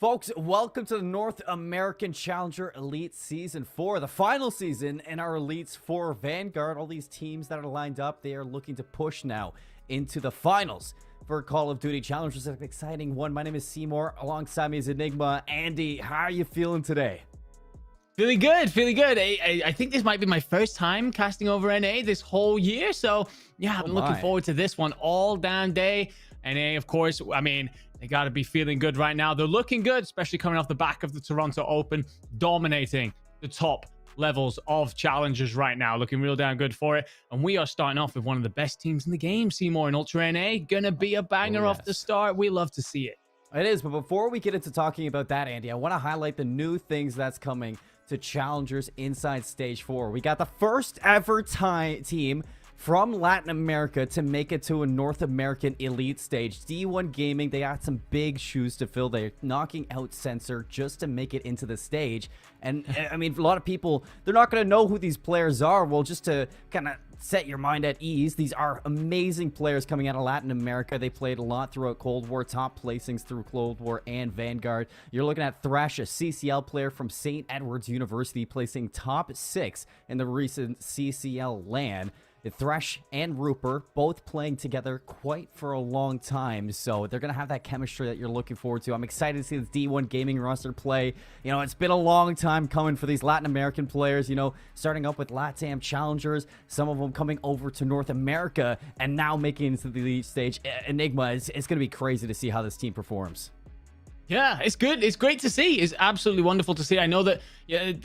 Folks, welcome to the North American Challenger Elite Season 4, the final season in our Elites for Vanguard. All these teams that are lined up, they are looking to push now into the finals for Call of Duty Challengers. An exciting one. My name is Seymour. Alongside me is Enigma. Andy, how are you feeling today? Feeling good, feeling good. I think this might be my first time casting over NA this whole year. So, yeah, I'm looking forward to this one all damn day. NA, of course, I mean, they got to be feeling good right now. They're looking good, especially coming off the back of the Toronto Open, dominating the top levels of challengers right now. Looking real damn good for it. And we are starting off with one of the best teams in the game, Seymour and Ultra NA. Gonna be a banger off the start. We love to see it. It is, but before we get into talking about that, Andy, I want to highlight the new things that's coming to Challengers inside Stage 4. We got the first ever team from Latin America to make it to a North American Elite stage. D1 Gaming, they got some big shoes to fill. They're knocking out Sensor just to make it into the stage. And, I mean, a lot of people, they're not going to know who these players are. Well, just to kind of set your mind at ease, these are amazing players coming out of Latin America. They played a lot throughout Cold War, top placings through Cold War and Vanguard. You're looking at Thresh, a CCL player from St. Edward's University, placing top 6 in the recent CCL LAN. Thresh and Rupert both playing together quite for a long time, so they're going to have that chemistry that you're looking forward to. I'm excited to see this D1 Gaming roster play. You know, it's been a long time coming for these Latin American players, you know, starting up with LATAM Challengers, some of them coming over to North America, and now making it into the Elite stage. Enigma, it's going to be crazy to see how this team performs. Yeah, it's good. It's great to see. It's absolutely wonderful to see. I know that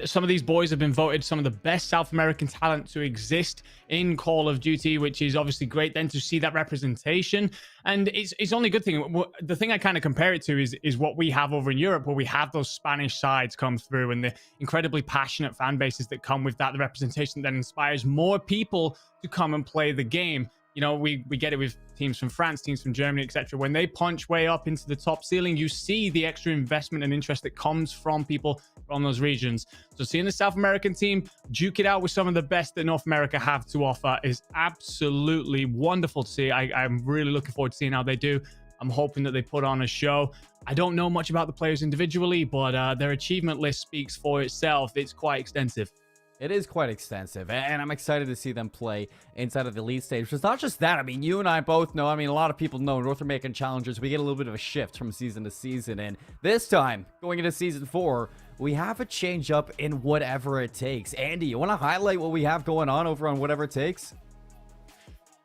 some of these boys have been voted some of the best South American talent to exist in Call of Duty, which is obviously great then to see that representation. And it's only a good thing. The thing I kind of compare it to is what we have over in Europe, where we have those Spanish sides come through and the incredibly passionate fan bases that come with that, the representation that inspires more people to come and play the game. You know, we get it with teams from France, teams from Germany, etc. When they punch way up into the top ceiling, you see the extra investment and interest that comes from people from those regions. So seeing the South American team duke it out with some of the best that North America have to offer is absolutely wonderful to see. I'm really looking forward to seeing how they do. I'm hoping that they put on a show. I don't know much about the players individually, but their achievement list speaks for itself. It's quite extensive. It is quite extensive, and I'm excited to see them play inside of the Elite stage. It's not just that. I mean, you and I both know, I mean, a lot of people know North American Challengers, we get a little bit of a shift from season to season, and this time, going into Season 4, we have a change up in whatever it takes. Andy, you want to highlight what we have going on over on Whatever It Takes?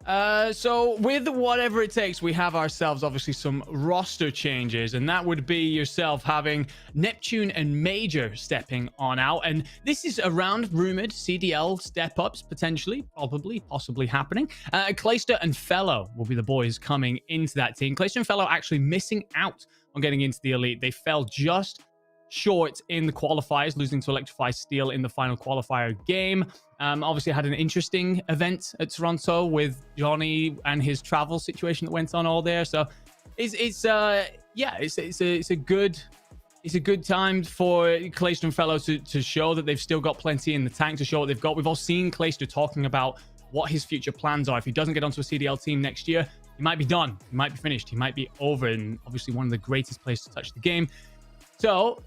So with whatever it takes, we have ourselves obviously some roster changes, and that would be yourself having Neptune and Major stepping on out. And this is around rumored CDL step-ups, potentially, probably, possibly happening. Clayster and Fellow will be the boys coming into that team. Clayster and Fellow actually missing out on getting into the Elite. They fell just short in the qualifiers, losing to Electrify Steel in the final qualifier game. Obviously had an interesting event at Toronto with Johnny and his travel situation that went on all there. So it's a good time for Clayster and Fellow to show that they've still got plenty in the tank, to show what they've got. We've all seen Clayster talking about what his future plans are. If he doesn't get onto a CDL team next year, he might be done. He might be finished. He might be over. And obviously one of the greatest players to touch the game. So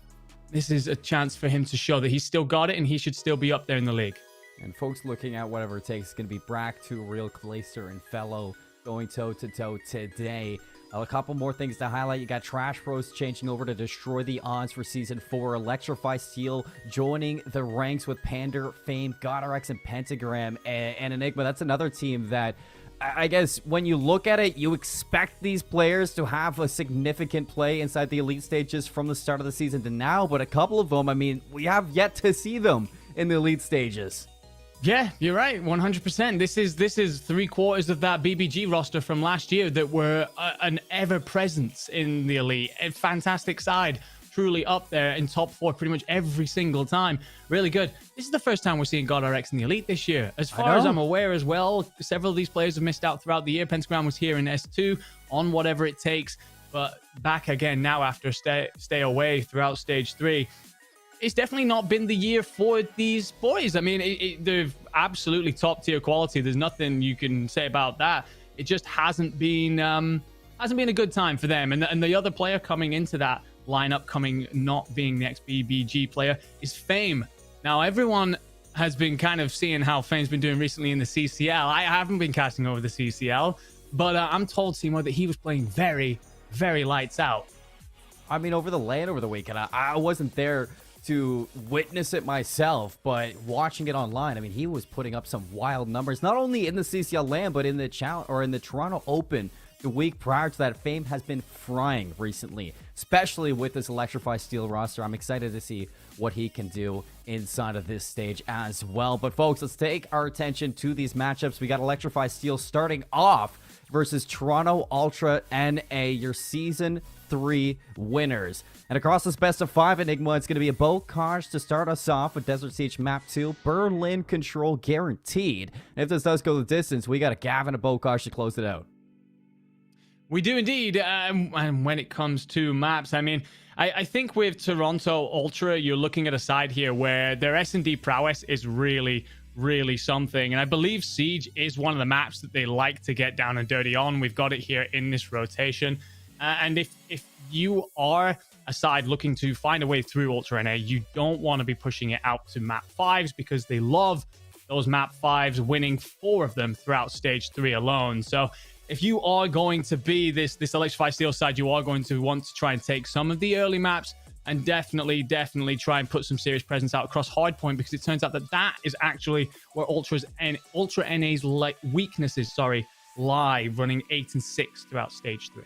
this is a chance for him to show that he's still got it and he should still be up there in the league. And folks looking at Whatever It Takes, it's going to be Brack, 2 Real, Clayster, and Fellow going toe-to-toe today. A couple more things to highlight. You got Trash Bros changing over to Destroy the Odds for Season 4. Electrify Steel joining the ranks with Pander, Fame, GodRx, and Pentagram. And Enigma, that's another team that, I guess, when you look at it, you expect these players to have a significant play inside the Elite stages from the start of the season to now. But a couple of them, I mean, we have yet to see them in the Elite stages. Yeah, you're right. 100%. This is 3/4 of that BBG roster from last year that were an ever presence in the Elite. A fantastic side, truly up there in top 4 pretty much every single time. Really good. This is the first time we're seeing GodRx in the Elite this year. As far as I'm aware as well, several of these players have missed out throughout the year. Pentagram was here in S2 on Whatever It Takes, but back again now after stay away throughout Stage 3. It's definitely not been the year for these boys. I mean, they're absolutely top tier quality. There's nothing you can say about that. It just hasn't been a good time for them. And the other player coming into that lineup coming, not being the XBBG player, is Fame. Now, everyone has been kind of seeing how Fame's been doing recently in the CCL. I haven't been casting over the CCL, but I'm told, Seymour, that he was playing very, very lights out. I mean, over the weekend, I wasn't there to witness it myself, but watching it online, I mean, he was putting up some wild numbers, not only in the CCL LAN, but in the Toronto Open. The week prior to that, Fame has been frying recently, especially with this Electrify Steel roster. I'm excited to see what he can do inside of this stage as well. But folks, let's take our attention to these matchups. We got Electrify Steel starting off versus Toronto Ultra NA, your Season 3 winners. And across this best of 5 Enigma, it's going to be a Bocage to start us off with Desert Siege Map 2. Berlin control guaranteed. And if this does go the distance, we got a Gavin and a Bocage to close it out. We do indeed. And when it comes to maps, I mean, I think with Toronto Ultra, you're looking at a side here where their S&D prowess is really, really something. And I believe Siege is one of the maps that they like to get down and dirty on. We've got it here in this rotation. And if you are a side looking to find a way through Ultra NA, you don't want to be pushing it out to map 5s because they love those map 5s, winning 4 of them throughout stage 3 alone. So if you are going to be this Electrify Steel side, you are going to want to try and take some of the early maps and definitely try and put some serious presence out across hardpoint, because it turns out that is actually where Ultra NA's weaknesses, lie, running 8 and 6 throughout stage 3.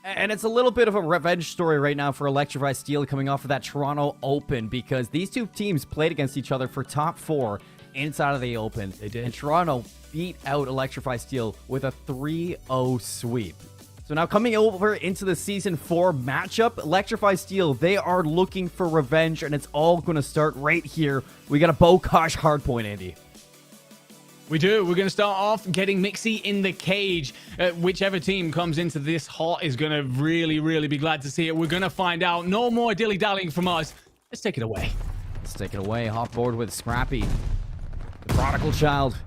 And it's a little bit of a revenge story right now for Electrify Steel coming off of that Toronto Open, because these two teams played against each other for top 4 inside of the Open. They did. And Toronto beat out Electrify Steel with a 3-0 sweep. So now coming over into the Season 4 matchup, Electrify Steel, they are looking for revenge, and it's all going to start right here. We got a Bocage hardpoint, Andy. We do. We're going to start off getting Mixie in the cage. Whichever team comes into this hot is going to really be glad to see it. We're going to find out. No more dilly-dallying from us. Let's take it away. Let's take it away. Hop board with Scrappy, the prodigal child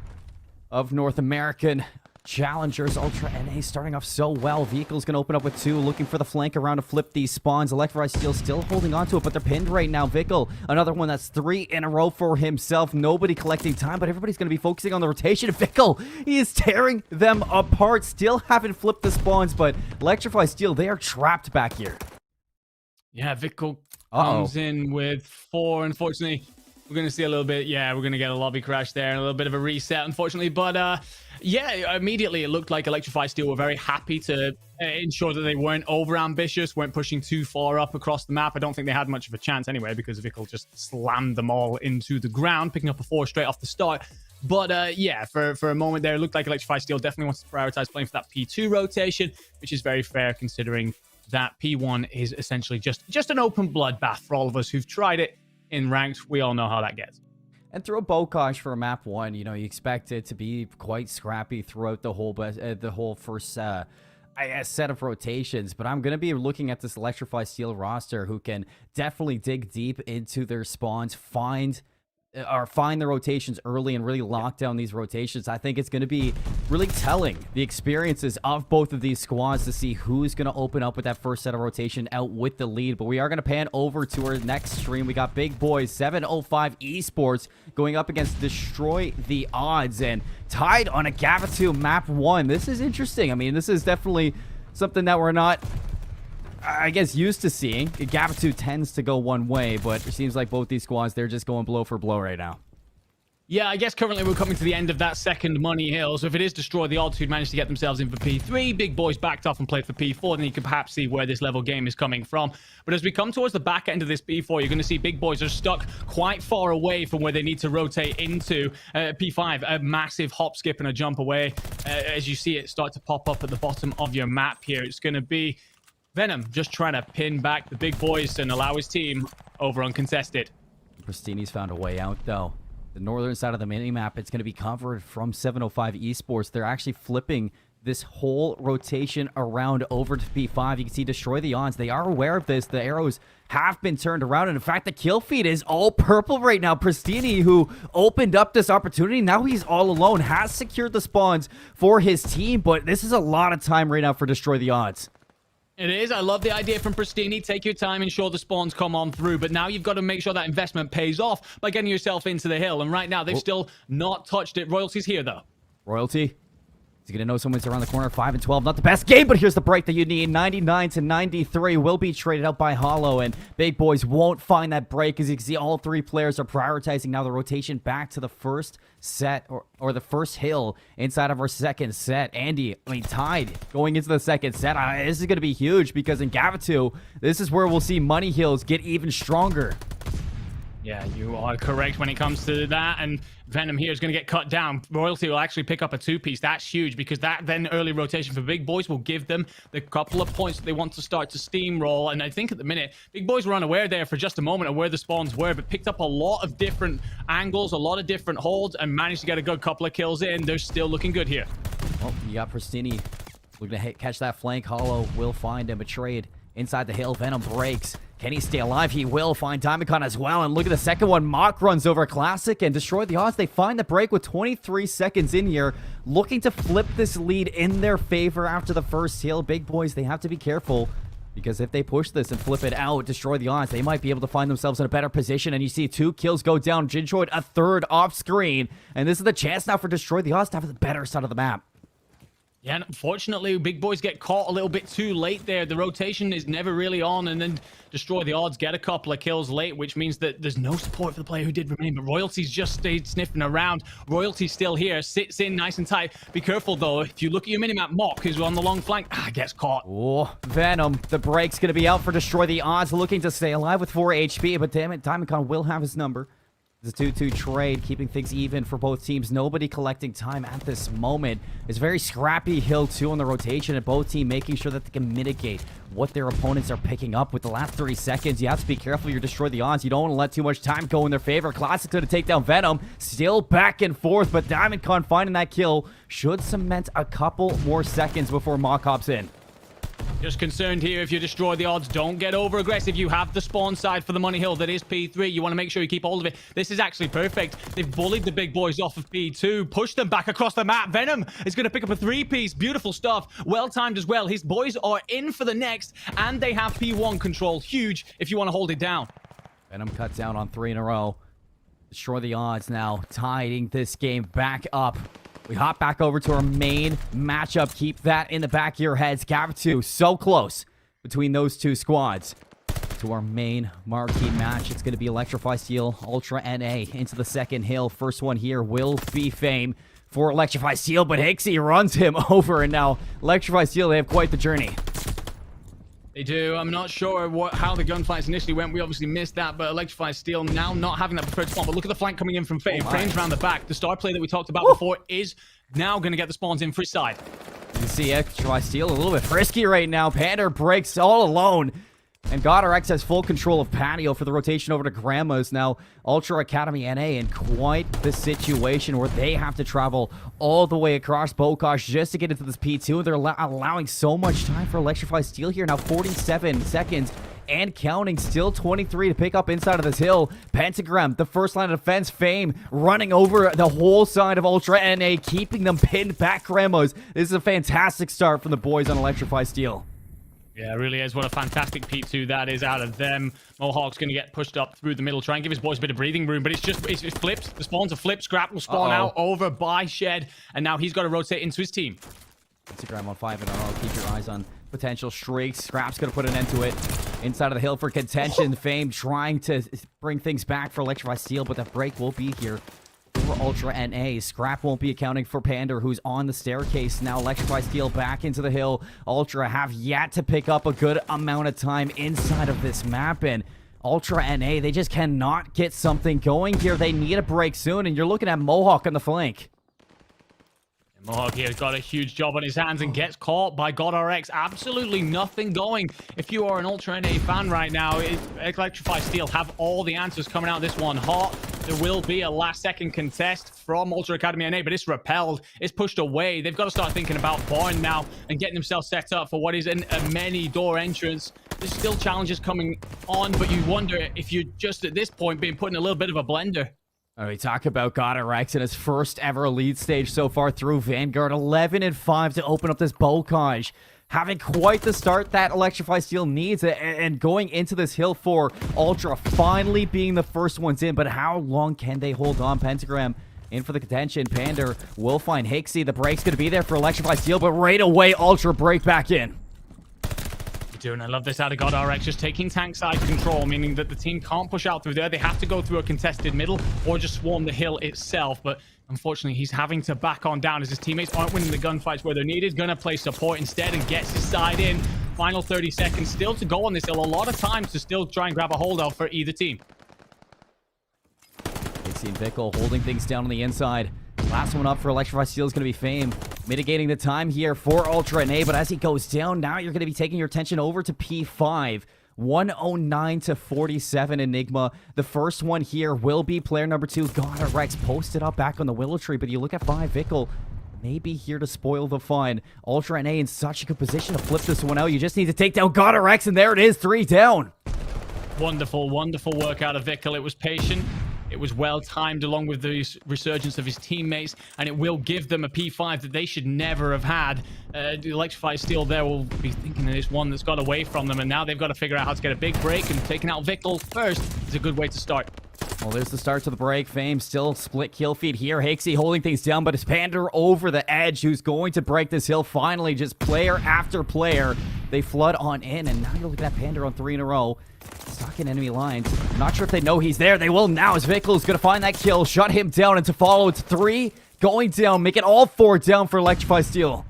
of North American challengers. Ultra NA starting off so well. Vehicle's going to open up with 2, looking for the flank around to flip these spawns. Electrify Steel still holding on to it, but they're pinned right now. Vickle, another one that's 3 in a row for himself. Nobody collecting time, but everybody's going to be focusing on the rotation. Vickle, he is tearing them apart. Still haven't flipped the spawns, but Electrify Steel, they are trapped back here. Yeah, Vickle comes in with 4. Unfortunately, we're going to see a little bit. Yeah, we're going to get a lobby crash there and a little bit of a reset, unfortunately. But yeah, immediately it looked like Electrify Steel were very happy to ensure that they weren't over-ambitious, weren't pushing too far up across the map. I don't think they had much of a chance anyway, because Vickle just slammed them all into the ground, picking up a 4 straight off the start. But yeah, for a moment there, it looked like Electrify Steel definitely wants to prioritize playing for that P2 rotation, which is very fair considering that P1 is essentially just an open bloodbath for all of us who've tried it in ranked. We all know how that gets. And through a Bocage for map 1, you know, you expect it to be quite scrappy throughout the whole first set of rotations. But I'm going to be looking at this Electrify Steel roster, who can definitely dig deep into their spawns, find the rotations early and really lock down these rotations. I think it's going to be really telling the experiences of both of these squads to see who's going to open up with that first set of rotation out with the lead. But we are going to pan over to our next stream. We got Big Boys 705 Esports going up against Destroy the Odds, and tied on a Gavatu map 1. This is interesting. I mean, this is definitely something that we're not, I guess, used to seeing. Gavatu tends to go one way, but it seems like both these squads, they're just going blow for blow right now. Yeah, I guess currently we're coming to the end of that second money hill. So if it is Destroy the Odds who'd managed to get themselves in for P3, Big Boys backed off and played for P4, then you can perhaps see where this level game is coming from. But as we come towards the back end of this P4, you're going to see Big Boys are stuck quite far away from where they need to rotate into P5. A massive hop, skip, and a jump away. As you see it start to pop up at the bottom of your map here, it's going to be Venom just trying to pin back the Big Boys and allow his team over uncontested. Pristini's found a way out, though. The northern side of the minimap, it's going to be covered from 705 Esports. They're actually flipping this whole rotation around over to P5. You can see Destroy the Odds. They are aware of this. The arrows have been turned around. And in fact, the kill feed is all purple right now. Pristini, who opened up this opportunity, now he's all alone, has secured the spawns for his team. But this is a lot of time right now for Destroy the Odds. It is. I love the idea from Pristini. Take your time, ensure the spawns come on through. But now you've got to make sure that investment pays off by getting yourself into the hill. And right now, they've still not touched it. Royalty's here, though. Royalty. He's going to know someone's around the corner. 5 and 12. Not the best game, but here's the break that you need. 99 to 93 will be traded out by Hollow. And Big Boys won't find that break. As you can see, all three players are prioritizing now the rotation back to the first set or the first hill inside of our second set. Andy, I mean, tied going into the second set. This is going to be huge because in Gavitu, this is where we'll see money hills get even stronger. Yeah, you are correct when it comes to that. And Venom here is going to get cut down. Royalty will actually pick up a two-piece. That's huge because that then early rotation for Big Boys will give them the couple of points that they want to start to steamroll. And I think at the minute, Big Boys were unaware there for just a moment of where the spawns were, but picked up a lot of different angles, a lot of different holds, and managed to get a good couple of kills in. They're still looking good here. Well, you got Pristini looking to catch that flank. Hollow will find him. A trade inside the hill. Venom breaks. Can he stay alive? He will find Diamondcon as well. And look at the second one. Mock runs over Classic and destroy the odds. They find the break with 23 seconds in here. Looking to flip this lead in their favor after the first hill. Big Boys, they have to be careful. Because if they push this and flip it out, destroy the odds, they might be able to find themselves in a better position. And you see 2 kills go down. Jinchoid a third off screen. And this is the chance now for Destroy the Odds to have the better side of the map. Yeah, and unfortunately, Big Boys get caught a little bit too late there. The rotation is never really on, and then Destroy the Odds get a couple of kills late, which means that there's no support for the player who did remain, but Royalty's just stayed sniffing around. Royalty's still here, sits in nice and tight. Be careful, though. If you look at your minimap, Mock, who's on the long flank, gets caught. Oh, Venom. The break's going to be out for Destroy the Odds, looking to stay alive with 4 HP, but damn it, Diamondcon will have his number. It's a 2-2 trade, keeping things even for both teams. Nobody collecting time at this moment. It's very scrappy hill 2 on the rotation, and both teams making sure that they can mitigate what their opponents are picking up. With the last 30 seconds, you have to be careful. You destroy the odds. You don't want to let too much time go in their favor. Classic to take down Venom. Still back and forth, but Diamondcon finding that kill should cement a couple more seconds before Mock hops in. Just concerned here, if you destroy the odds, don't get over aggressive. You have the spawn side for the money hill that is P3. You want to make sure you keep hold of it. This is actually perfect. They've bullied the Big Boys off of P2, pushed them back across the map. Venom is going to pick up a 3-piece. Beautiful stuff. Well timed as well. His boys are in for the next, and they have P1 control. Huge if you want to hold it down. Venom cuts down on 3 in a row. Destroy the odds now, tying this game back up. We hop back over to our main matchup. Keep that in the back of your heads. Gavitu, so close between those two squads. To our main marquee match, it's going to be Electrify Steel, Ultra NA into the second hill. First one here will be Fame for Electrify Steel, but Hixie runs him over, and now Electrify Steel, they have quite the journey. They do. I'm not sure how the gunfights initially went. We obviously missed that, but Electrify Steel now not having that preferred spawn. But look at the flank coming in from Fame. Frames around the back. The star play that we talked about before is now going to get the spawns in for his side. You see Electrify Steel a little bit frisky right now. Panda breaks all alone. And GodRx has full control of Patio for the rotation over to Grandma's. Now, Ultra Academy NA in quite the situation where they have to travel all the way across Bokosh just to get into this P2. They're allowing so much time for Electrify Steel here. Now, 47 seconds and counting. Still 23 to pick up inside of this hill. Pentagram, the first line of defense. Fame running over the whole side of Ultra NA, keeping them pinned back. Grandma's. This is a fantastic start from the boys on Electrify Steel. Yeah, it really is. What a fantastic P2 that is out of them. Mohawk's going to get pushed up through the middle. Try and give his boys a bit of breathing room, but it's flipped. The spawns are flipped. Scrap will spawn out over by Shed, and now he's got to rotate into his team. Instagram on 5 in a row. Keep your eyes on potential streaks. Scrap's going to put an end to it. Inside of the hill for contention. Fame trying to bring things back for Electrify Steel, but the break will be here for Ultra NA. Scrap won't be accounting for Pander, who's on the staircase now. Electrify Steel back into the hill. Ultra have yet to pick up a good amount of time inside of this map, and Ultra NA, they just cannot get something going here. They need a break soon, and you're looking at Mohawk on the flank. Mohawk here has got a huge job on his hands and gets caught by GodRx. Absolutely nothing going. If you are an Ultra NA fan right now, Electrify Steel have all the answers coming out of this one hot. There will be a last-second contest from Ultra Academy NA, but it's repelled. It's pushed away. They've got to start thinking about Born now and getting themselves set up for what is a many-door entrance. There's still challenges coming on, but you wonder if you're just at this point being put in a little bit of a blender. We talk about GodRx in his first ever lead stage so far through Vanguard. 11 and 5 to open up this Bokosh. having quite the start that Electrify Steel needs, and going into this hill for Ultra, finally being the first ones in. But how long can they hold on? Pentagram in for the contention. Pander will find Hixie. The break's going to be there for Electrify Steel, but right away, Ultra break back in. I love this out of God RX, just taking tank side control, meaning that the team can't push out through there. They have to go through a contested middle or just swarm the hill itself. But unfortunately, he's having to back on down as his teammates aren't winning the gunfights where they're needed. Gonna play support instead and gets his side in. Final 30 seconds still to go on this hill. A lot of time to still try and grab a hold of for either team. Dixie and Vickle holding things down on the inside. Last one up for Electrify Steel is going to be Fame. Mitigating the time here for Ultra and A, but as he goes down, now you're going to be taking your attention over to P5. 109 to 47 Enigma. The first one here will be player number 2. God, Rex posted up back on the Willow Tree, but you look at 5, Vickle maybe here to spoil the fun. Ultra and A in such a good position to flip this one out. You just need to take down God Rex, and there it is, 3 down. Wonderful, wonderful work out of Vickle. It was patient. It was well-timed along with the resurgence of his teammates, and it will give them a P5 that they should never have had. The Electrify Steel there will be thinking that it's one that's got away from them, and now they've got to figure out how to get a big break, and taking out Vickle first is a good way to start. Well, there's the start to the break. Fame still split kill feed here. Hixie holding things down, but it's Pander over the edge who's going to break this hill. Finally, just player after player. They flood on in, and now you're looking at Pander on 3 in a row. Stuck in enemy lines. I'm not sure if they know he's there. They will now as Vickle is going to find that kill, shut him down, and to follow, it's 3 going down, make it all 4 down for Electrify Steel.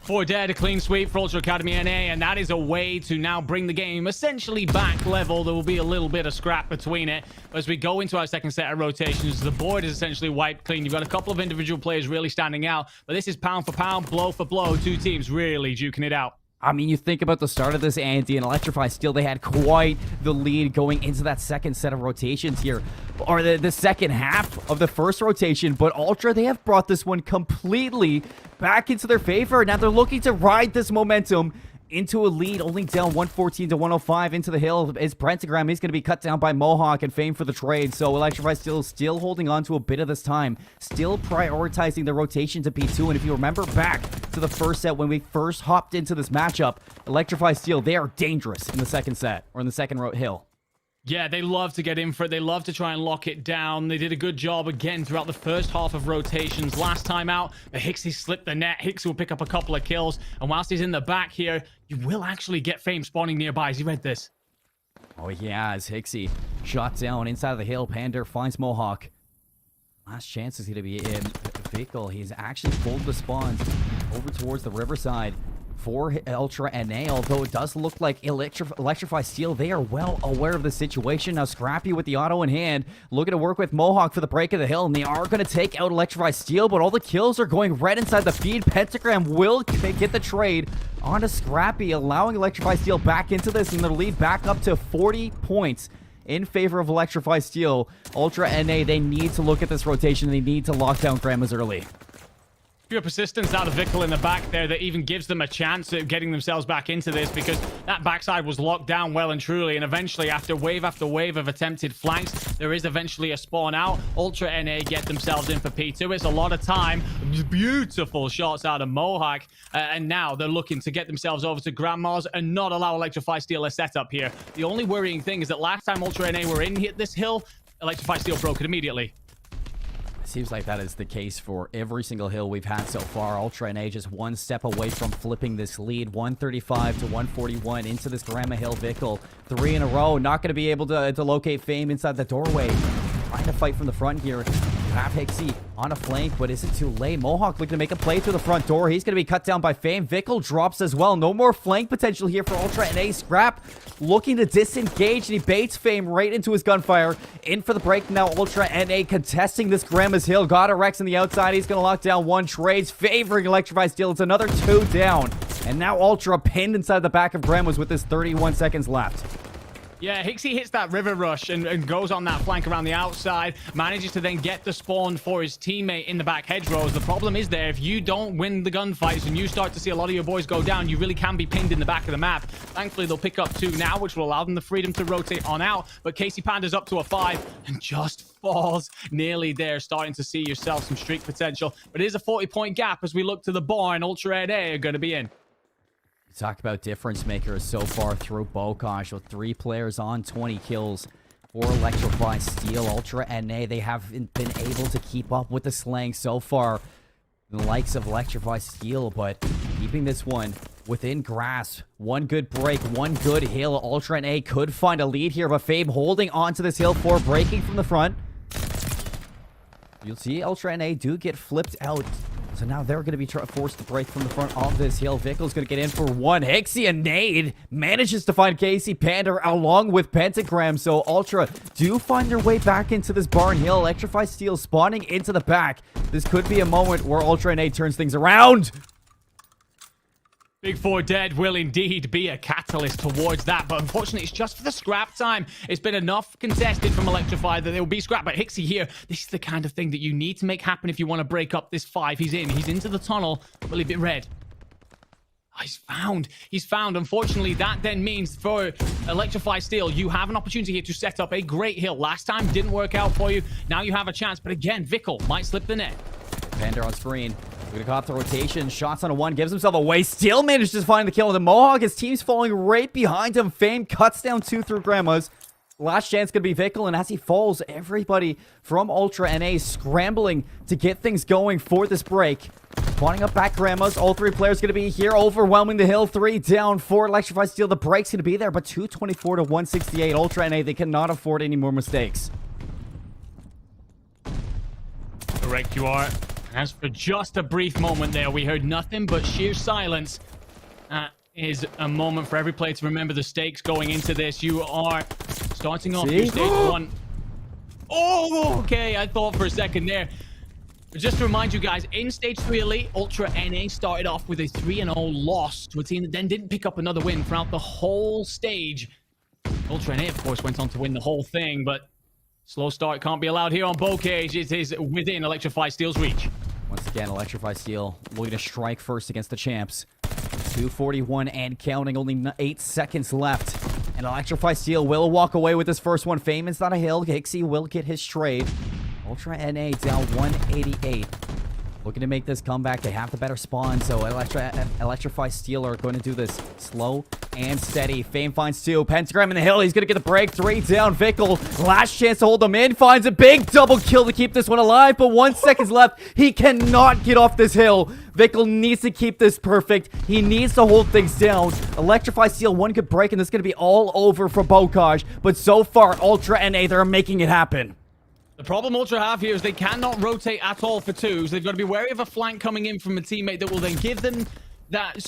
4 dead, a clean sweep for Ultra Academy NA, and that is a way to now bring the game essentially back level. There will be a little bit of scrap between it. But as we go into our second set of rotations, the board is essentially wiped clean. You've got a couple of individual players really standing out, but this is pound for pound, blow for blow. 2 teams really duking it out. I mean, you think about the start of this, Andy, and Electrify Steel, they had quite the lead going into that second set of rotations here, or the second half of the first rotation, but Ultra, they have brought this one completely back into their favor. Now they're looking to ride this momentum into a lead, only down 114 to 105 into the hill. Is Pentagram. He's going to be cut down by Mohawk and Fame for the trade. So Electrify still holding on to a bit of this time, still prioritizing the rotation to P2. And if you remember back to the first set when we first hopped into this matchup, Electrify Steel, they are dangerous in the second set, or in the second hill. Yeah, they love to get in for it. They love to try and lock it down. They did a good job again throughout the first half of rotations. Last time out, the Hixie slipped the net. Hixie will pick up a couple of kills. And whilst he's in the back here, you will actually get Fame spawning nearby. Has he read this? Oh, yeah, as Hixie shot down inside of the hill. Pander finds Mohawk. Last chance is going to be in Vickle. He's actually pulled the spawns over towards the riverside for Ultra NA, although it does look like Electrify Steel, they are well aware of the situation. Now Scrappy with the auto in hand, looking to work with Mohawk for the break of the hill, and they are going to take out Electrify Steel, but all the kills are going red inside the feed. Pentagram will get the trade onto Scrappy, allowing Electrify Steel back into this, and their lead back up to 40 points in favor of Electrify Steel. Ultra NA, they need to look at this rotation. They need to lock down Grandma's early. Pure persistence out of Vickle in the back there that even gives them a chance at getting themselves back into this, because that backside was locked down well and truly, and eventually after wave of attempted flanks, there is eventually a spawn out. Ultra NA get themselves in for P2. It's a lot of time. Beautiful shots out of Mohawk, and now they're looking to get themselves over to Grandma's and not allow Electrify Steel a setup here. The only worrying thing is that last time Ultra NA were in this hill, Electrify Steel broke it immediately. Seems like that is the case for every single hill we've had so far. Ultra NA just one step away from flipping this lead. 135 to 141 into this Grandma Hill. Vickle 3 in a row. Not going to be able to locate Fame inside the doorway. Trying to fight from the front here. You have Hixie on a flank, but is it too late? Mohawk looking to make a play through the front door. He's going to be cut down by Fame. Vickle drops as well. No more flank potential here for Ultra NA. Scrap looking to disengage, and he baits Fame right into his gunfire. In for the break now. Ultra NA contesting this Grandma's Hill. Got a Rex on the outside. He's going to lock down one. Trades favoring Electrify Steel. It's another 2 down. And now Ultra pinned inside the back of Grandma's with this 31 seconds left. Yeah, Hixie hits that river rush and goes on that flank around the outside, manages to then get the spawn for his teammate in the back hedgerows. The problem is there, if you don't win the gunfights and you start to see a lot of your boys go down, you really can be pinned in the back of the map. Thankfully, they'll pick up 2 now, which will allow them the freedom to rotate on out. But Casey Panda's up to a 5 and just falls nearly there, starting to see yourself some streak potential. But it is a 40-point gap as we look to the barn. Ultra NA are going to be in. Talk about difference makers so far through Bokash with 3 players on 20 kills for Electrify Steel. Ultra NA, they haven't been able to keep up with the slang so far. The likes of Electrify Steel, but keeping this one within grasp. One good break, one good hill. Ultra NA could find a lead here, but Fame holding onto this hill for breaking from the front. You'll see Ultra NA do get flipped out. So now they're going to be forced to break from the front of this hill. Vickel's going to get in for 1. Hixie and Nade manages to find Casey Panda along with Pentagram. So Ultra do find their way back into this barn hill. Electrify Steel spawning into the back. This could be a moment where Ultra Nade turns things around. Big 4 Dead will indeed be a catalyst towards that, but unfortunately it's just for the scrap time. It's been enough contested from Electrify that there will be scrap, but Hixie here, this is the kind of thing that you need to make happen if you want to break up this 5. He's into the tunnel. Will he be red? Oh, he's found. Unfortunately, that then means for Electrify Steel, you have an opportunity here to set up a great hill. Last time didn't work out for you. Now you have a chance, but again, Vickel might slip the net. Panda on screen. We're gonna cop the rotation. Shots on a 1. Gives himself away. Still manages to find the kill. The Mohawk, his team's falling right behind him. Fame cuts down 2 through Grandma's. Last chance gonna be Vickel. And as he falls, everybody from Ultra NA scrambling to get things going for this break. Spawning up back Grandma's. All 3 players gonna be here. Overwhelming the hill. 3 down for Electrify Steel. The break's gonna be there. But 224 to 168. Ultra NA, they cannot afford any more mistakes. Correct you are. As for just a brief moment there, we heard nothing but sheer silence. That is a moment for every player to remember the stakes going into this. You are starting off your stage 1. Oh, okay. I thought for a second there. But just to remind you guys, in stage 3 Elite, Ultra NA started off with a 3-0 loss to a team that then didn't pick up another win throughout the whole stage. Ultra NA, of course, went on to win the whole thing, but slow start can't be allowed here on Bocage. It is within Electrify Steel's reach. Once again, Electrify Steel looking to strike first against the champs. 241 and counting, only 8 seconds left. And Electrify Steel will walk away with this first one. Fame is not a hill. Hixie will get his trade. Ultra NA down 188. Looking to make this comeback. They have the better spawn, so Electrify Steel are going to do this slow and steady. Fame finds 2. Pentagram in the hill. He's going to get the break. 3 down. Vickel, last chance to hold them in. Finds a big double kill to keep this one alive, but 1 second left. He cannot get off this hill. Vickel needs to keep this perfect. He needs to hold things down. Electrify Steel, 1 good break, and this is going to be all over for Bocage. But so far, Ultra NA, they're making it happen. The problem Ultra have here is they cannot rotate at all for 2s. They've got to be wary of a flank coming in from a teammate that will then give them that,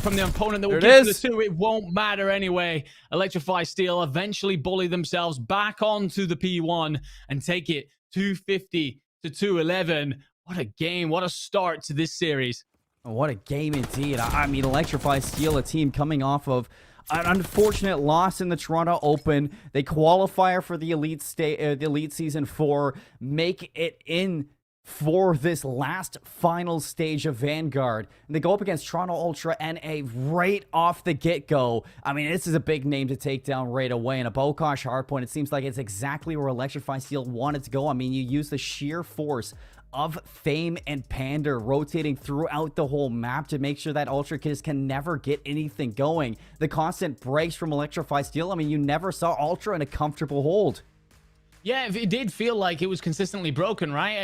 from the opponent that will give them the 2. It won't matter anyway. Electrify Steel eventually bully themselves back onto the P1 and take it 250 to 211. What a game. What a start to this series. What a game indeed. I mean, Electrify Steel, a team coming off of an unfortunate loss in the Toronto Open. They qualify for the Elite Season 4, make it in for this last final stage of Vanguard. And they go up against Toronto Ultra NA right off the get-go. I mean, this is a big name to take down right away. And a Bocage hardpoint, it seems like it's exactly where Electrify Steel wanted to go. I mean, you use the sheer force of Fame and Panda rotating throughout the whole map to make sure that Ultra just can never get anything going. The constant breaks from Electrify Steel, I mean, you never saw Ultra in a comfortable hold. Yeah, it did feel like it was consistently broken, right?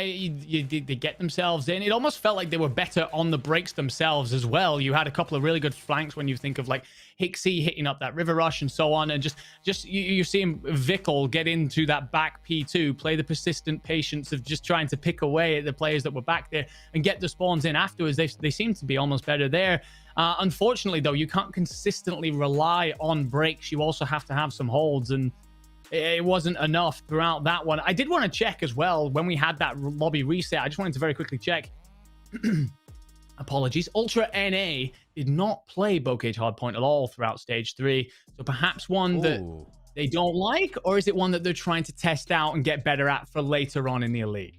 They get themselves in. It almost felt like they were better on the breaks themselves as well. You had a couple of really good flanks when you think of like Hixie hitting up that river rush and so on. And you're seeing Vickel get into that back P2, play the persistent patience of just trying to pick away at the players that were back there and get the spawns in afterwards. They seem to be almost better there. Unfortunately, though, you can't consistently rely on breaks. You also have to have some holds, and it wasn't enough throughout that one. I did want to check as well when we had that lobby reset. I just wanted to very quickly check. Apologies. Ultra NA did not play Bocage Hardpoint at all throughout stage 3. So perhaps one that they don't like, or is it one that they're trying to test out and get better at for later on in the Elite?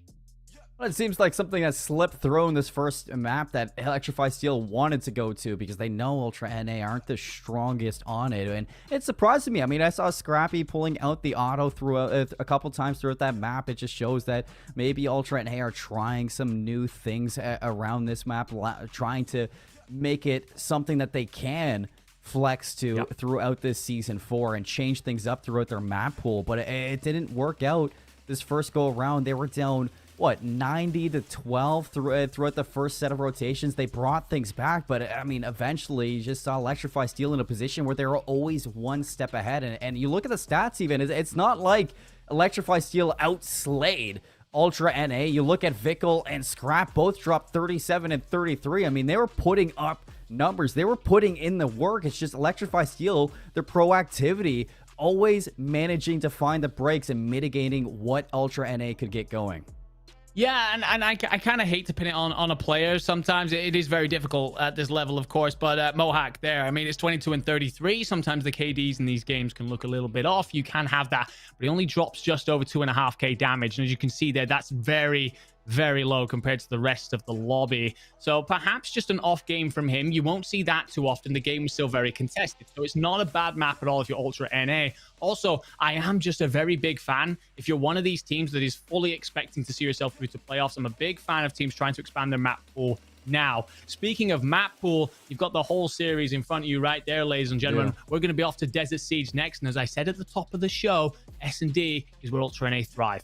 Well, it seems like something that slipped through in this first map that Electrify Steel wanted to go to because they know Ultra NA aren't the strongest on it. And it surprised me. I mean, I saw Scrappy pulling out the auto through a couple times throughout that map. It just shows that maybe Ultra NA are trying some new things around this map, trying to make it something that they can flex to throughout this Season 4 and change things up throughout their map pool. But it didn't work out this first go around. They were down, what, 90-12 throughout the first set of rotations. They brought things back, but I mean, eventually you just saw Electrify Steel in a position where they were always one step ahead. And you look at the stats even, it's not like Electrify Steel outslayed Ultra NA. You look at Vickle and Scrap, both dropped 37 and 33. I mean, they were putting up numbers. They were putting in the work. It's just Electrify Steel, their proactivity, always managing to find the breaks and mitigating what Ultra NA could get going. Yeah, and I kind of hate to pin it on a player. Sometimes it is very difficult at this level, of course, but Mohawk there, I mean, it's 22 and 33. Sometimes the KDs in these games can look a little bit off. You can have that, but he only drops just over 2.5k damage. And as you can see there, that's very, very low compared to the rest of the lobby. So perhaps just an off game from him. You won't see that too often. The game is still very contested, so it's not a bad map at all if you're Ultra NA. Also, I am just a very big fan. If you're one of these teams that is fully expecting to see yourself through to playoffs, I'm a big fan of teams trying to expand their map pool now. Speaking of map pool, you've got the whole series in front of you right there, ladies and gentlemen. We're going to be off to Desert Siege next, and as I said at the top of the show, S&D is where Ultra NA thrive.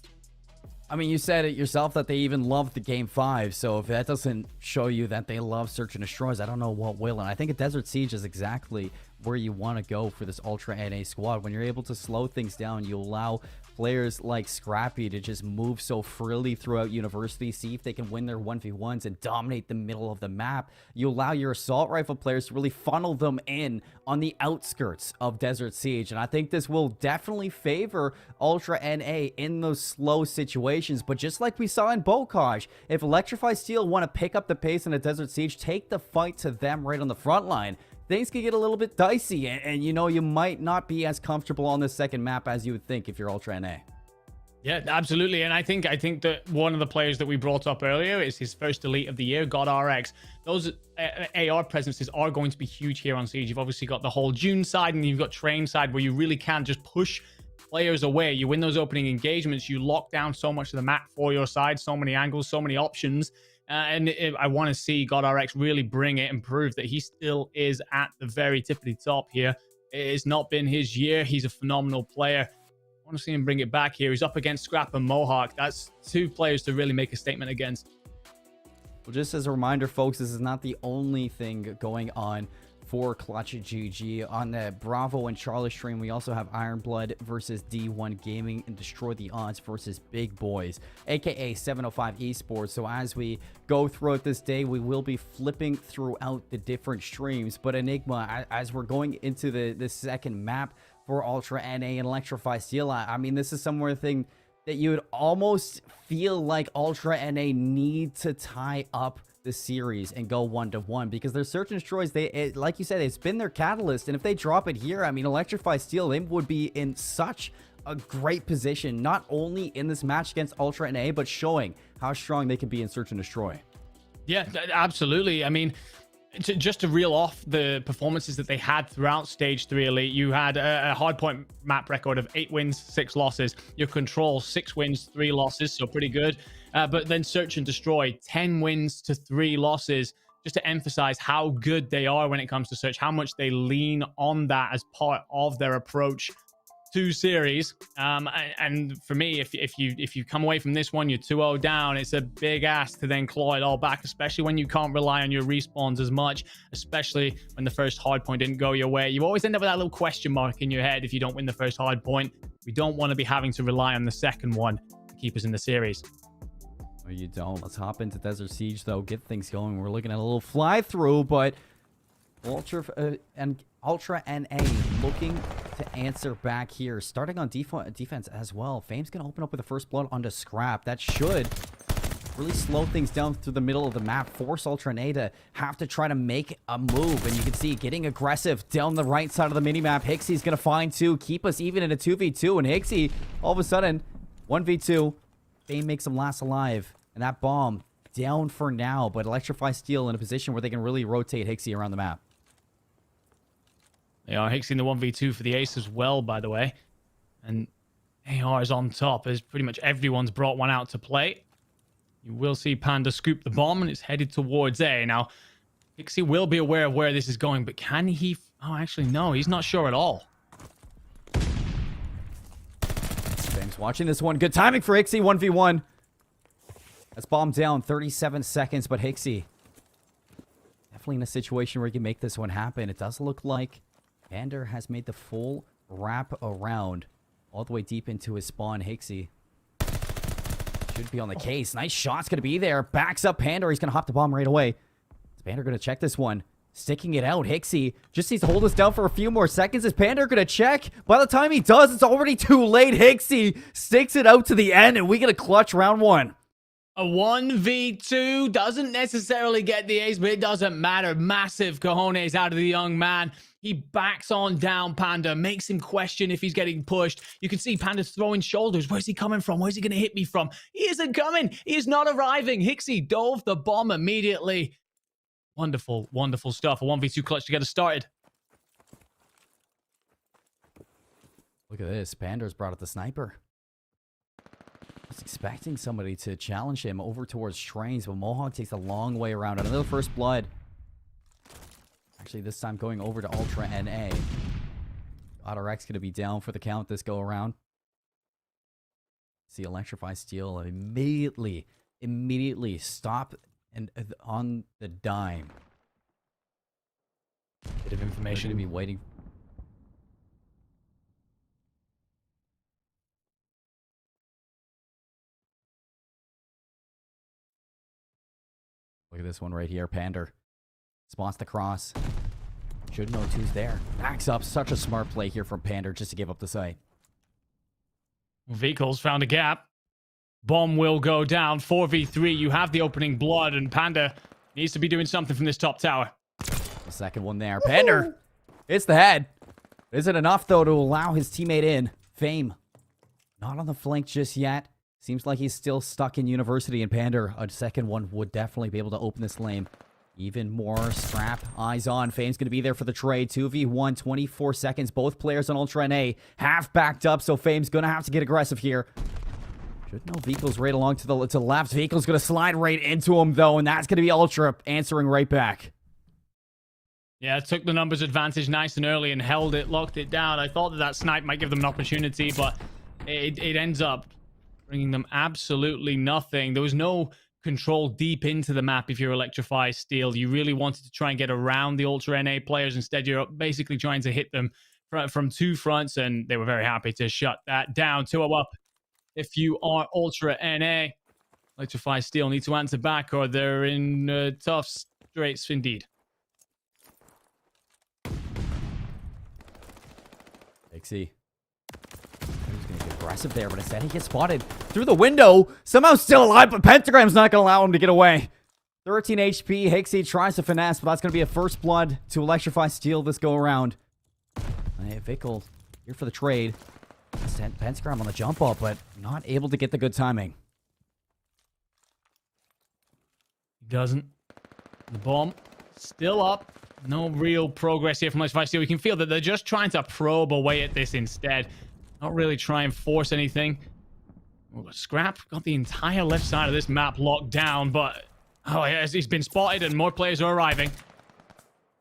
I mean, you said it yourself that they even loved the Game 5, so if that doesn't show you that they love Search and Destroys, I don't know what will. And I think a Desert Siege is exactly where you want to go for this Ultra NA squad. When you're able to slow things down, you allow players like Scrappy to just move so freely throughout University, see if they can win their 1v1s and dominate the middle of the map. You allow your assault rifle players to really funnel them in on the outskirts of Desert Siege, and I think this will definitely favor Ultra NA in those slow situations. But just like we saw in Bocage, if Electrify Steel want to pick up the pace in a Desert Siege, take the fight to them right on the front line, things can get a little bit dicey, and you know, you might not be as comfortable on this second map as you would think if you're Ultra NA. Yeah, absolutely. And I think that one of the players that we brought up earlier is his first Elite of the year, God RX. Those AR presences are going to be huge here on Siege. You've obviously got the whole June side, and you've got Train side, where you really can just push players away. You win those opening engagements, you lock down so much of the map for your side, so many angles, so many options. I want to see God RX really bring it and prove that he still is at the very tippity top here. It has not been his year. He's a phenomenal player. I want to see him bring it back here. He's up against Scrap and Mohawk. That's two players to really make a statement against. Well, just as a reminder, folks, this is not the only thing going on for Clutch GG. On the Bravo and Charlie stream, we also have Ironblood versus D1 Gaming and Destroy the Odds versus Big Boys, aka 705 Esports. So as we go throughout this day, we will be flipping throughout the different streams. But Enigma, as we're going into the second map for Ultra NA and Electrify Steel, I mean, this is somewhere thing that you would almost feel like Ultra NA need to tie up the series and go 1-1, because their Search and Destroys, like you said, it's been their catalyst. And if they drop it here, I mean, Electrify Steel, they would be in such a great position, not only in this match against Ultra NA, but showing how strong they can be in Search and Destroy. Yeah, absolutely. I mean, just to reel off the performances that they had throughout Stage 3 Elite, you had a hardpoint map record of 8 wins, 6 losses. Your Control, 6 wins, 3 losses, so pretty good. But then Search and Destroy, 10 wins to 3 losses, just to emphasize how good they are when it comes to Search, how much they lean on that as part of their approach to series. And for me, if you come away from this one, you're 2-0 down, it's a big ask to then claw it all back, especially when you can't rely on your respawns as much, especially when the first hard point didn't go your way. You always end up with that little question mark in your head if you don't win the first hard point. We don't want to be having to rely on the second one to keep us in the series. No, you don't. Let's hop into Desert Siege, though, get things going. We're looking at a little fly through, but Ultra NA looking to answer back here, starting on defense as well. Fame's gonna open up with the first blood onto Scrap. That should really slow things down through the middle of the map, force Ultra NA to have to try to make a move. And you can see getting aggressive down the right side of the minimap. Hixie's going to find 2, keep us even in a 2v2. And Hixie, all of a sudden, 1v2. Fame makes him last alive. And that bomb down for now. But Electrify Steel in a position where they can really rotate Hixie around the map. They are Hixie in the 1v2 for the ace as well, by the way. And AR is on top as pretty much everyone's brought one out to play. You will see Panda scoop the bomb, and it's headed towards A. Now, Hixie will be aware of where this is going, but can he... Oh, actually, no. He's not sure at all. Fame's watching this one. Good timing for Hixie, 1v1. That's bomb down, 37 seconds, but Hixie definitely in a situation where he can make this one happen. It does look like Pander has made the full wrap around all the way deep into his spawn. Hixie should be on the case. Nice shot's going to be there. Backs up Pander. He's going to hop the bomb right away. Is Pander going to check this one? Sticking it out. Hixie just needs to hold us down for a few more seconds. Is Pander going to check? By the time he does, it's already too late. Hixie sticks it out to the end, and we get a clutch round 1. A 1v2 doesn't necessarily get the ace, but it doesn't matter. Massive cojones out of the young man. He backs on down Panda, makes him question if he's getting pushed. You can see Panda's throwing shoulders. Where's he coming from? Where's he going to hit me from? He isn't coming. He is not arriving. Hixie dove the bomb immediately. Wonderful, wonderful stuff. A 1v2 clutch to get us started. Look at this. Pander's brought out the sniper. I was expecting somebody to challenge him over towards trains, but Mohawk takes a long way around. Another first blood. Actually, this time going over to Ultra NA. OtterX going to be down for the count this go around. See Electrify Steel immediately stop and on the dime. Bit of information. Going to be waiting. Look at this one right here. Pander spots the cross. Should know who's there. Backs up. Such a smart play here from Pander just to give up the site. Vehicles found a gap. Bomb will go down. 4v3. You have the opening blood, and Panda needs to be doing something from this top tower. The second one there. Pander hits the head. Is it enough, though, to allow his teammate in? Fame not on the flank just yet. Seems like he's still stuck in university, and Pander, a second one, would definitely be able to open this lane. Even more scrap. Eyes on. Fame's going to be there for the trade. 2v1, 24 seconds. Both players on Ultra NA half backed up, so Fame's going to have to get aggressive here. Should know Vehicle's right along to the left. Vehicle's going to slide right into him, though, and that's going to be Ultra answering right back. Yeah, took the numbers advantage nice and early and held it, locked it down. I thought that snipe might give them an opportunity, but it ends up bringing them absolutely nothing. There was no control deep into the map if you're Electrify Steel. You really wanted to try and get around the Ultra NA players. Instead, you're basically trying to hit them from two fronts, and they were very happy to shut that down. 2-0 up if you are Ultra NA. Electrify Steel need to answer back, or they're in tough straits indeed. Hixie. He's going to get aggressive there, but instead he gets spotted through the window. Somehow still alive, but Pentagram's not going to allow him to get away. 13 HP. Hixie tries to finesse, but that's going to be a first blood to Electrify Steel this go around. Hey, Vickle here for the trade. Sent Pentagram on the jump up, but not able to get the good timing. He doesn't. The bomb still up. No real progress here from Electrify Steel. We can feel that they're just trying to probe away at this instead. Not really try and force anything. Oh, Scrap got the entire left side of this map locked down, but oh, he's been spotted and more players are arriving.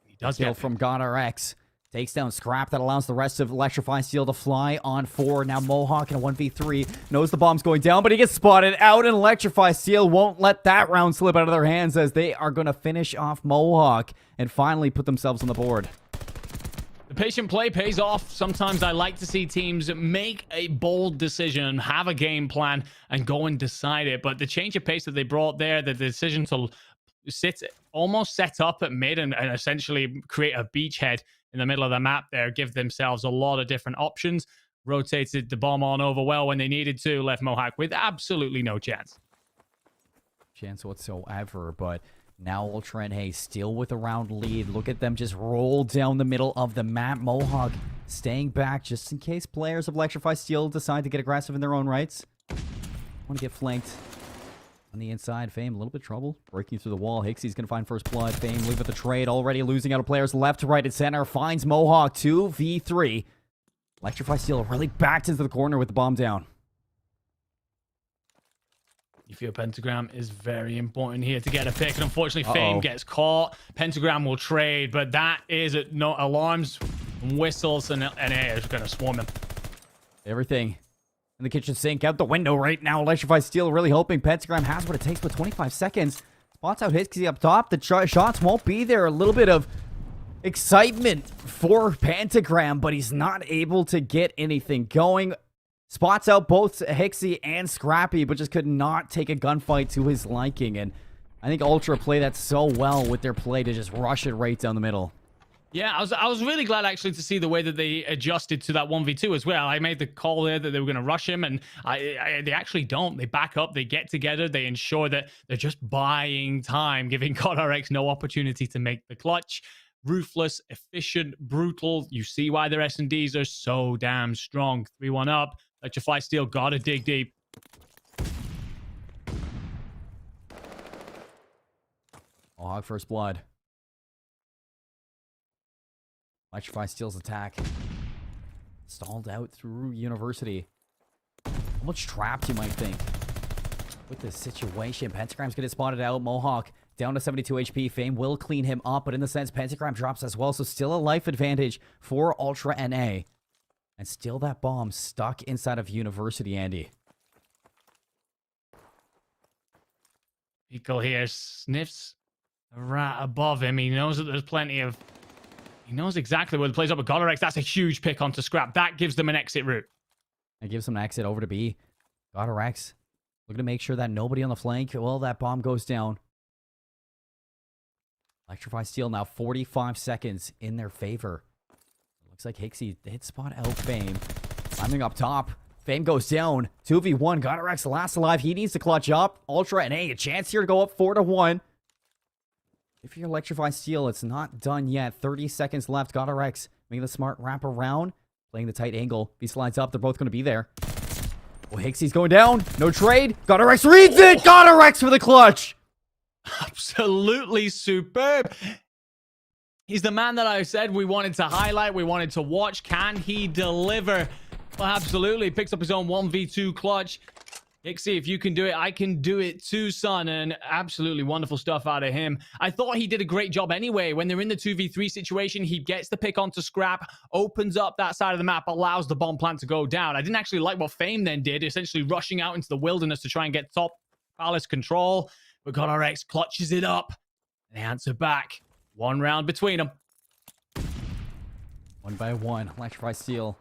He does kill from GodRx. Takes down Scrap. That allows the rest of Electrify Steel to fly on forward. Now Mohawk in a 1v3. Knows the bomb's going down, but he gets spotted out, and Electrify Steel won't let that round slip out of their hands as they are going to finish off Mohawk and finally put themselves on the board. The patient play pays off. Sometimes I like to see teams make a bold decision, have a game plan, and go and decide it. But the change of pace that they brought there, the decision to almost set up at mid and essentially create a beachhead in the middle of the map there, give themselves a lot of different options. Rotated the bomb on over well when they needed to, left Mohawk with absolutely no chance. chance whatsoever, but now Ultra NA still with a round lead. Look at them just roll down the middle of the map. Mohawk staying back just in case players of Electrify Steel decide to get aggressive in their own rights. Want to get flanked on the inside. Fame, a little bit of trouble. Breaking through the wall. Hixie's going to find first blood. Fame leave with the trade. Already losing out of players left, right, and center. Finds Mohawk 2v3. Electrify Steel really backed into the corner with the bomb down. You feel Pentagram is very important here to get a pick, and unfortunately Fame gets caught. Pentagram will trade, but that is no alarms and whistles, and NA is going to swarm him. Everything in the kitchen sink out the window right now. Electrify Steel really hoping Pentagram has what it takes, but 25 seconds. Spots out Hixie up top. The shots won't be there. A little bit of excitement for Pentagram, but he's not able to get anything going. Spots out both Hixie and Scrappy, but just could not take a gunfight to his liking. And I think Ultra play that so well with their play to just rush it right down the middle. Yeah, I was really glad actually to see the way that they adjusted to that 1v2 as well. I made the call there that they were going to rush him, and they actually don't. They back up, they get together, they ensure that they're just buying time, giving COD no opportunity to make the clutch. Ruthless, efficient, brutal. You see why their S&Ds are so damn strong. 3-1 up. Electrify Steel gotta dig deep. Hog first blood. Electrify Steel's attack. Stalled out through University. Almost trapped, you might think. With this situation, Pentagram's gonna get spotted out. Mohawk down to 72 HP. Fame will clean him up, but in the sense, Pentagram drops as well, so still a life advantage for Ultra NA. And still that bomb stuck inside of University, Andy. Pico here sniffs a rat above him. He knows that there's plenty of... He knows exactly where the play's up with Godorex. That's a huge pick onto Scrap. That gives them an exit route. It gives them an exit over to B. Godorex looking to make sure that nobody on the flank. Well, that bomb goes down. Electrify Steel now 45 seconds in their favor. Looks like Hixie hit spot out Fame. Climbing up top. Fame goes down. 2v1. Godorex last alive. He needs to clutch up. Ultra and a chance here to go up 4-1. If you're Electrify Steel, it's not done yet. 30 seconds left. Godorex making the smart wrap around. Playing the tight angle. If he slides up, they're both going to be there. Oh, Hixie's going down. No trade. Godorex reads it. Godorex for the clutch. Absolutely superb. He's the man that I said we wanted to highlight, we wanted to watch. Can he deliver? Well, absolutely. Picks up his own 1v2 clutch. Hixie, if you can do it, I can do it too, son. And absolutely wonderful stuff out of him. I thought he did a great job anyway. When they're in the 2v3 situation, he gets the pick onto Scrap, opens up that side of the map, allows the bomb plant to go down. I didn't actually like what Fame then did, essentially rushing out into the wilderness to try and get top palace control. But GodRx clutches it up. And they answer back. One round between them. One by one, Electrify Steel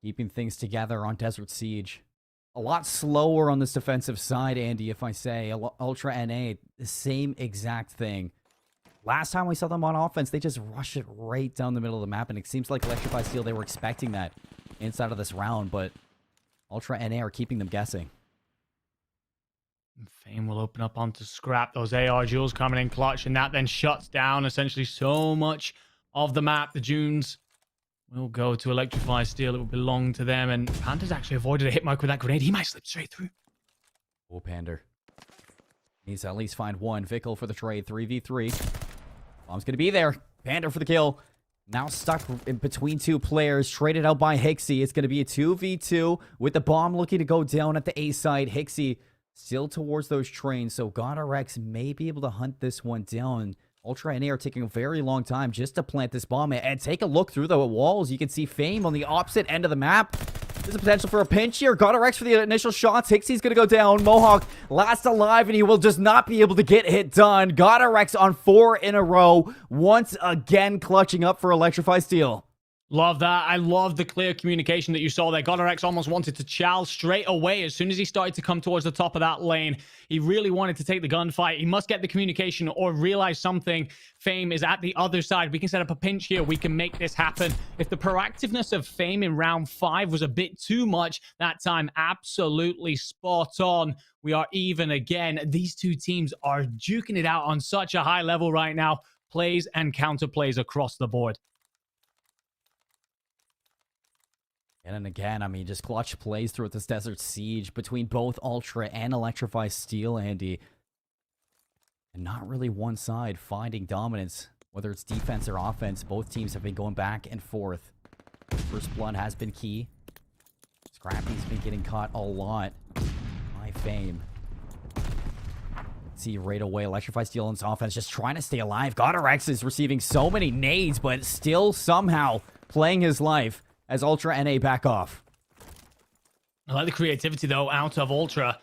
keeping things together on Desert Siege. A lot slower on this defensive side, Andy, if I say. Ultra NA, the same exact thing. Last time we saw them on offense, they just rush it right down the middle of the map, and it seems like Electrify Steel, they were expecting that inside of this round, but Ultra NA are keeping them guessing. Fame will open up onto Scrap. Those AR duels coming in clutch, and that then shuts down essentially so much of the map. The Dunes will go to Electrify Steel. It will belong to them, and Panda's actually avoided a hit mark with that grenade. He might slip straight through. Oh, Pander needs to at least find one. Vickle for the trade. 3v3. Bomb's going to be there. Pander for the kill. Now stuck in between two players. Traded out by Hixie. It's going to be a 2v2 with the bomb looking to go down at the A side. Hixie still towards those trains, so GodRx may be able to hunt this one down. Ultra NA are taking a very long time just to plant this bomb. And take a look through the walls. You can see Fame on the opposite end of the map. There's a potential for a pinch here. GodRx for the initial shots. Hixie's going to go down. Mohawk last alive, and he will just not be able to get hit done. GodRx on 4 in a row. Once again clutching up for Electrify Steel. Love that. I love the clear communication that you saw there. GodRx almost wanted to chow straight away as soon as he started to come towards the top of that lane. He really wanted to take the gunfight. He must get the communication or realize something. Fame is at the other side. We can set up a pinch here. We can make this happen. If the proactiveness of Fame in round 5 was a bit too much, that time absolutely spot on. We are even again. These two teams are duking it out on such a high level right now. Plays and counter plays across the board. And again, I mean, just clutch plays throughout this Desert Siege between both Ultra and Electrify Steel, Andy. And not really one side finding dominance, whether it's defense or offense. Both teams have been going back and forth. First blood has been key. Scrappy's been getting caught a lot by Fame. See right away, Electrify Steel on his offense, just trying to stay alive. GodRx is receiving so many nades, but still somehow playing his life as Ultra NA back off. I like the creativity, though, out of Ultra.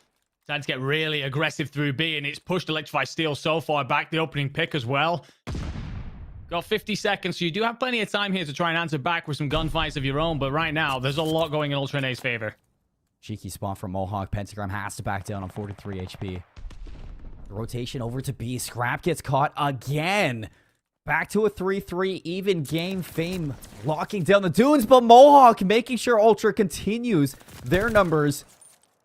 Trying to get really aggressive through B, and it's pushed Electrify Steel so far back, the opening pick as well. Got 50 seconds, so you do have plenty of time here to try and answer back with some gunfights of your own, but right now, there's a lot going in Ultra NA's favor. Cheeky spot from Mohawk. Pentagram has to back down on 43 HP. The rotation over to B. Scrap gets caught again. Back to a 3-3 even game. Fame locking down the dunes, but Mohawk making sure Ultra continues their numbers.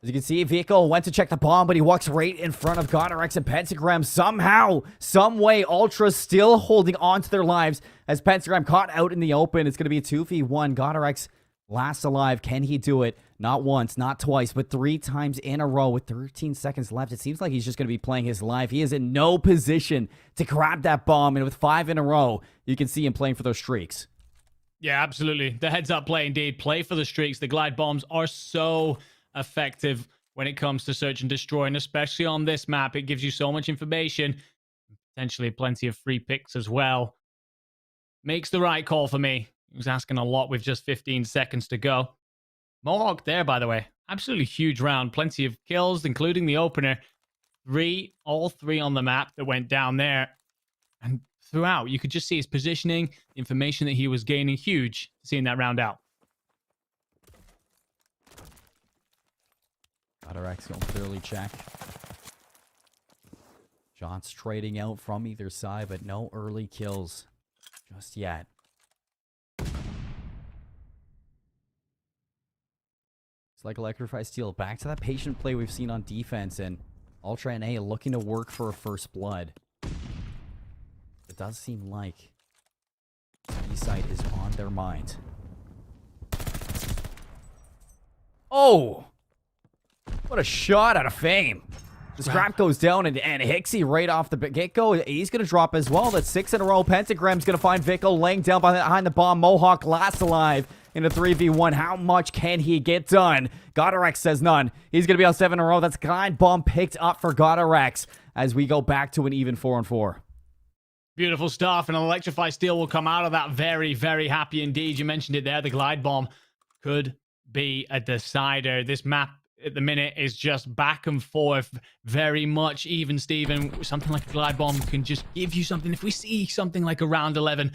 As you can see, Vehicle went to check the bomb, but he walks right in front of GodRx and Pentagram. Somehow, some way, Ultra still holding on to their lives as Pentagram caught out in the open. It's going to be a 2v1. GodRx last alive. Can he do it? Not once, not twice, but 3 times in a row with 13 seconds left. It seems like he's just going to be playing his life. He is in no position to grab that bomb, and with 5 in a row, you can see him playing for those streaks. Yeah, absolutely. The heads-up play, indeed. Play for the streaks. The glide bombs are so effective when it comes to search and destroy, and especially on this map. It gives you so much information, potentially plenty of free picks as well. Makes the right call for me. He was asking a lot with just 15 seconds to go. Mohawk there, by the way. Absolutely huge round. Plenty of kills, including the opener. All three on the map that went down there. And throughout, you could just see his positioning, the information that he was gaining. Huge seeing that round out. GodRx going clearly check. Shots trading out from either side, but no early kills just yet. It's like Electrify Steel. Back to that patient play we've seen on defense, and Ultra NA looking to work for a first blood. It does seem like B-side is on their mind. Oh! What a shot out of Fame. The scrap goes down, and Hixie right off the get-go, he's going to drop as well. That's 6 in a row. Pentagram's going to find Vico laying down behind the bomb. Mohawk last alive in a 3v1. How much can he get done? GodRx says none. He's going to be on 7 in a row. That's glide bomb picked up for GodRx as we go back to an even 4-4. Beautiful stuff, and Electrify Steel will come out of that very, very happy indeed. You mentioned it there. The glide bomb could be a decider. This map at the minute is just back and forth, very much even, Steven. Something like a glide bomb can just give you something. If we see something like a round 11,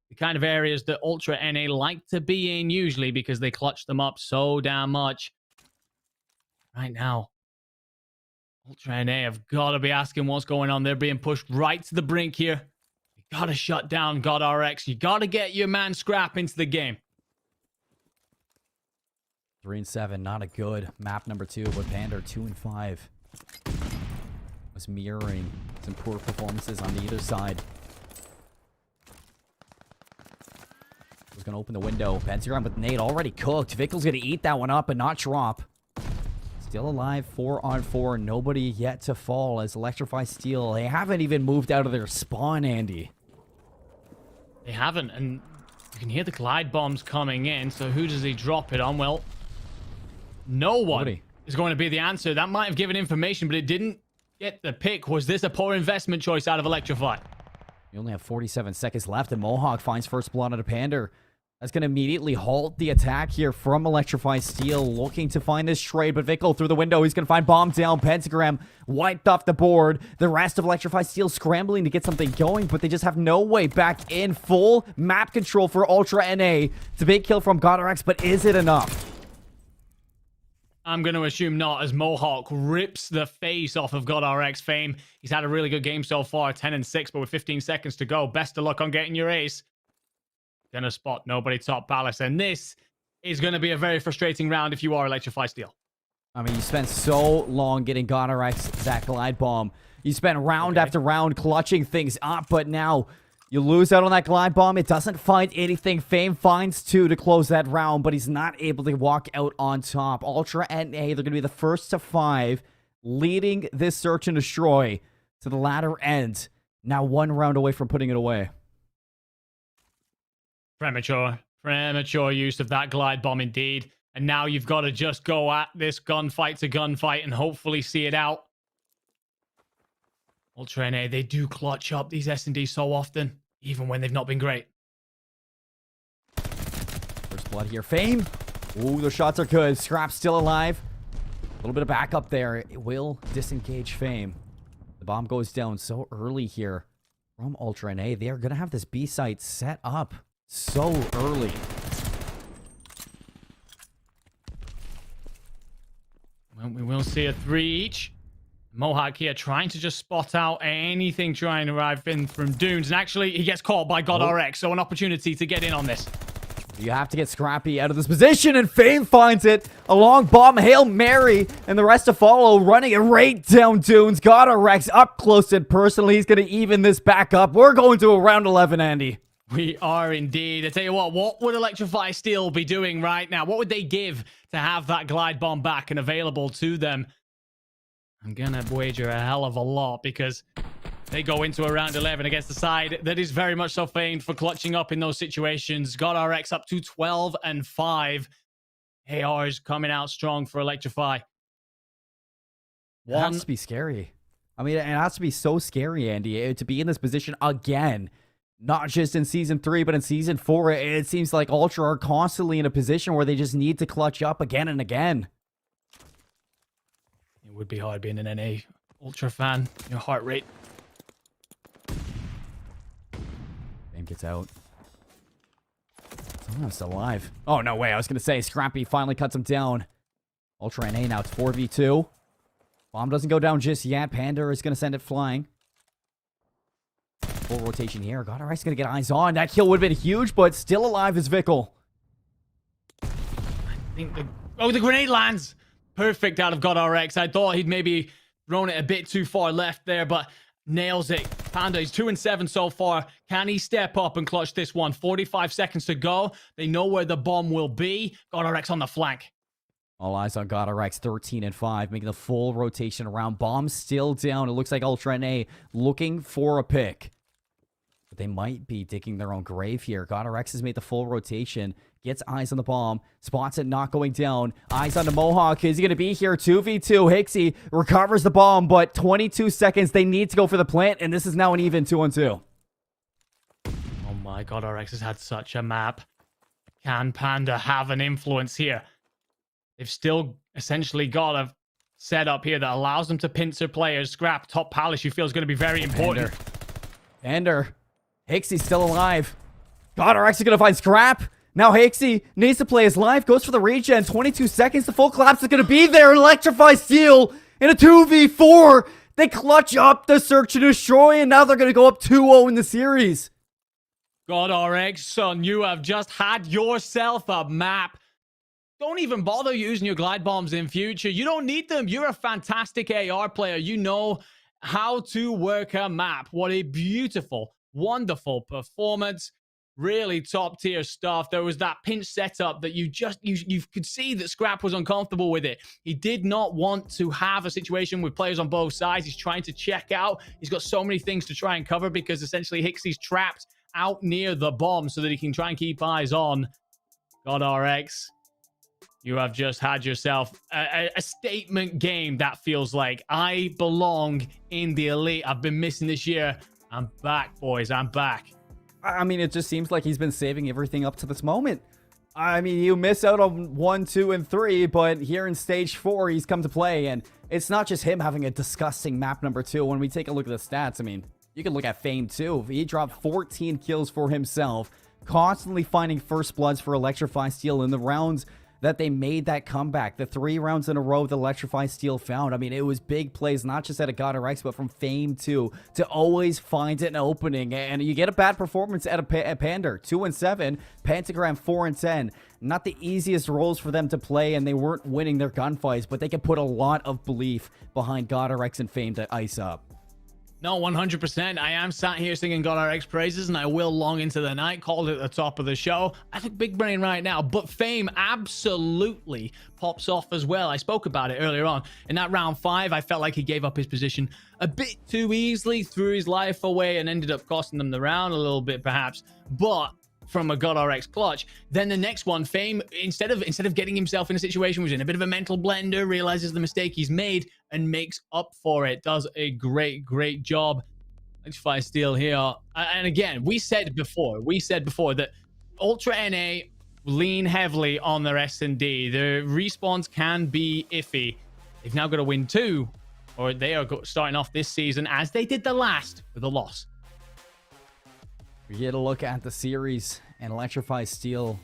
the kind of areas that Ultra NA like to be in usually because they clutch them up so damn much. Right now, Ultra NA have got to be asking what's going on. They're being pushed right to the brink here. You got to shut down GodRx. You got to get your man Scrap into the game. 3-7, not a good map number 2, but Panda 2-5. Was mirroring some poor performances on either side. Was going to open the window. Pentagram with nade already cooked. Vickel's going to eat that one up and not drop. Still alive, 4-on-4. Nobody yet to fall as Electrify Steel. They haven't even moved out of their spawn, Andy. They haven't, and you can hear the glide bombs coming in. So who does he drop it on? Well, no one is going to be the answer. That might have given information, but it didn't get the pick. Was this a poor investment choice out of Electrify? You only have 47 seconds left, and Mohawk finds first blood on a Pander. That's going to immediately halt the attack here from Electrify Steel, looking to find this trade, but Vickle through the window, he's going to find Bomb down, Pentagram wiped off the board. The rest of Electrify Steel scrambling to get something going, but they just have no way back in. Full map control for Ultra NA. It's a big kill from GodRx, but is it enough? I'm going to assume not, as Mohawk rips the face off of GodRx fame. He's had a really good game so far, 10-6, but with 15 seconds to go. Best of luck on getting your ace. Gonna spot nobody top Palace, and this is going to be a very frustrating round if you are Electrify Steel. I mean, you spent so long getting GodRx that glide bomb. You spent round after round clutching things up, but now you lose out on that glide bomb. It doesn't find anything. Fame finds 2 to close that round, but he's not able to walk out on top. Ultra NA, they're going to be the first to 5, leading this search and destroy to the latter end. Now 1 round away from putting it away. Premature use of that glide bomb indeed. And now you've got to just go at this gunfight to gunfight and hopefully see it out. Ultra NA, they do clutch up these S&D so often, even when they've not been great. First blood here. Fame. Ooh, those shots are good. Scrap's still alive. A little bit of backup there. It will disengage Fame. The bomb goes down so early here from Ultra NA. They are going to have this B site set up so early. Well, we will see a 3 each. Mohawk here trying to just spot out anything trying to arrive in from Dunes. And actually, he gets caught by GodRx, so an opportunity to get in on this. You have to get Scrappy out of this position, and Fame finds it. A long bomb, Hail Mary, and the rest to follow, running it right down Dunes. GodRx up close and personally. He's going to even this back up. We're going to a round 11, Andy. We are indeed. I tell you what would Electrify Steel be doing right now? What would they give to have that glide bomb back and available to them? I'm going to wager a hell of a lot, because they go into a round 11 against the side that is very much so famed for clutching up in those situations. GodRx up to 12-5. AR's coming out strong for Electrify. It has to be scary. I mean, it has to be so scary, Andy, to be in this position again. Not just in Season 3, but in Season 4, it seems like Ultra are constantly in a position where they just need to clutch up again and again. It would be hard being an NA Ultra fan. Your heart rate. Fame gets out. Someone's still alive. Oh, no way. I was going to say, Scrappy finally cuts him down. Ultra NA now, it's 4v2. Bomb doesn't go down just yet. Panda is going to send it flying. Full rotation here. GodRx going to get eyes on. That kill would have been huge, but still alive is Vickle. I think the grenade lands. Perfect out of GodRx. I thought he'd maybe thrown it a bit too far left there, but nails it. Panda is 2-7 so far. Can he step up and clutch this one? 45 seconds to go. They know where the bomb will be. GodRx on the flank. All eyes on GodRx, 13-5, making the full rotation around. Bomb still down. It looks like Ultra NA looking for a pick. But they might be digging their own grave here. GodRx has made the full rotation. Gets eyes on the bomb. Spots it not going down. Eyes on the Mohawk. Is he going to be here? 2v2. Hixie recovers the bomb, but 22 seconds. They need to go for the plant, and this is now an even 2-on-2. Oh my, GodRx has had such a map. Can Panda have an influence here? They've still essentially got a setup here that allows them to pincer players. Scrap, top Palace, you feel is going to be very important. Ender. Hixie's still alive. GodRx is going to find Scrap. Now Hixie needs to play his life. Goes for the regen. 22 seconds. The full collapse is going to be there. Electrify Steel in a 2v4. They clutch up the search and destroy, and now they're going to go up 2-0 in the series. GodRx, son, you have just had yourself a map. Don't even bother using your glide bombs in future. You don't need them. You're a fantastic AR player. You know how to work a map. What a beautiful, wonderful performance. Really top tier stuff. There was that pinch setup that you could see that Scrap was uncomfortable with it. He did not want to have a situation with players on both sides. He's trying to check out. He's got so many things to try and cover because essentially Hixie's trapped out near the bomb so that he can try and keep eyes on GodRx. You have just had yourself a statement game that feels like I belong in the elite. I've been missing this year. I'm back, boys. I'm back. I mean, it just seems like he's been saving everything up to this moment. I mean, you miss out on 1, 2, and 3, but here in stage 4, he's come to play, and it's not just him having a disgusting map number 2. When we take a look at the stats, I mean, you can look at Fame too. He dropped 14 kills for himself, constantly finding first bloods for Electrify Steel in the rounds that they made that comeback. The 3 rounds in a row that Electrify Steel found. I mean, it was big plays, not just at a God X, but from Fame too, to always find an opening. And you get a bad performance at a Pander, 2 and 7, Pentagram 4 and 10. Not the easiest roles for them to play, and they weren't winning their gunfights, but they could put a lot of belief behind God X and Fame to ice up. No, 100%. I am sat here singing God RX praises, and I will long into the night. Called it at the top of the show. I think big brain right now, but Fame absolutely pops off as well. I spoke about it earlier on. In that round 5, I felt like he gave up his position a bit too easily, threw his life away, and ended up costing them the round a little bit, perhaps. But from a God RX clutch, then the next one, Fame, instead of getting himself in a situation, was in a bit of a mental blender, realizes the mistake he's made and makes up for it. Does a great job. Electrify Steel here. And again, we said before that Ultra NA lean heavily on their S&D. The respawns can be iffy. They've now got to win 2, or they are starting off this season as they did the last with a loss. We get a look at the series, and Electrify Steel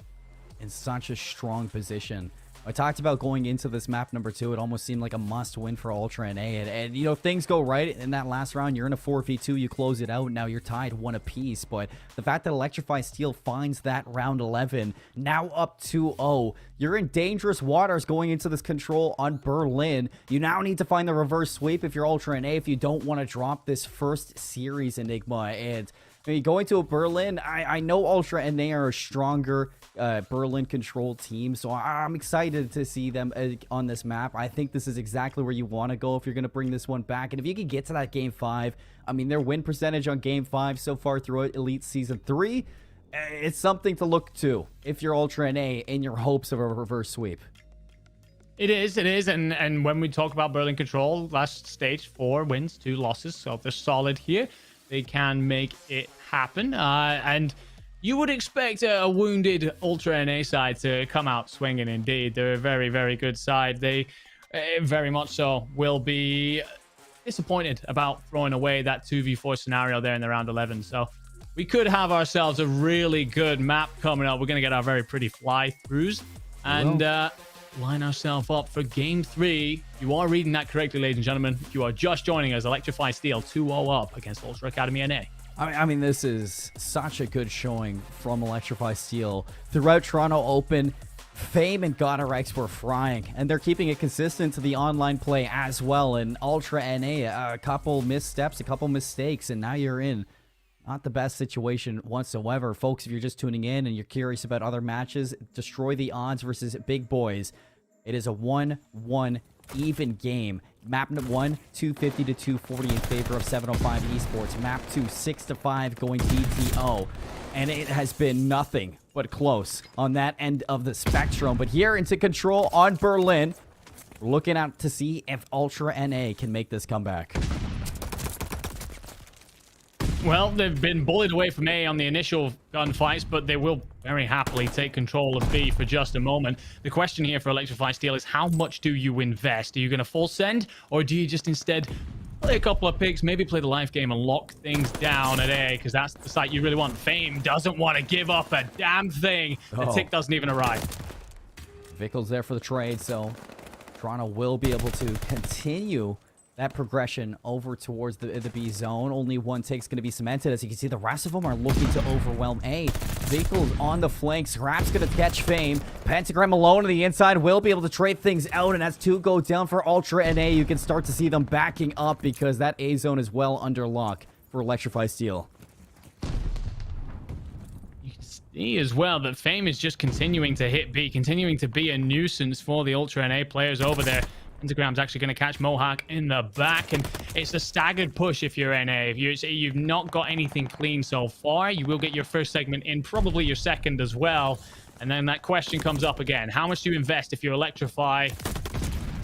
in such a strong position. I talked about going into this map number 2. It almost seemed like a must-win for Ultra NA. And, you know, things go right in that last round. You're in a 4v2. You close it out. Now you're tied 1 apiece. But the fact that Electrify Steel finds that round 11, now up 2-0. You're in dangerous waters going into this control on Berlin. You now need to find the reverse sweep if you're Ultra NA, if you don't want to drop this first series Enigma. And I mean, going to a Berlin, I know Ultra NA are a stronger Berlin control team, so I'm excited to see them on this map. I think this is exactly where you want to go if you're going to bring this one back. And if you can get to that Game 5, I mean, their win percentage on Game 5 so far throughout Elite Season 3, it's something to look to if you're Ultra NA in your hopes of a reverse sweep. It is. And when we talk about Berlin control, last stage 4 wins, 2 losses, so they're solid here. They can make it happen. And you would expect a wounded Ultra NA side to come out swinging indeed. They're a very good side. They very much so will be disappointed about throwing away that 2v4 scenario there in the round 11. So we could have ourselves a really good map coming up. We're going to get our very pretty fly-throughs. And line ourselves up for Game 3. You are reading that correctly, ladies and gentlemen. If you are just joining us, Electrify Steel 2-0 up against Ultra Academy NA. I mean, this is such a good showing from Electrify Steel. Throughout Toronto Open, Fame and God RX were frying, and they're keeping it consistent to the online play as well. And Ultra NA, a couple missteps, a couple mistakes, and now you're in not the best situation whatsoever. Folks, if you're just tuning in and you're curious about other matches, Destroy the Odds versus Big Boys. It is a 1-1 even game. Map 1, 250 to 240 in favor of 705 Esports. Map 2, 6-5 going DTO. And it has been nothing but close on that end of the spectrum. But here into control on Berlin, we're looking out to see if Ultra NA can make this comeback. Well, they've been bullied away from A on the initial gunfights, but they will very happily take control of B for just a moment. The question here for Electrify Steel is how much do you invest? Are you going to full send, or do you just instead play a couple of picks, maybe play the life game and lock things down at A, because that's the site you really want. Fame doesn't want to give up a damn thing. The tick doesn't even arrive. Vickel's there for the trade, so Toronto will be able to continue that progression over towards the B zone. Only one take's going to be cemented. As you can see, the rest of them are looking to overwhelm A. Vehicles on the flank. Scrap's going to catch Fame. Pentagram alone on the inside will be able to trade things out. And as 2 go down for Ultra NA, you can start to see them backing up because that A zone is well under lock for Electrify Steel. You can see as well that Fame is just continuing to hit B, continuing to be a nuisance for the Ultra NA players over there. Pentagram's actually going to catch Mohawk in the back, and it's a staggered push if you're NA. If you've not got anything clean so far, you will get your first segment in, probably your second as well. And then that question comes up again. How much do you invest if you Electrify?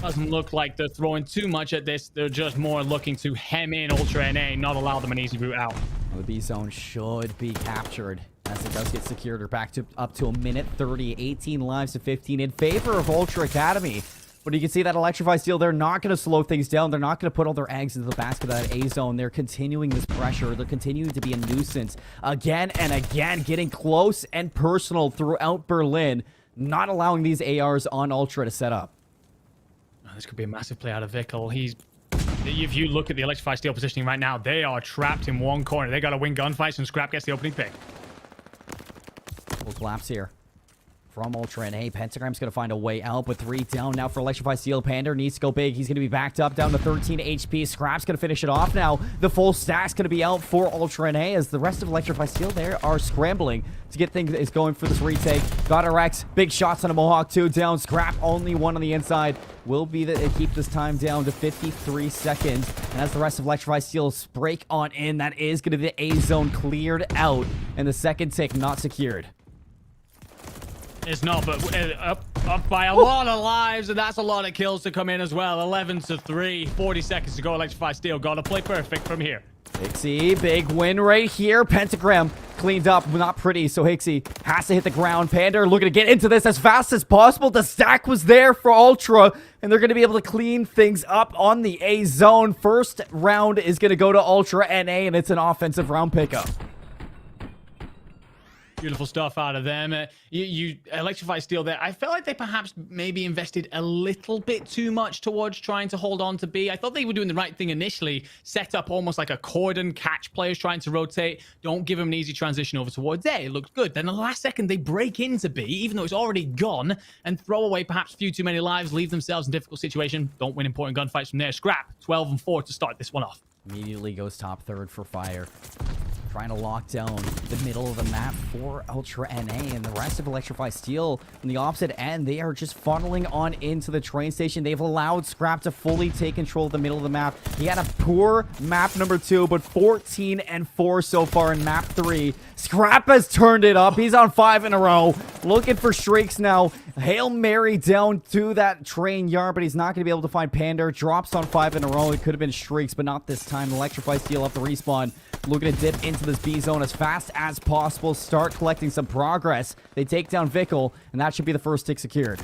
Doesn't look like they're throwing too much at this. They're just more looking to hem in Ultra NA, not allow them an easy route out. The B zone should be captured as it does get secured. Or back to up to a minute 30, 18 lives to 15 in favor of Ultra Academy. But you can see that Electrify Steel, they're not going to slow things down. They're not going to put all their eggs into the basket of that A zone. They're continuing this pressure. They're continuing to be a nuisance again and again, getting close and personal throughout Berlin, not allowing these ARs on Ultra to set up. Oh, this could be a massive play out of Vickle. If you look at the Electrify Steel positioning right now, they are trapped in one corner. They got to win gunfights, and Scrap gets the opening pick. We'll collapse here from Ultra NA. Pentagram's going to find a way out, but 3 down now for Electrify Steel. Pander needs to go big. He's going to be backed up down to 13 HP. Scrap's going to finish it off now. The full stack's going to be out for Ultra NA as the rest of Electrify Steel there are scrambling to get things going for this retake. Got a Rex. Big shots on a Mohawk. 2 down. Scrap only 1 on the inside. Will be the keep this time down to 53 seconds. And as the rest of Electrify Steel break on in, that is going to be the A zone cleared out. And the second tick not secured. It's not, but up by a lot of lives, and that's a lot of kills to come in as well. 11 to 3, 40 seconds to go. Electrify Steel got to play perfect from here. Hixie, big win right here. Pentagram cleaned up, not pretty, so Hixie has to hit the ground. Pander looking to get into this as fast as possible. The stack was there for Ultra, and they're going to be able to clean things up on the A zone. First round is going to go to Ultra NA, and it's an offensive round pickup. Beautiful stuff out of them. You Electrify Steel there. I felt like they perhaps maybe invested a little bit too much towards trying to hold on to B. I thought they were doing the right thing initially. Set up almost like a cordon, catch players trying to rotate. Don't give them an easy transition over towards A. It looked good. Then the last second, they break into B, even though it's already gone, and throw away perhaps a few too many lives, leave themselves in a difficult situation. Don't win important gunfights from there. Scrap, 12 and 4 to start this one off. Immediately goes top third for Fire. Trying to lock down the middle of the map for Ultra NA, and the rest of Electrify Steel on the opposite end, they are just funneling on into the train station. They've allowed Scrap to fully take control of the middle of the map. He had a poor map number 2, but 14 and 4 so far in map 3. Scrap has turned it up. He's on 5 in a row. Looking for streaks now. Hail Mary down to that train yard, but he's not going to be able to find Pander. Drops on 5 in a row. It could have been streaks, but not this time. Electrify Steel up the respawn. Looking to dip into this B zone as fast as possible. Start collecting some progress. They take down Vickle, and that should be the first tick secured.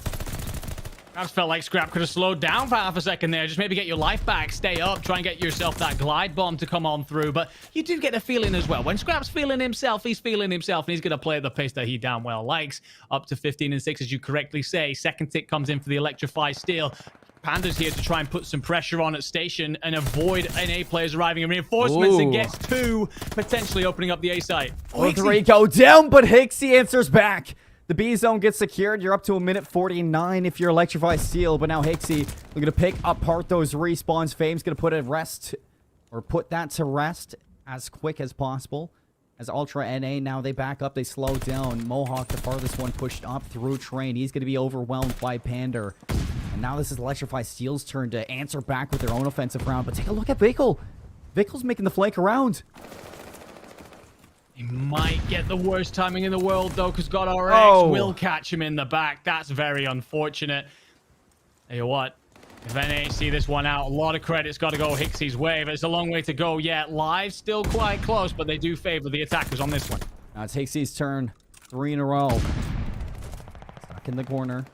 I just felt like Scrap could have slowed down for half a second there. Just maybe get your life back, stay up, try and get yourself that glide bomb to come on through. But you do get a feeling as well. When Scrap's feeling himself, he's feeling himself, and he's going to play at the pace that he damn well likes. Up to 15 and 6, as you correctly say. Second tick comes in for the Electrify Steel. Panda's here to try and put some pressure on at station and avoid NA players arriving in reinforcements, and gets 2, potentially opening up the A site. 3 go down, but Hixie answers back. The B zone gets secured. You're up to a minute 49 if you're Electrify Steel, but now Hixie looking to pick apart those respawns. Fame's going to put that to rest as quick as possible. As Ultra NA, now they back up, they slow down. Mohawk, the farthest one, pushed up through train. He's going to be overwhelmed by Pander. And now this is Electrify Steel's turn to answer back with their own offensive round. But take a look at Vickle. Vickle's making the flank around. He might get the worst timing in the world, though, because God RX will catch him in the back. That's very unfortunate. Tell you what, if NA see this one out, a lot of credit's got to go Hixie's way, but it's a long way to go yet. Live still quite close, but they do favor the attackers on this one. Now it's Hixie's turn. 3 in a row. Stuck in the corner.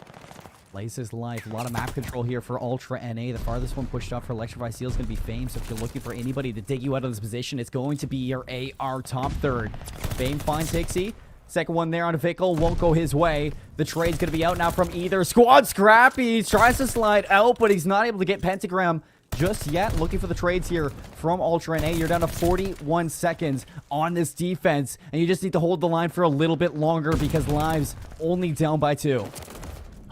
Plays his life. A lot of map control here for Ultra NA. The farthest one pushed off for Electrify Steel is going to be Fame. So if you're looking for anybody to dig you out of this position, it's going to be your AR top third. Fame finds Hixie. Second one there on Vickle won't go his way. The trade's going to be out now from either squad. Scrappy tries to slide out, but he's not able to get Pentagram just yet. Looking for the trades here from Ultra NA. You're down to 41 seconds on this defense, and you just need to hold the line for a little bit longer because lives only down by 2.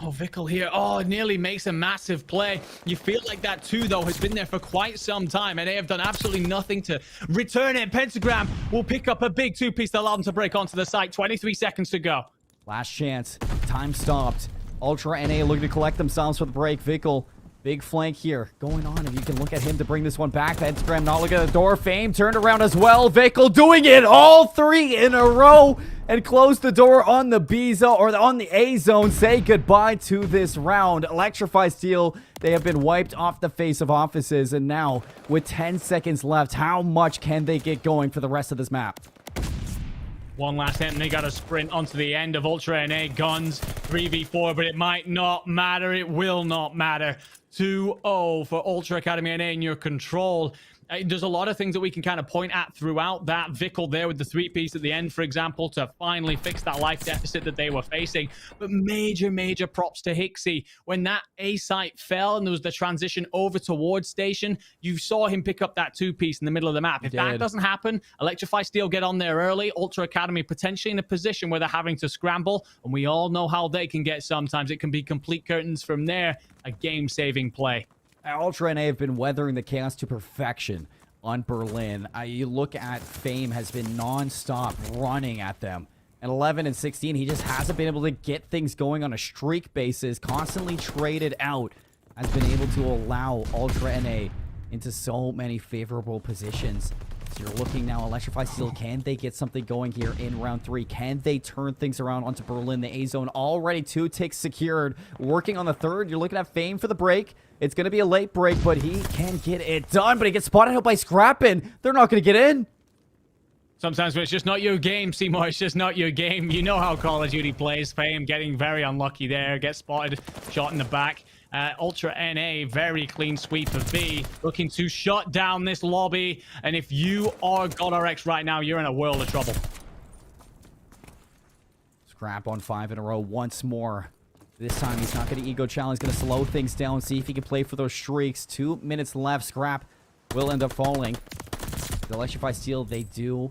Oh, Vickle here. Oh, nearly makes a massive play. You feel like that too, though, has been there for quite some time, and they have done absolutely nothing to return it. Pentagram will pick up a big 2-piece to allow them to break onto the site. 23 seconds to go. Last chance. Time stopped. Ultra NA looking to collect themselves for the break. Vickle Big flank here going on. If you can look at him to bring this one back. Instagram not looking at the door. Fame turned around as well. Vickle doing it all 3 in a row and close the door on the B zone or on the A zone. Say goodbye to this round. Electrify Steel, they have been wiped off the face of offices. And now with 10 seconds left, how much can they get going for the rest of this map? One last hit, and they got to sprint onto the end of Ultra NA guns. 3v4, but it might not matter. It will not matter. 2-0 for Ultra Academy NA in your control. There's a lot of things that we can kind of point at throughout that. Vickle there with the 3-piece at the end, for example, to finally fix that life deficit that they were facing. But major props to Hixie. When that A site fell and there was the transition over towards Station, you saw him pick up that 2-piece in the middle of the map. If that doesn't happen, Electrify Steel get on there early. Ultra Academy potentially in a position where they're having to scramble. And we all know how they can get sometimes. It can be complete curtains from there. A game-saving play. Ultra NA have been weathering the chaos to perfection on Berlin. You look at Fame has been non-stop running at them. At 11 and 16, he just hasn't been able to get things going on a streak basis. Constantly traded out. Has been able to allow Ultra NA into so many favorable positions. So you're looking now, Electrify Steel, can they get something going here in round 3? Can they turn things around onto Berlin? The A zone already 2 ticks secured. Working on the 3rd, you're looking at Fame for the break. It's going to be a late break, but he can get it done. But he gets spotted out by Scrappin. They're not going to get in. Sometimes when it's just not your game, Seymour, it's just not your game. You know how Call of Duty plays. Fame getting very unlucky there. Gets spotted, shot in the back. Ultra NA, very clean sweep of B. Looking to shut down this lobby. And if you are GodRx right now, you're in a world of trouble. Scrap on 5 in a row once more. This time, he's not going to ego challenge. He's going to slow things down, see if he can play for those streaks. 2 minutes left. Scrap will end up falling. The Electrify Steel, they do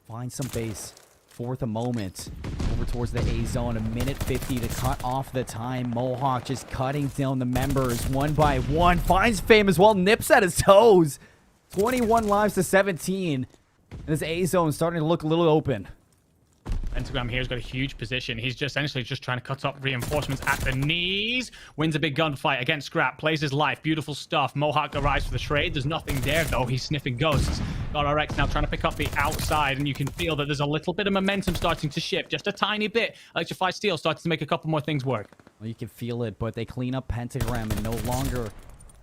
find some base. 4th a moment. Over towards the A zone. 1:50 to cut off the time. Mohawk just cutting down the members one by one. Finds Fame as well. Nips at his toes. 21 lives to 17. And this A zone starting to look a little open. Instagram here has got a huge position. He's just essentially just trying to cut up reinforcements at the knees. Wins a big gunfight against Scrap. Plays his life. Beautiful stuff. Mohawk arrives for the trade. There's nothing there, though. He's sniffing ghosts. GodRx now trying to pick up the outside, and you can feel that there's a little bit of momentum starting to shift. Just a tiny bit. Electrify Steel starts to make a couple more things work. Well, you can feel it, but they clean up Pentagram, and no longer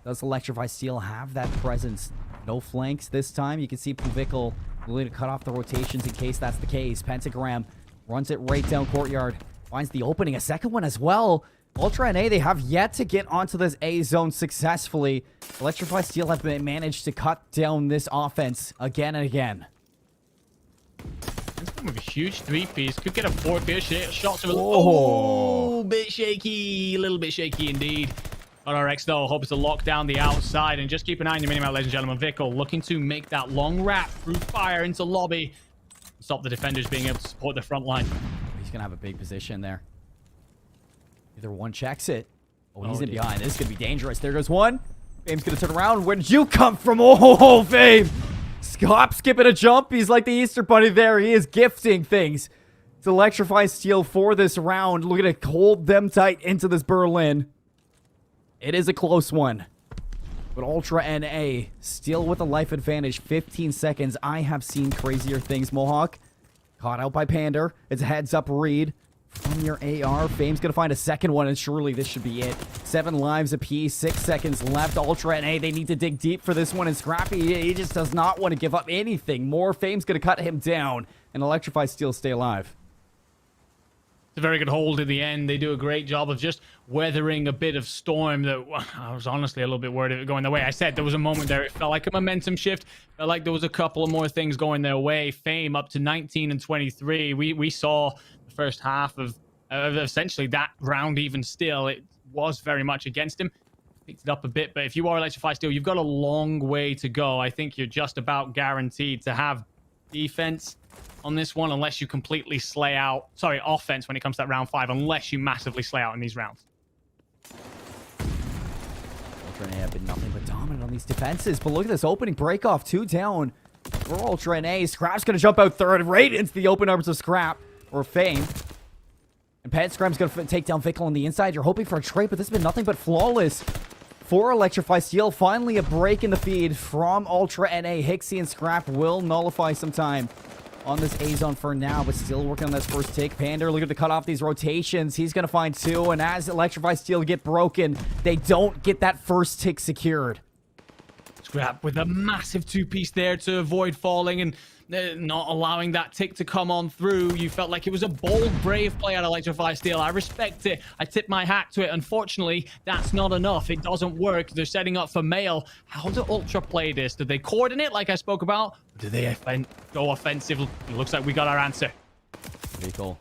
does Electrify Steel have that presence. No flanks this time. You can see Puvikal willing to cut off the rotations in case that's the case. Pentagram runs it right down courtyard. Finds the opening. A second one as well. Ultra NA, they have yet to get onto this A zone successfully. Electrify Steel have managed to cut down this offense again and again. With a huge 3-piece. Could get a 4-piece. Shots are a Oh, bit shaky. A little bit shaky indeed. GodRx, though, hopes to lock down the outside. And just keep an eye on your minimap, ladies and gentlemen. Vickle looking to make that long wrap through fire into lobby. Stop the defenders being able to support the front line. He's going to have a big position there. Either one checks it. Oh, he's in behind. This is going to be dangerous. There goes one. Fame's going to turn around. Where did you come from? Oh, Fame. Stop skipping a jump. He's like the Easter Bunny there. He is gifting things to Electrify Steel for this round. Looking to hold them tight into this Berlin. It is a close one. But Ultra NA still with a life advantage. 15 seconds. I have seen crazier things. Mohawk caught out by Pander. It's a heads-up read from your AR. Fame's going to find a second one, and surely this should be it. 7 lives apiece. 6 seconds left. Ultra NA, they need to dig deep for this one. And Scrappy, he just does not want to give up anything more. Fame's going to cut him down. And Electrify Steel stay alive. It's a very good hold in the end. They do a great job of just weathering a bit of storm that I was honestly a little bit worried of it going their way. I said there was a moment there. It felt like a momentum shift. Felt like there was a couple of more things going their way. Fame up to 19 and 23. We saw the first half of essentially that round even still. It was very much against him. Picked it up a bit. But if you are Electrify Steel, you've got a long way to go. I think you're just about guaranteed to have defense on this one unless you completely slay out. Sorry, offense when it comes to that round 5, unless you massively slay out in these rounds. Ultra NA have been nothing but dominant on these defenses. But look at this opening break off. 2 down for Ultra NA. Scrap's going to jump out third right into the open arms of Scrap or Fame. And Pentagram going to take down Vickle on the inside. You're hoping for a trade, but this has been nothing but flawless. for Electrify Steel. Finally a break in the feed from Ultra NA. Hixie and Scrap will nullify some time on this A zone for now, but still working on this first tick. Pander looking to cut off these rotations. He's going to find two, and as Electrify Steel get broken, they don't get that first tick secured. Scrap with a massive two-piece there to avoid falling and not allowing that tick to come on through. You felt like it was a bold, brave play out of Electrify Steel. I respect it. I tip my hat to it. Unfortunately, that's not enough. It doesn't work. They're setting up for Mail. How do Ultra play this? Do they coordinate like I spoke about? Or do they go offensive? It looks like we got our answer. Vehicle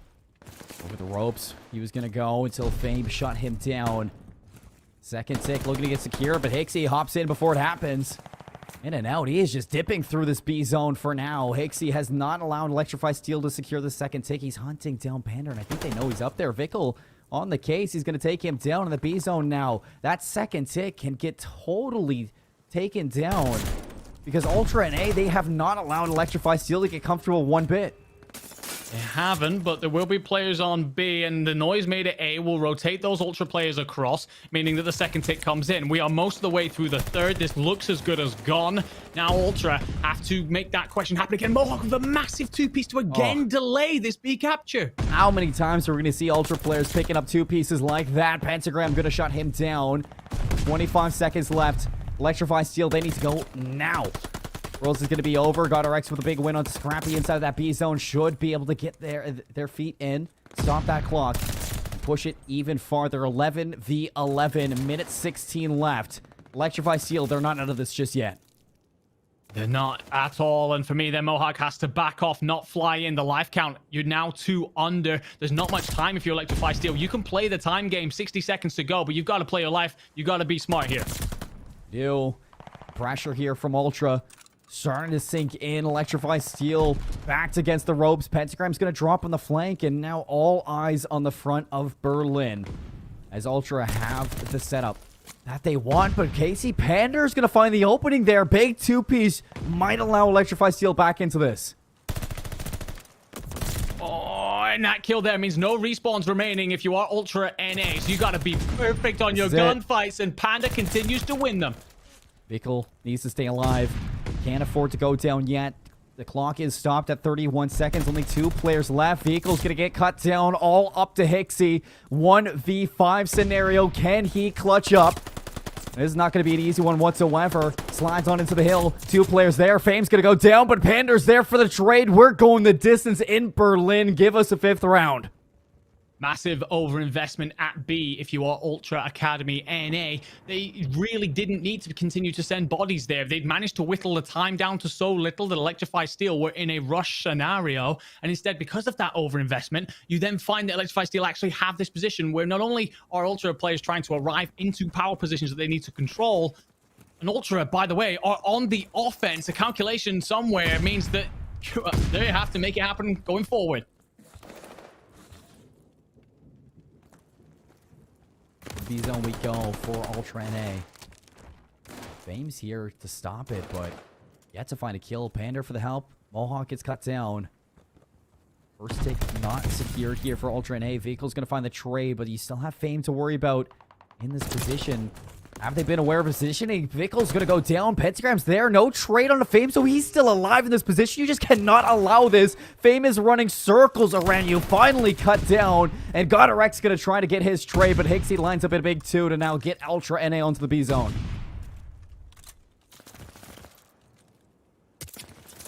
over the ropes. He was going to go until Fame shut him down. Second tick looking to get secure, but Hixie hops in before it happens. In and out. He is just dipping through this B zone for now. Hixie has not allowed Electrify Steel to secure the second tick. He's hunting down Pander, and I think they know he's up there. Vickle on the case. He's going to take him down in the B zone now. That second tick can get totally taken down because Ultra and A, they have not allowed Electrify Steel to get comfortable one bit. They haven't, but there will be players on B, and the noise made at A will rotate those Ultra players across, meaning that the second tick comes in. We are most of the way through the third. This looks as good as gone. Now Ultra have to make that question happen again. Mohawk with a massive two-piece to again delay this B capture. How many times are we going to see Ultra players picking up two pieces like that? Pentagram going to shut him down. 25 seconds left. Electrify Steel, they need to go now. Worlds is going to be over. GodRx with a big win on Scrappy inside of that B zone. Should be able to get their feet in. Stop that clock. Push it even farther. 11v11. Minute 16 left. Electrify Steel, they're not out of this just yet. They're not at all. And for me, then Mohawk has to back off, not fly in. The life count, you're now 2 under. There's not much time if you Electrify Steel. You can play the time game, 60 seconds to go, but you've got to play your life. You got to be smart here. Pressure here from Ultra. Starting to sink in. Electrify Steel backed against the ropes. Pentagram's going to drop on the flank, and now all eyes on the front of Berlin as Ultra have the setup that they want, but Casey Pander's going to find the opening there. Big two-piece might allow Electrify Steel back into this. Oh, and that kill there means no respawns remaining if you are Ultra NA, so you got to be perfect on your gunfights, and Panda continues to win them. Vickle needs to stay alive. Can't afford to go down yet. The clock is stopped at 31 seconds. Only 2 players left. Vehicle's going to get cut down. All up to Hixie. 1v5 scenario. Can he clutch up? This is not going to be an easy one whatsoever. Slides on into the hill. 2 players there. Fame's going to go down, but Pander's there for the trade. We're going the distance in Berlin. Give us a 5th round. Massive overinvestment at B if you are Ultra Academy NA. They really didn't need to continue to send bodies there. They'd managed to whittle the time down to so little that Electrify Steel were in a rush scenario. And instead, because of that overinvestment, you then find that Electrify Steel actually have this position where not only are Ultra players trying to arrive into power positions that they need to control, and Ultra, by the way, are on the offense. A calculation somewhere means that they have to make it happen going forward. B-zone we go for Ultra NA. Fame's here to stop it, but yet to find a kill. Pander for the help. Mohawk gets cut down. First tick not secured here for Ultra NA. Vehicle's going to find the trade, but you still have Fame to worry about in this position. Have they been aware of positioning? Vickle's going to go down. Pentagram's there. No trade on the Fame, so he's still alive in this position. You just cannot allow this. Fame is running circles around you. Finally cut down. And GodRx going to try to get his trade, but Hixie lines up in a big 2 to now get Ultra NA onto the B zone.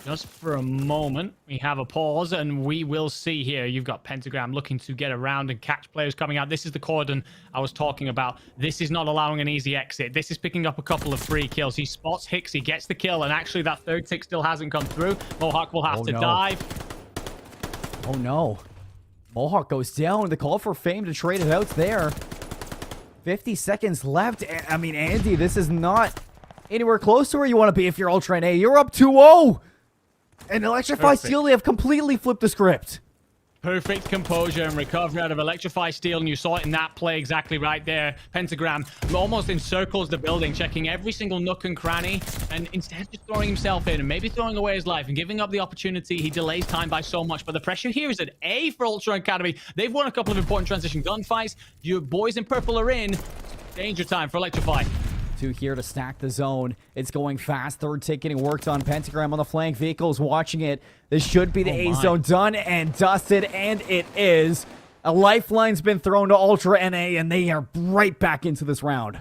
Just for a moment, we have a pause, and we will see here. You've got Pentagram looking to get around and catch players coming out. This is the cordon I was talking about. This is not allowing an easy exit. This is picking up a couple of free kills. He spots Hixie, gets the kill, and actually that third tick still hasn't come through. Mohawk will have to dive. Oh, no. Mohawk goes down. The call for Fame to trade it out there. 50 seconds left. I mean, Andy, this is not anywhere close to where you want to be if you're Ultra NA. You're up 2-0. And Electrify Steel, they have completely flipped the script. Perfect composure and recovery out of Electrify Steel, and you saw it in that play exactly right there. Pentagram almost encircles the building, checking every single nook and cranny, and instead of just throwing himself in and maybe throwing away his life and giving up the opportunity, he delays time by so much. But the pressure here is at A for Ultra Academy. They've won a couple of important transition gunfights. Your boys in purple are in. Danger time for Electrify. Two here to stack the zone. It's going fast. Third tick getting worked on. Pentagram on the flank. Vehicles watching it. This should be the A zone done and dusted, and it is. A lifeline's been thrown to Ultra NA, and they are right back into this round.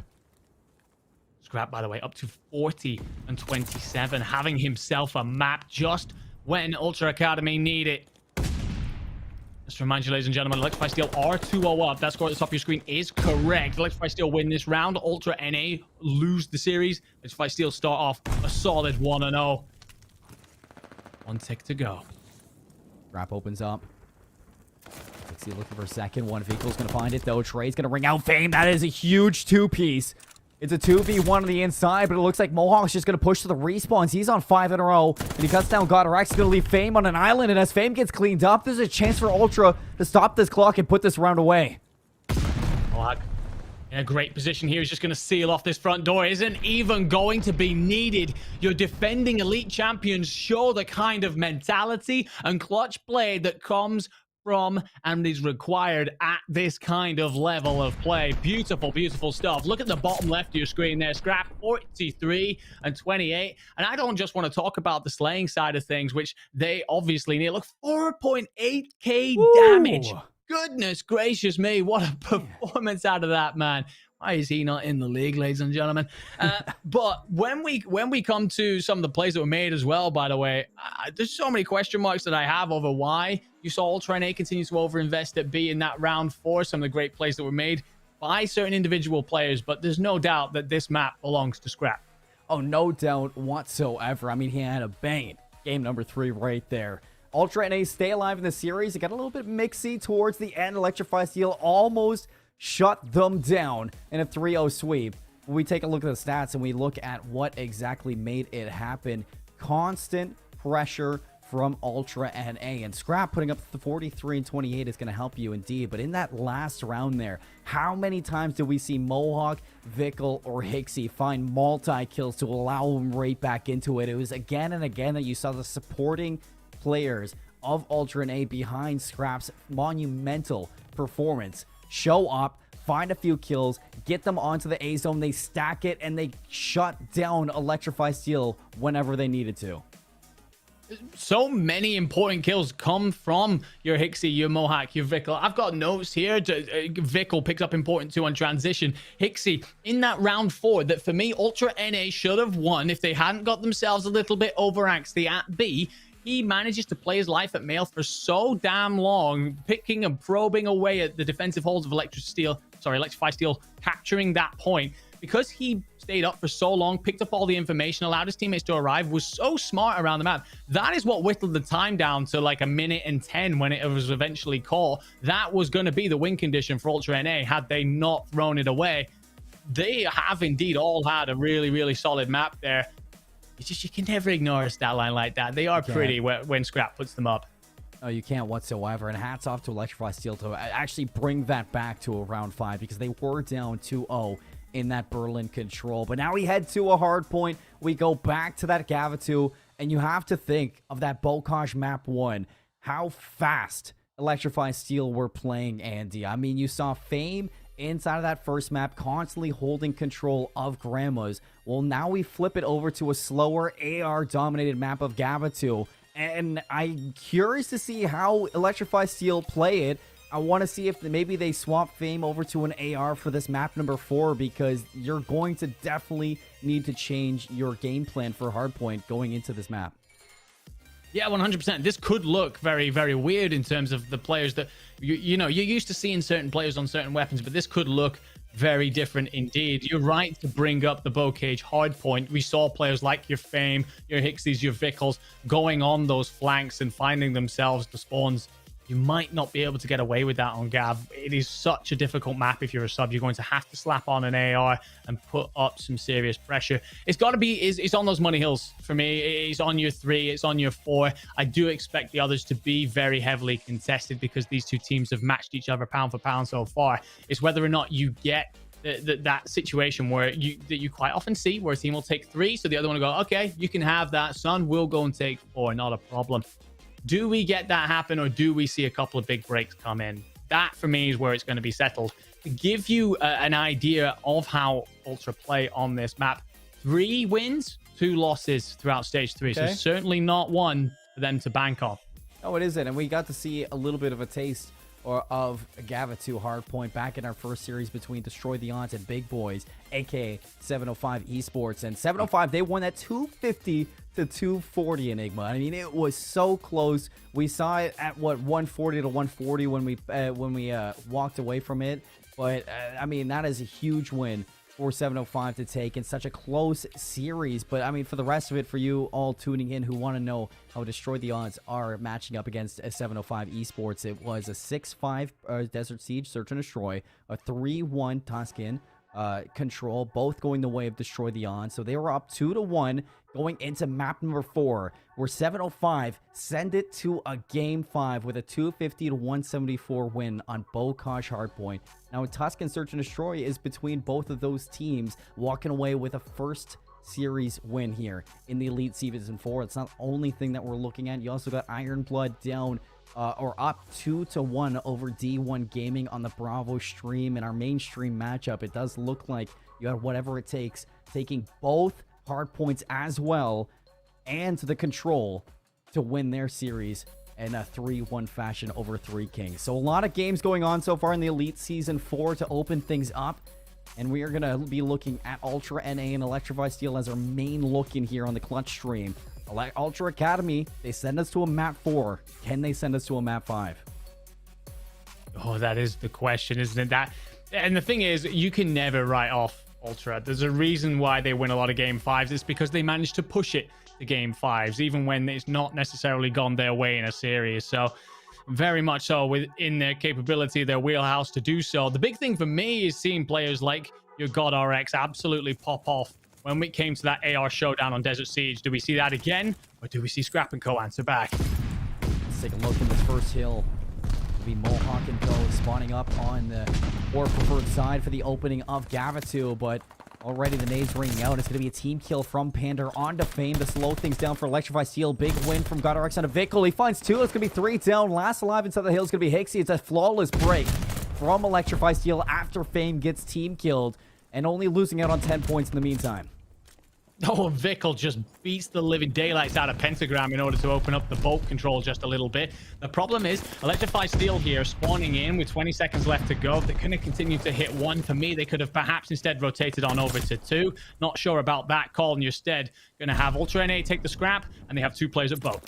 Scrap, by the way, up to 40 and 27, having himself a map just when Ultra Academy need it. Just to remind you, ladies and gentlemen, Electrify Steel are 2-0 up. That score at the top of your screen is correct. Electrify Steel win this round. Ultra NA lose the series. Electrify Steel start off a solid 1-0. One tick to go. Wrap opens up. Let's see, looking for a second. One vehicle's going to find it, though. Trey's going to ring out Fame. That is a huge two-piece. It's a 2v1 on the inside, but it looks like Mohawk's just going to push to the respawns. He's on 5 in a row, and he cuts down God. Rex going to leave Fame on an island, and as Fame gets cleaned up, there's a chance for Ultra to stop this clock and put this round away. Mohawk in a great position here. He's just going to seal off this front door. Isn't even going to be needed. Your defending elite champions show the kind of mentality and clutch play that comes from and is required at this kind of level of play. Beautiful, beautiful stuff. Look at the bottom left of your screen there. Scrap 43 and 28. And I don't just want to talk about the slaying side of things, which they obviously need. Look, 4.8k damage. Goodness gracious me. What a performance out of that, man. Why is he not in the league, ladies and gentlemen? But when we come to some of the plays that were made as well, by the way, there's so many question marks that I have over why you saw Ultra NA continue to overinvest at B in that round 4. Some of the great plays that were made by certain individual players, but there's no doubt that this map belongs to Scrap. Oh, no doubt whatsoever. I mean, he had a banging game number 3 right there. Ultra NA stay alive in the series. It got a little bit mixy towards the end. Electrify Steel almost shut them down in a 3-0 sweep. When we take a look at the stats and we look at what exactly made it happen, constant pressure from Ultra NA, and Scrap putting up the 43 and 28 is going to help you indeed. But in that last round there, how many times did we see Mohawk, Vickle, or Hixie find multi-kills to allow them right back into it? It was again and again that you saw the supporting players of Ultra NA behind Scrap's monumental performance show up, find a few kills, get them onto the A zone, they stack it, and they shut down Electrify Steel whenever they needed to. So many important kills come from your Hixie, your Mohawk, your Vickle. I've got notes here. Vickle picks up important too on transition. Hixie in that round 4 that for me, Ultra NA should have won if they hadn't got themselves a little bit overaxed at B. He manages to play his life at male for so damn long, picking and probing away at the defensive holds of Electrify Steel, capturing that point. Because he stayed up for so long, picked up all the information, allowed his teammates to arrive, was so smart around the map. That is what whittled the time down to like 1:10 when it was eventually caught. That was going to be the win condition for Ultra NA had they not thrown it away. They have indeed all had a really, really solid map there. It's just, you can never ignore a stat line like that. They are pretty when Scrap puts them up. Oh, you can't whatsoever. And hats off to Electrify Steel to actually bring that back to a round 5 because they were down 2-0 in that Berlin control. But now we head to a hard point. We go back to that Gavatu, and you have to think of that Bokosh map 1. How fast Electrify Steel were playing, Andy. I mean, you saw Fame inside of that first map constantly holding control of Grandma's. Well, now we flip it over to a slower AR dominated map of Gavatu, and I'm curious to see how Electrify Steel play it. I want to see if maybe they swap Fame over to an AR for this map number 4, because you're going to definitely need to change your game plan for Hardpoint going into this map. Yeah, 100%. This could look very, very weird in terms of the players that, you know, you're used to seeing certain players on certain weapons, but this could look very different indeed. You're right to bring up the Bocage hardpoint. We saw players like your Fame, your Hixies, your Vickles going on those flanks and finding themselves the spawns. You might not be able to get away with that on Gav. It is such a difficult map if you're a sub. You're going to have to slap on an AR and put up some serious pressure. It's got to be, it's on those money hills for me. It's on your 3, it's on your 4. I do expect the others to be very heavily contested because these two teams have matched each other pound for pound so far. It's whether or not you get that situation where you quite often see where a team will take 3, so the other one will go, okay, you can have that, son. We'll go and take 4, not a problem. Do we get that happen, or do we see a couple of big breaks come in? That, for me, is where it's going to be settled. To give you an idea of how Ultra play on this map, 3 wins, 2 losses throughout Stage 3. Okay. So certainly not one for them to bank on. Oh, it isn't. And we got to see a little bit of a taste of Gava 2 Hardpoint back in our first series between Destroy the Odds and Big Boys, aka 705 Esports. And 705, they won at 250 to 240 Enigma. I mean, it was so close. We saw it at, what, 140 to 140 when we walked away from it. But, I mean, that is a huge win for 705 to take in such a close series. But I mean, for the rest of it, for you all tuning in who want to know how Destroy the Odds are matching up against a 705 Esports, it was a 6-5 Desert Siege Search and Destroy, a 3-1 Tuscan Control, both going the way of Destroy the Odds. So they were up 2-1 going into map number 4, where 705 send it to a game 5 with a 250 to 174 win on Bokosh Hardpoint. Now, a Tuscan Search and Destroy is between both of those teams, walking away with a first series win here in the Elite Season 4. It's not the only thing that we're looking at. You also got Iron Blood down or up 2-1 over D1 Gaming on the Bravo stream. In our mainstream matchup, it does look like you have whatever it takes, taking both hard points as well and the Control to win their series in a 3-1 fashion over 3 Kings. So a lot of games going on so far in the Elite Season 4 to open things up. And we are going to be looking at Ultra NA and Electrify Steel as our main look in here on the Clutch stream. Ultra Academy, they send us to a map 4. Can they send us to a map 5? Oh, that is the question, isn't it? That, and the thing is, you can never write off Ultra. There's a reason why they win a lot of game 5s. It's because they managed to push it to game 5s, even when it's not necessarily gone their way in a series. So very much so within their capability, their wheelhouse to do so. The big thing for me is seeing players like your God RX absolutely pop off when we came to that AR showdown on Desert Siege. Do we see that again, or do we see Scrap & Co answer back? Let's take a look in this first hill. It'll be Mohawk and Co spawning up on the more preferred side for the opening of Gavatu, but already the nades ringing out. It's going to be a team kill from Pander onto Fame to slow things down for Electrify Steel. Big win from God RX on a Vickle. He finds 2. It's going to be 3 down. Last alive inside the hill is going to be Hixie. It's a flawless break from Electrify Steel after Fame gets team killed and only losing out on 10 points in the meantime. Oh, Vickle just beats the living daylights out of Pentagram in order to open up the bolt control just a little bit. The problem is Electrify Steel here spawning in with 20 seconds left to go. They're going to continue to hit 1. For me, they could have perhaps instead rotated on over to 2. Not sure about that call, and instead going to have Ultra NA take the scrap, and they have 2 players at both.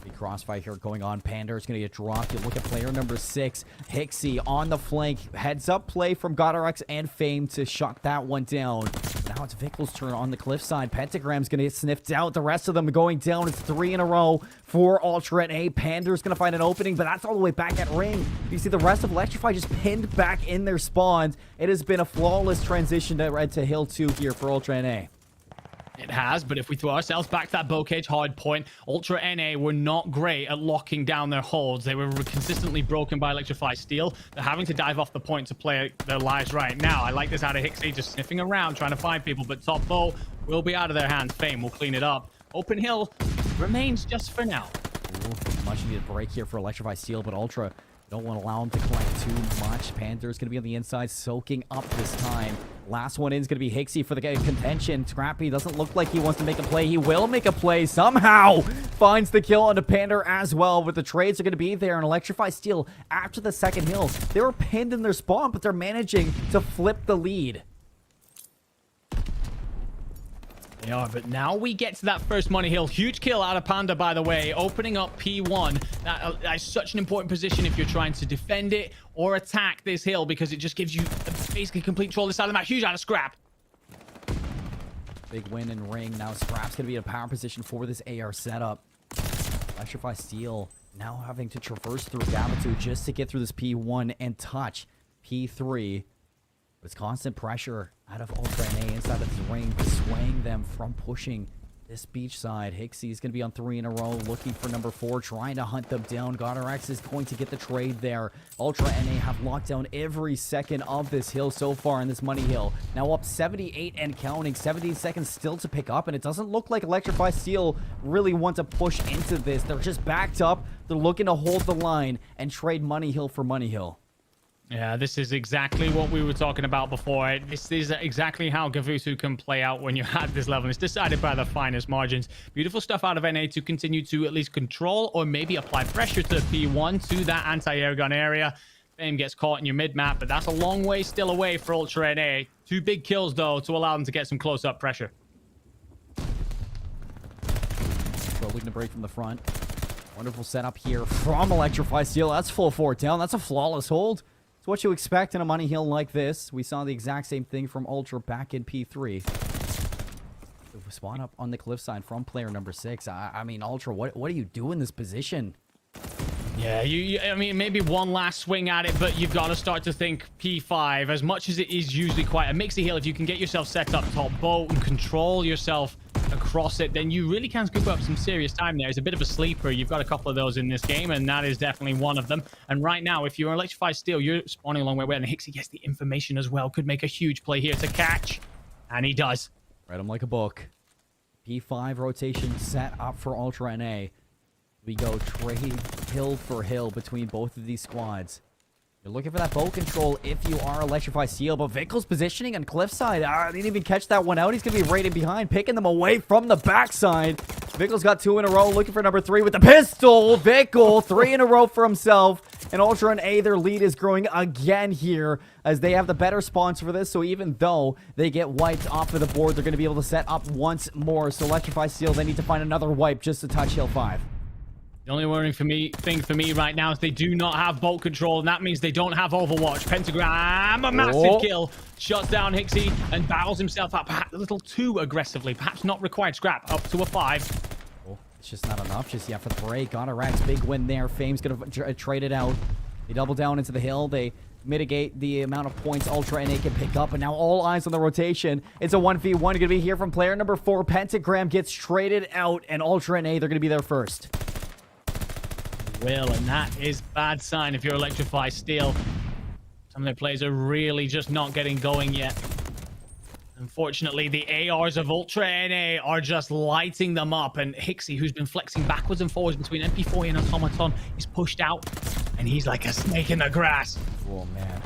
Big crossfire here going on. Pander is going to get dropped. You look at player number 6, Hixie on the flank. Heads up play from God RX and Fame to shut that one down. Now it's Vickle's turn on the cliffside. Pentagram's going to get sniffed out. The rest of them going down. It's 3 in a row for Ultra NA. Pander's going to find an opening, but that's all the way back at ring. You see the rest of Electrify just pinned back in their spawns. It has been a flawless transition to Hill 2 here for Ultra NA. It has, but if we throw ourselves back to that Bocage hard point, Ultra NA were not great at locking down their holds. They were consistently broken by Electrify Steel. They're having to dive off the point to play their lives right now. I like this out of Hixie, just sniffing around, trying to find people, but top bow will be out of their hands. Fame will clean it up. Open hill remains just for now. Ooh, much needed break here for Electrify Steel, but Ultra don't want to allow him to collect too much. Pander's going to be on the inside, soaking up this time. Last one in is going to be Hixie for the contention. Scrappy doesn't look like he wants to make a play. He will make a play somehow. Finds the kill onto Pander as well, but the trades are going to be there. And Electrify Steel, after the second hill, they were pinned in their spawn, but they're managing to flip the lead. They are, but now we get to that first money hill. Huge kill out of Panda, by the way, opening up P1. That's such an important position if you're trying to defend it or attack this hill, because it just gives you basically complete control this side of the map. Huge out of Scrap. Big win in ring. Now Scrap's going to be in a power position for this AR setup. Electrify Steel now having to traverse through Gavatu just to get through this P1 and touch P3. It's constant pressure out of Ultra NA inside of his ring, swaying them from pushing this beach side. Hixie is going to be on 3 in a row, looking for number 4, trying to hunt them down. God RX is going to get the trade there. Ultra NA have locked down every second of this hill so far in this money hill. Now up 78 and counting. 17 seconds still to pick up, and it doesn't look like Electrify Steel really want to push into this. They're just backed up. They're looking to hold the line and trade money hill for money hill. Yeah, this is exactly what we were talking about before. This is exactly how Gavutu can play out when you're at this level. It's decided by the finest margins. Beautiful stuff out of NA to continue to at least control or maybe apply pressure to P1 to that anti-air gun area. Fame gets caught in your mid-map, but that's a long way still away for Ultra NA. 2 big kills, though, to allow them to get some close-up pressure. So looking to break from the front. Wonderful setup here from Electrify Steel. That's full 4 down. That's a flawless hold. It's what you expect in a money hill like this. We saw the exact same thing from Ultra back in P3. The spawn up on the cliffside from player number 6. I mean, Ultra, what do you do in this position? Yeah, I mean, maybe one last swing at it, but you've got to start to think P5. As much as it is usually quite a mixy hill, if you can get yourself set up top boat and control yourself across it, then you really can scoop up some serious time there. It's a bit of a sleeper. You've got a couple of those in this game, and that is definitely one of them. And right now, if you're Electrified Steel, you're spawning a long way away, and Hixie gets the information as well. Could make a huge play here to catch, and he does. Read him like a book. P5 rotation set up for Ultra NA. We go trade hill for hill between both of these squads. You're looking for that boat control if you are Electrify Steel, but Vickel's positioning on cliffside. Didn't even catch that one out. He's going to be right in behind, picking them away from the backside. Vickel's got 2 in a row, looking for number 3 with the pistol. Vickel, 3 in a row for himself. And Ultra and A, their lead is growing again here as they have the better spawns for this. So even though they get wiped off of the board, they're going to be able to set up once more. So Electrify Steel, they need to find another wipe just to touch hill 5. The only worrying thing for me right now is they do not have bolt control, and that means they don't have Overwatch. Pentagram, a massive kill. Shuts down Hixie and battles himself up perhaps a little too aggressively. Perhaps not required scrap. Up to a 5. Oh, it's just not enough just yet for the break. Gonorac's big win there. Fame's going to trade it out. They double down into the hill. They mitigate the amount of points Ultra NA can pick up, and now all eyes on the rotation. It's a 1v1 going to be here from player number 4. Pentagram gets traded out, and Ultra NA, they're going to be there first. And that is bad sign if you're Electrify Steel. Some of their players are really just not getting going yet. Unfortunately, the ARs of Ultra NA are just lighting them up, and Hixie, who's been flexing backwards and forwards between MP40 and Automaton, is pushed out, and he's like a snake in the grass. Oh, man.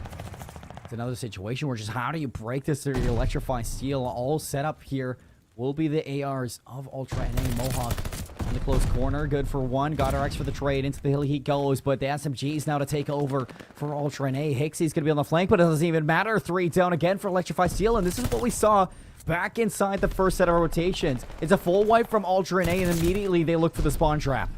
It's another situation where just how do you break this through your Electrify Steel? All set up here will be the ARs of Ultra NA. Mohawk in the close corner, good for 1. Got RX for the trade. Into the hill he goes, but the SMGs now to take over for Ultra NA. Hixie's going to be on the flank, but it doesn't even matter. 3 down again for Electrify Steel, and this is what we saw back inside the first set of rotations. It's a full wipe from Ultra NA, and immediately they look for the spawn trap.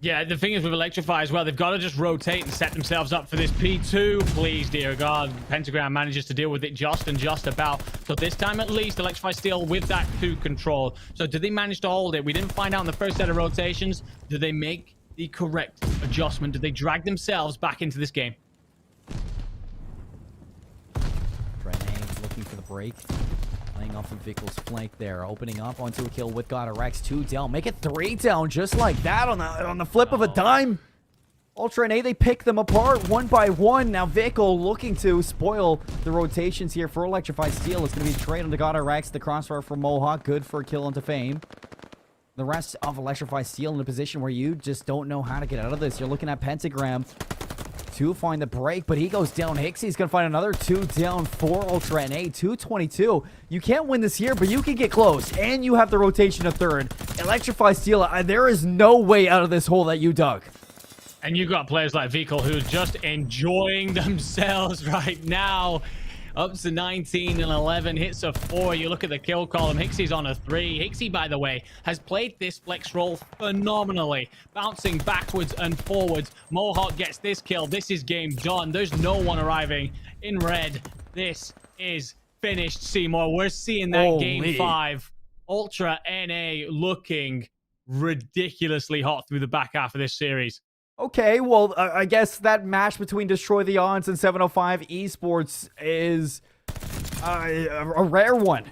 Yeah, the thing is with Electrify as well, they've got to just rotate and set themselves up for this P2. Please, dear God. Pentagram manages to deal with it just about. So this time at least, Electrify Steel with that 2 control. So did they manage to hold it? We didn't find out in the first set of rotations. Did they make the correct adjustment? Did they drag themselves back into this game? Renee looking for the break. Laying off of Vickel's flank there, opening up onto a kill with Godorex. 2 down, make it 3 down, just like that on the flip of a dime. Ultra NA, they pick them apart one by one. Now Vickel looking to spoil the rotations here for Electrify Steel. It's going to be trade onto Godorex. The crossfire from Mohawk, good for a kill onto Fame. The rest of Electrify Steel in a position where you just don't know how to get out of this. You're looking at Pentagram to find the break, but he goes down. Hixie's gonna find another 2 down for Ultra NA. 222. You can't win this here, but you can get close, and you have the rotation of 3rd. Electrify Steel, there is no way out of this hole that you dug. And you got players like Vickel who's just enjoying themselves right now. Up to 19 and 11, hits a 4. You look at the kill column, Hixie's on a 3. Hixie, by the way, has played this flex role phenomenally, bouncing backwards and forwards. Mohawk gets this kill. This is game done. There's no one arriving in red. This is finished, Seymour. We're seeing that game 5. Ultra NA looking ridiculously hot through the back half of this series. Okay, well, I guess that match between Destroy the Odds and 705 Esports is a rare one,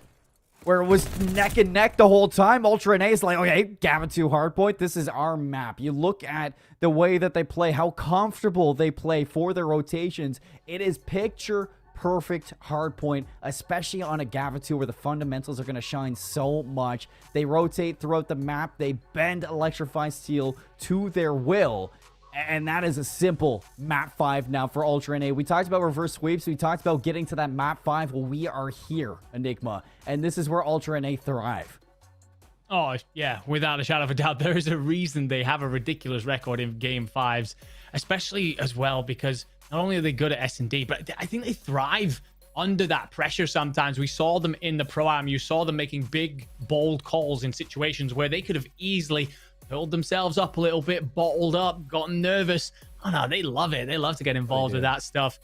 where it was neck and neck the whole time. Ultra NA is like, okay, Gavin 2 Hardpoint, this is our map. You look at the way that they play, how comfortable they play for their rotations. It is picture perfect hardpoint, especially on a Gavin 2 where the fundamentals are going to shine so much. They rotate throughout the map. They bend Electrify Steel to their will. And that is a simple map 5 now for Ultra NA. We talked about reverse sweeps. We talked about getting to that map 5. Well, we are here, Enigma. And this is where Ultra NA thrive. Oh, yeah, without a shadow of a doubt. There is a reason they have a ridiculous record in Game 5s, especially as well because not only are they good at S&D, but I think they thrive under that pressure sometimes. We saw them in the Pro-Am. You saw them making big, bold calls in situations where they could have easily pulled themselves up a little bit, bottled up, gotten nervous. Oh, no, they love it. They love to get involved with that stuff.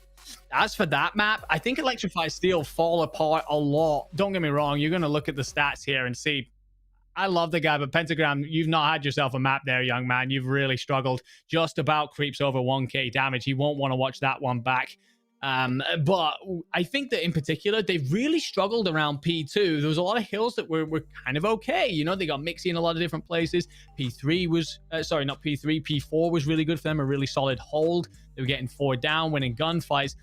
As for that map, I think Electrify Steel fall apart a lot. Don't get me wrong. You're going to look at the stats here and see, I love the guy, but Pentagram, you've not had yourself a map there, young man. You've really struggled. Just about creeps over 1k damage. He won't want to watch that one back. But I think that in particular, they've really struggled around P2. There was a lot of hills that were kind of okay. You know, they got Mixie in a lot of different places. P3 was, sorry, not P3, P4 was really good for them, a really solid hold. They were getting 4 down, winning gunfights.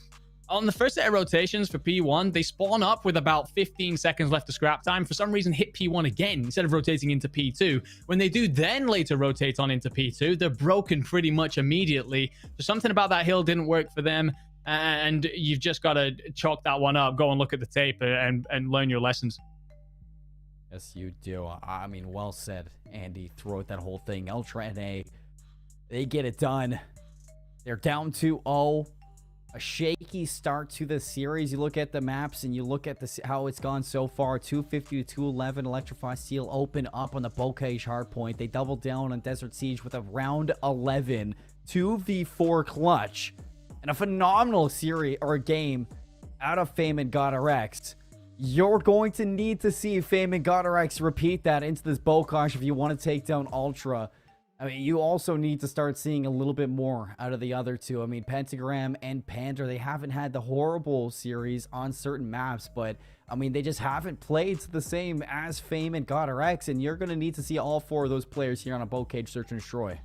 On the first set of rotations for P1, they spawn up with about 15 seconds left of scrap time. For some reason, hit P1 again instead of rotating into P2. When they do then later rotate on into P2, they're broken pretty much immediately. So something about that hill didn't work for them. And you've just got to chalk that one up, go and look at the tape and learn your lessons. Yes, you do. I mean, well said, Andy, throughout that whole thing. Ultra NA, they get it done. They're down 2-0. A shaky start to the series. You look at the maps and you look at how it's gone so far. 250 to 211. Electrify Steel open up on the Bocage hardpoint. They double down on Desert Siege with a round 11 2v4 clutch. And a phenomenal series or game out of Fame and GodRx. You're going to need to see Fame and GodRx repeat that into this Bocage if you want to take down Ultra. I mean, you also need to start seeing a little bit more out of the other two. I mean, Pentagram and Panther, they haven't had the horrible series on certain maps, but I mean, they just haven't played the same as Fame and GodRx, and you're going to need to see all 4 of those players here on a Bocage Search and Destroy.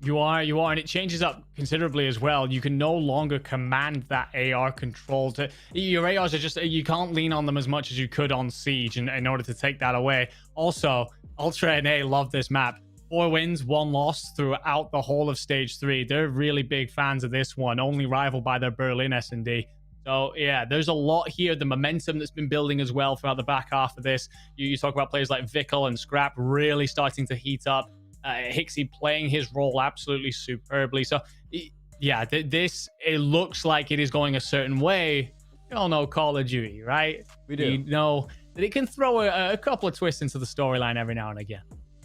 You are, and it changes up considerably as well. You can no longer command that AR control. Your ARs are just, you can't lean on them as much as you could on Siege in order to take that away. Also, Ultra NA love this map. 4 wins, 1 loss throughout the whole of Stage 3. They're really big fans of this one, only rivaled by their Berlin S&D. So, yeah, there's a lot here. The momentum that's been building as well throughout the back half of this. You talk about players like Vickle and Scrap really starting to heat up. Hixie playing his role absolutely superbly. So, yeah, it looks like it is going a certain way. You all know Call of Duty, right? We do. You know that it can throw a couple of twists into the storyline every now and again.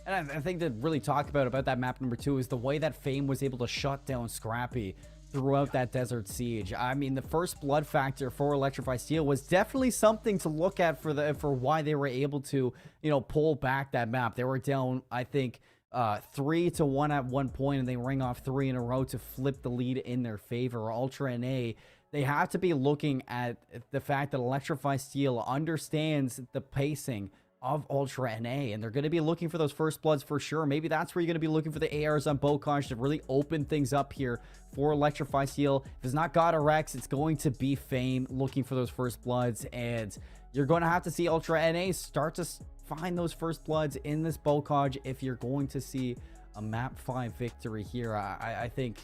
And I think to really talk about that map number 2 is the way that Fame was able to shut down Scrappy throughout that Desert Siege. I mean, the first blood factor for Electrify Steel was definitely something to look at for why they were able to, you know, pull back that map. They were down, I think, 3-1 at one point, and they ring off 3 in a row to flip the lead in their favor. Ultra NA, they have to be looking at the fact that Electrify Steel understands the pacing of Ultra NA, and they're going to be looking for those first bloods for sure. Maybe that's where you're going to be looking for the ARs on Bocage to really open things up here for Electrify Steel. If it's not GodRx, it's going to be Fame looking for those first bloods, and you're going to have to see Ultra NA start to find those first bloods in this Bocage if you're going to see a map 5 victory here. I think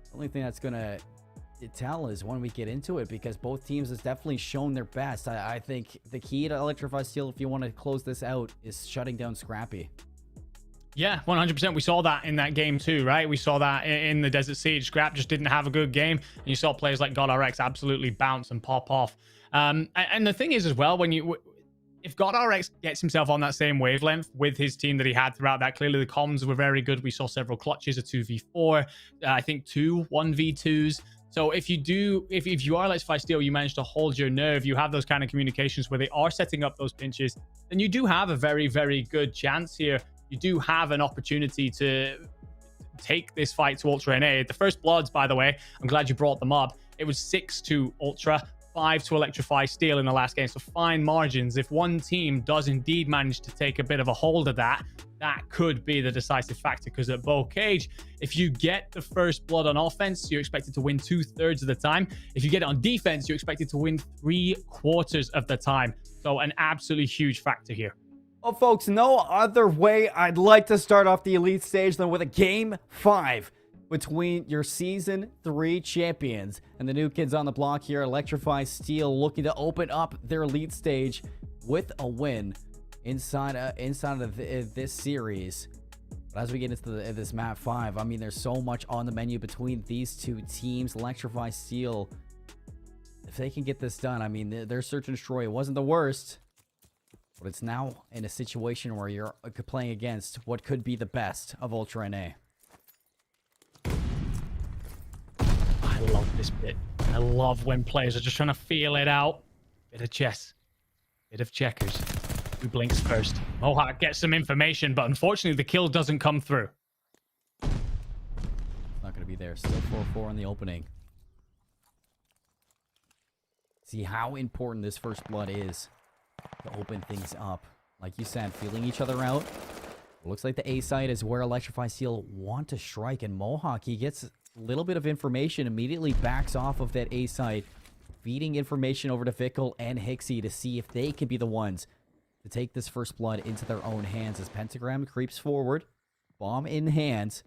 the only thing that's going to tell is when we get into it, because both teams has definitely shown their best. I think the key to Electrify Steel, if you want to close this out, is shutting down Scrappy. Yeah, 100%. We saw that in that game too, right? We saw that in the Desert Siege. Scrap just didn't have a good game, and you saw players like GodRx absolutely bounce and pop off. And the thing is as well, if GodRx gets himself on that same wavelength with his team that he had throughout that, clearly the comms were very good. We saw several clutches, a 2v4, I think 2 1v2s. So if you are Electrify Steel, you manage to hold your nerve, you have those kind of communications where they are setting up those pinches, then you do have a very, very good chance here. You do have an opportunity to take this fight to Ultra NA. The first bloods, by the way, I'm glad you brought them up. It was 6 to Ultra, 5 to Electrify Steel in the last game. So fine margins. If one team does indeed manage to take a bit of a hold of that, that could be the decisive factor, because at Bocage, if you get the first blood on offense, you're expected to win 2/3 of the time. If you get it on defense, you're expected to win 3/4 of the time. So an absolutely huge factor here. Well, folks, no other way I'd like to start off the Elite stage than with a Game 5 between your Season 3 champions and the new kids on the block here. Electrify Steel looking to open up their lead stage with a win inside of this series. But as we get into this map 5, I mean, there's so much on the menu between these two teams. Electrify Steel, if they can get this done, I mean, their search and destroy, it wasn't the worst. But it's now in a situation where you're playing against what could be the best of Ultra NA. I love this bit. I love when players are just trying to feel it out. Bit of chess. Bit of checkers. Who blinks first? Mohawk gets some information, but unfortunately the kill doesn't come through. Not going to be there. Still 4-4 in the opening. See how important this first blood is to open things up. Like you said, feeling each other out. It looks like the A site is where Electrify Steel want to strike, and Mohawk, he gets a little bit of information, immediately backs off of that A site, feeding information over to Vickle and Hixie to see if they can be the ones to take this first blood into their own hands as Pentagram creeps forward. Bomb in hands.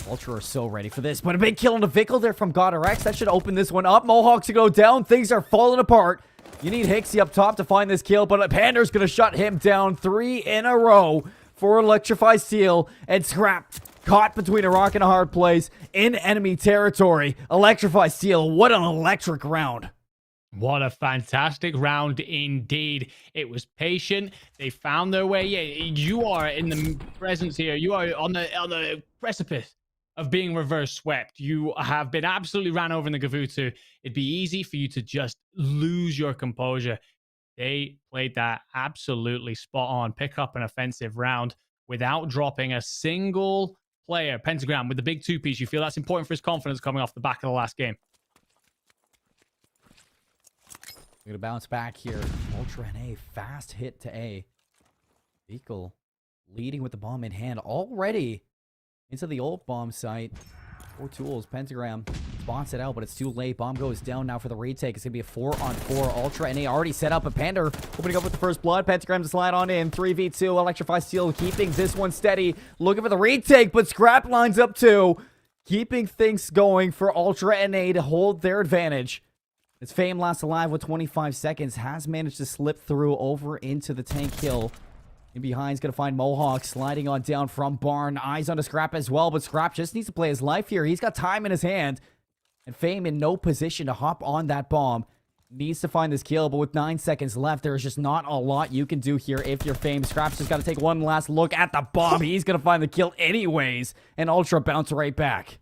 Ultra are so ready for this, but a big kill on the Vickle there from GodRx. That should open this one up. Mohawks to go down. Things are falling apart. You need Hixie up top to find this kill, but Pander's going to shut him down. 3 in a row for Electrify Steel, and Scrap caught between a rock and a hard place in enemy territory. Electrify Steel, what an electric round. What a fantastic round indeed. It was patient. They found their way. Yeah, you are in the presence here. You are on the precipice of being reverse swept. You have been absolutely ran over in the Gavutu. It'd be easy for you to just lose your composure. They played that absolutely spot on. Pick up an offensive round without dropping a single player. Pentagram with the big 2-piece. You feel that's important for his confidence coming off the back of the last game. We're going to bounce back here. Ultra NA, fast hit to A. Vickle leading with the bomb in hand already into the old bomb site. 4 tools. Pentagram spots it out, but it's too late. Bomb goes down now for the retake. It's going to be a 4-on-4. Ultra NA already set up a Pander. Opening up with the first blood. Pentagram to slide on in. 3v2. Electrify Steel keeping this one steady. Looking for the retake, but Scrap lines up too. Keeping things going for Ultra NA to hold their advantage. As Fame lasts alive with 25 seconds, has managed to slip through over into the tank kill. In behind is going to find Mohawk sliding on down from Barn. Eyes on a Scrap as well, but Scrap just needs to play his life here. He's got time in his hand. And Fame in no position to hop on that bomb. Needs to find this kill, but with 9 seconds left, there's just not a lot you can do here if you're Fame. Scrap's just got to take one last look at the bomb. He's going to find the kill anyways. And Ultra bounce right back.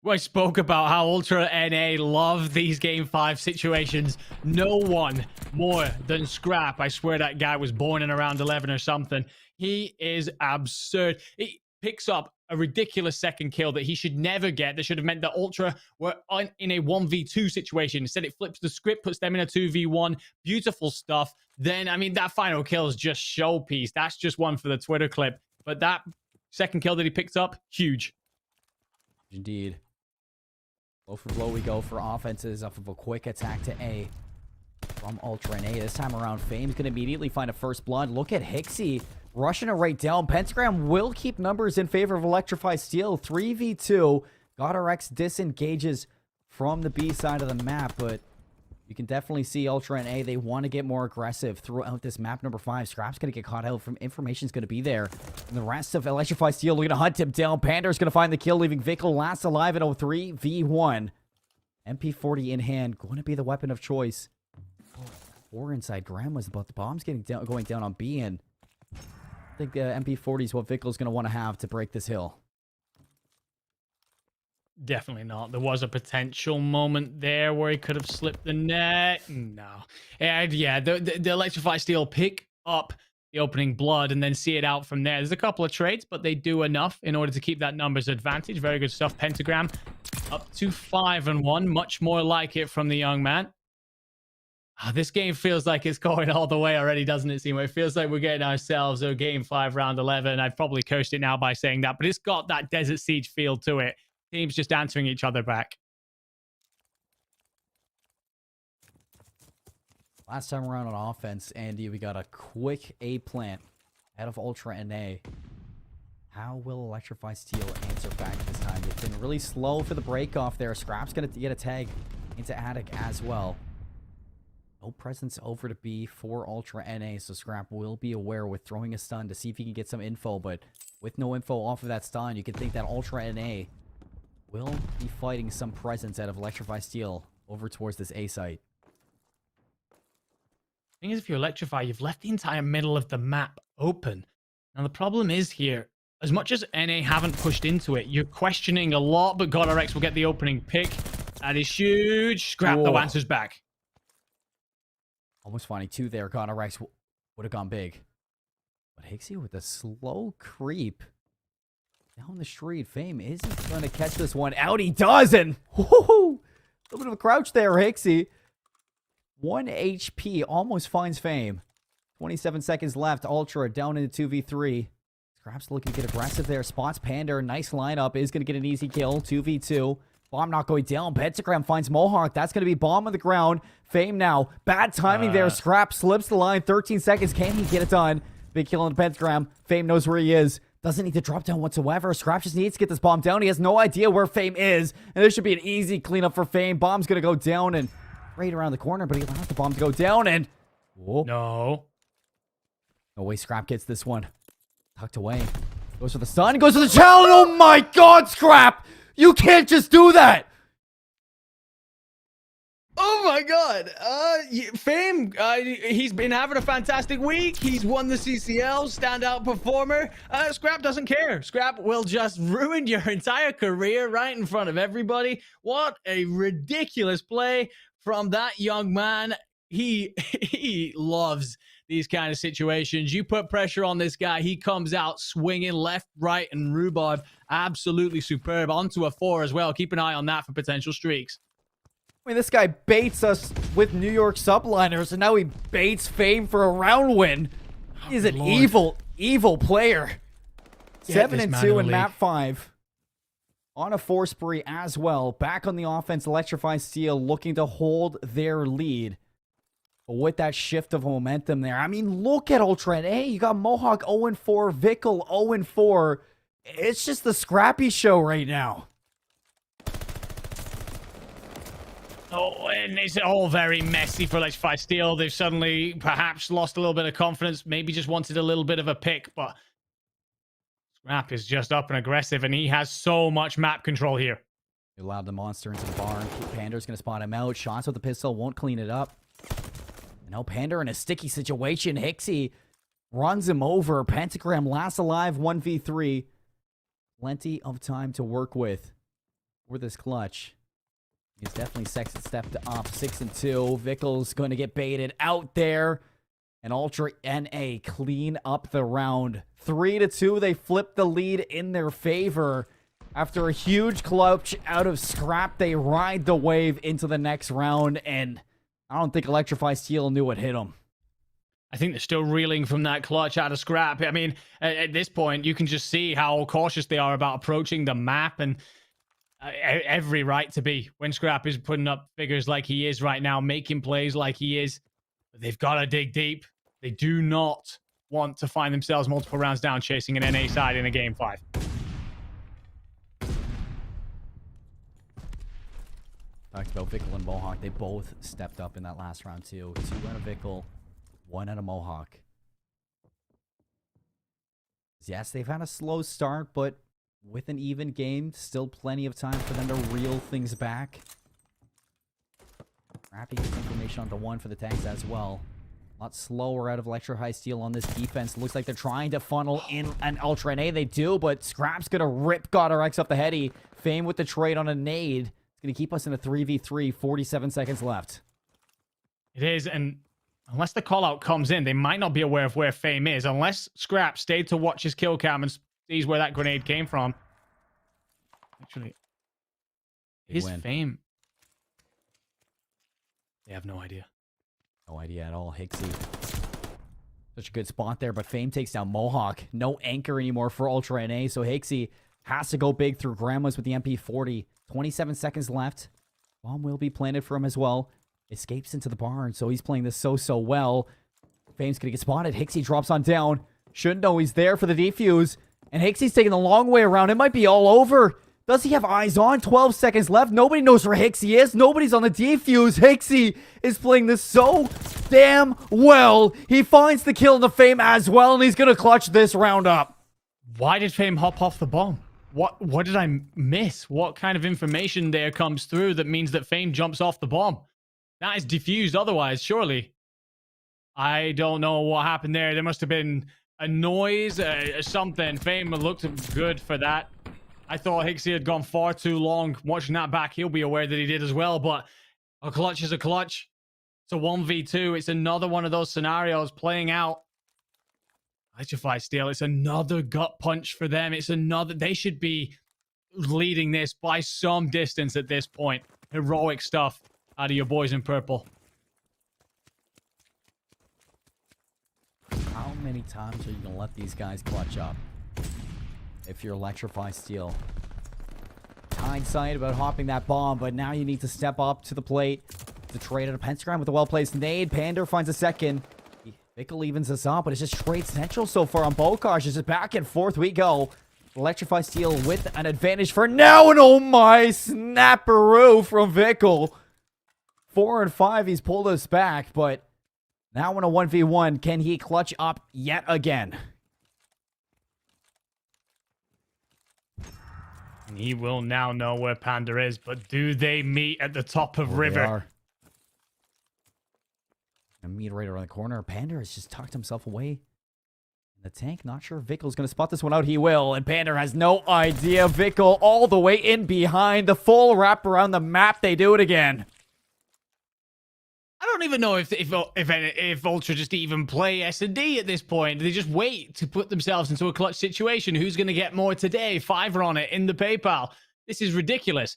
I spoke about how Ultra NA love these Game 5 situations. No one more than Scrap. I swear that guy was born in around 11 or something. He is absurd. He picks up a ridiculous second kill that he should never get. That should have meant that Ultra were in a 1v2 situation. Instead, it flips the script, puts them in a 2v1. Beautiful stuff. Then, I mean, that final kill is just showpiece. That's just one for the Twitter clip. But that second kill that he picked up, huge. Indeed. Blow for blow we go for offenses off of a quick attack to A from Ultra NA. This time around, Fame's going to immediately find a first blood. Look at Hixie rushing it right down. Pentagram will keep numbers in favor of Electrify Steel. 3v2. GodRx disengages from the B side of the map, but you can definitely see Ultra NA. They want to get more aggressive throughout this map number 5. Scrap's going to get caught out. From information's going to be there. And the rest of Electrify Steel looking to hunt him down. Pander's going to find the kill, leaving Vickle last alive in 3v1. MP40 in hand. Going to be the weapon of choice. 4 inside. Graham was about the bombs going down on B, and I think MP40 is what Vickle's going to want to have to break this hill. Definitely not. There was a potential moment there where he could have slipped the net. No. And yeah, the Electrify Steel pick up the opening blood and then see it out from there. There's a couple of trades, but they do enough in order to keep that numbers advantage. Very good stuff. Pentagram up to 5-1. Much more like it from the young man. This game feels like it's going all the way already, doesn't it, Seymour? It feels like we're getting ourselves a Game 5 round 11. I've probably cursed it now by saying that, but it's got that Desert Siege feel to it. Teams just answering each other back. Last time around on offense, Andy, we got a quick A plant out of Ultra NA. How will Electrify Steel answer back this time? They've been really slow for the break off there. Scrap's going to get a tag into Attic as well. No presence over to B for Ultra NA, so Scrap will be aware with throwing a stun to see if he can get some info, but with no info off of that stun, you can think that Ultra NA will be fighting some presence out of Electrify Steel over towards this A site. The thing is, if you electrify, you've left the entire middle of the map open. Now, the problem is here, as much as NA haven't pushed into it, you're questioning a lot, but GodRx will get the opening pick. That is huge. Scrap, Whoa. no answers back. Almost finding 2 there. GodRx would have gone big. But Hixie with a slow creep down the street. Fame isn't going to catch this one out. He doesn't. A little bit of a crouch there, Hixie. 1 HP. Almost finds Fame. 27 seconds left. Ultra down into 2v3. Scrap's looking to get aggressive there. Spots Panda. Nice lineup. Is going to get an easy kill. 2v2. Bomb not going down. Pentagram finds Mohawk. That's going to be bomb on the ground. Fame now. Bad timing there. Scrap slips the line. 13 seconds. Can he get it done? Big kill on the Pentagram. Fame knows where he is. Doesn't need to drop down whatsoever. Scrap just needs to get this bomb down. He has no idea where Fame is. And this should be an easy cleanup for Fame. Bomb's going to go down and right around the corner, but he allows the bomb to go down and... Whoa. No. No way Scrap gets this one. Tucked away. Goes for the stun. Goes for the challenge. Oh my god, Scrap! You can't just do that! Oh my god. Fame, he's been having a fantastic week. He's won the CCL, standout performer. Scrap doesn't care. Scrap will just ruin your entire career right in front of everybody. What a ridiculous play from that young man. He loves these kind of situations. You put pressure on this guy, he comes out swinging left, right, and rhubarb. Absolutely superb. Onto a 4 as well. Keep an eye on that for potential streaks. I mean, this guy baits us with New York subliners, and now he baits Fame for a round win. He's an evil player. 7-2 in map 5. On a 4 spree as well. Back on the offense, Electrify Steel looking to hold their lead. But with that shift of momentum there, I mean, look at Ultra. Hey, you got Mohawk 0-4, Vickle 0-4. It's just the Scrappy show right now. Oh, and it's all very messy for Electrify Steel. They've suddenly perhaps lost a little bit of confidence, maybe just wanted a little bit of a pick, but Scrap is just up and aggressive, and he has so much map control here. He allowed the monster into the barn. Panda's going to spot him out. Shots with the pistol, won't clean it up. And now Panda in a sticky situation. Hixie runs him over. Pentagram last alive, 1v3. Plenty of time to work with this clutch. He's definitely stepped up. 6-2. Vickle's going to get baited out there. And Ultra NA clean up the round. 3-2. They flip the lead in their favor. After a huge clutch out of Scrap, they ride the wave into the next round. And I don't think Electrify Steel knew what hit them. I think they're still reeling from that clutch out of Scrap. I mean, at this point, you can just see how cautious they are about approaching the map, and every right to be when Scrap is putting up figures like he is right now, making plays like he is. But they've got to dig deep. They do not want to find themselves multiple rounds down chasing an NA side in a game 5. Talked about Vickle and Mohawk. They both stepped up in that last round too. 2 out of Vickle, 1 out of Mohawk. Yes, they've had a slow start, but with an even game, still plenty of time for them to reel things back. Rappy gets information on the 1 for the tanks as well. A lot slower out of Electrify Steel on this defense. Looks like they're trying to funnel in an Ultra NA. They do, but Scrap's going to rip GodRx up the heady. Fame with the trade on a nade. It's going to keep us in a 3v3. 47 seconds left. It is, and unless the call-out comes in, they might not be aware of where Fame is. Unless Scrap stayed to watch his kill cam and sees where that grenade came from. Actually, is Fame? They have no idea. No idea at all. Hixie. Such a good spot there, but Fame takes down Mohawk. No anchor anymore for Ultra NA, so Hixie has to go big through Grandma's with the MP40. 27 seconds left. Bomb will be planted for him as well. Escapes into the barn, so he's playing this so well. Fame's gonna get spotted. Hixie drops on down. Shouldn't know he's there for the defuse. And Hixie's taking the long way around. It might be all over. Does he have eyes on? 12 seconds left. Nobody knows where Hixie is. Nobody's on the defuse. Hixie is playing this so damn well. He finds the kill in the Fame as well, and he's going to clutch this round up. Why did Fame hop off the bomb? What did I miss? What kind of information there comes through that means that Fame jumps off the bomb? That is diffused otherwise, surely. I don't know what happened there. There must have been a noise, something. Fame looked good for that. I thought Hixie had gone far too long. Watching that back, he'll be aware that he did as well, but a clutch is a clutch. It's a 1v2. It's another one of those scenarios playing out. Electrify Steel, it's another gut punch for them. It's another... They should be leading this by some distance at this point. Heroic stuff out of your boys in purple. How many times are you going to let these guys clutch up? If you're Electrify Steel. Hindsight about hopping that bomb, but now you need to step up to the plate. The trade at a pentagram with a well-placed nade. Pander finds a second. Vickle evens us up, but it's just straight central so far on Bokash. It's just back and forth we go. Electrify Steel with an advantage for now, and oh my, snapperoo from Vickle. 4 and 5, he's pulled us back, but now in a 1v1, can he clutch up yet again? And he will now know where Panda is, but do they meet at the top of River? A meet right around the corner. Panda has just tucked himself away in the tank. Not sure if Vickle's going to spot this one out. He will. And Panda has no idea. Vickle all the way in behind. The full wrap around the map. They do it again. I don't even know if Ultra just even play S&D at this point. They just wait to put themselves into a clutch situation. Who's going to get more today? 5 on it in the PayPal. This is ridiculous.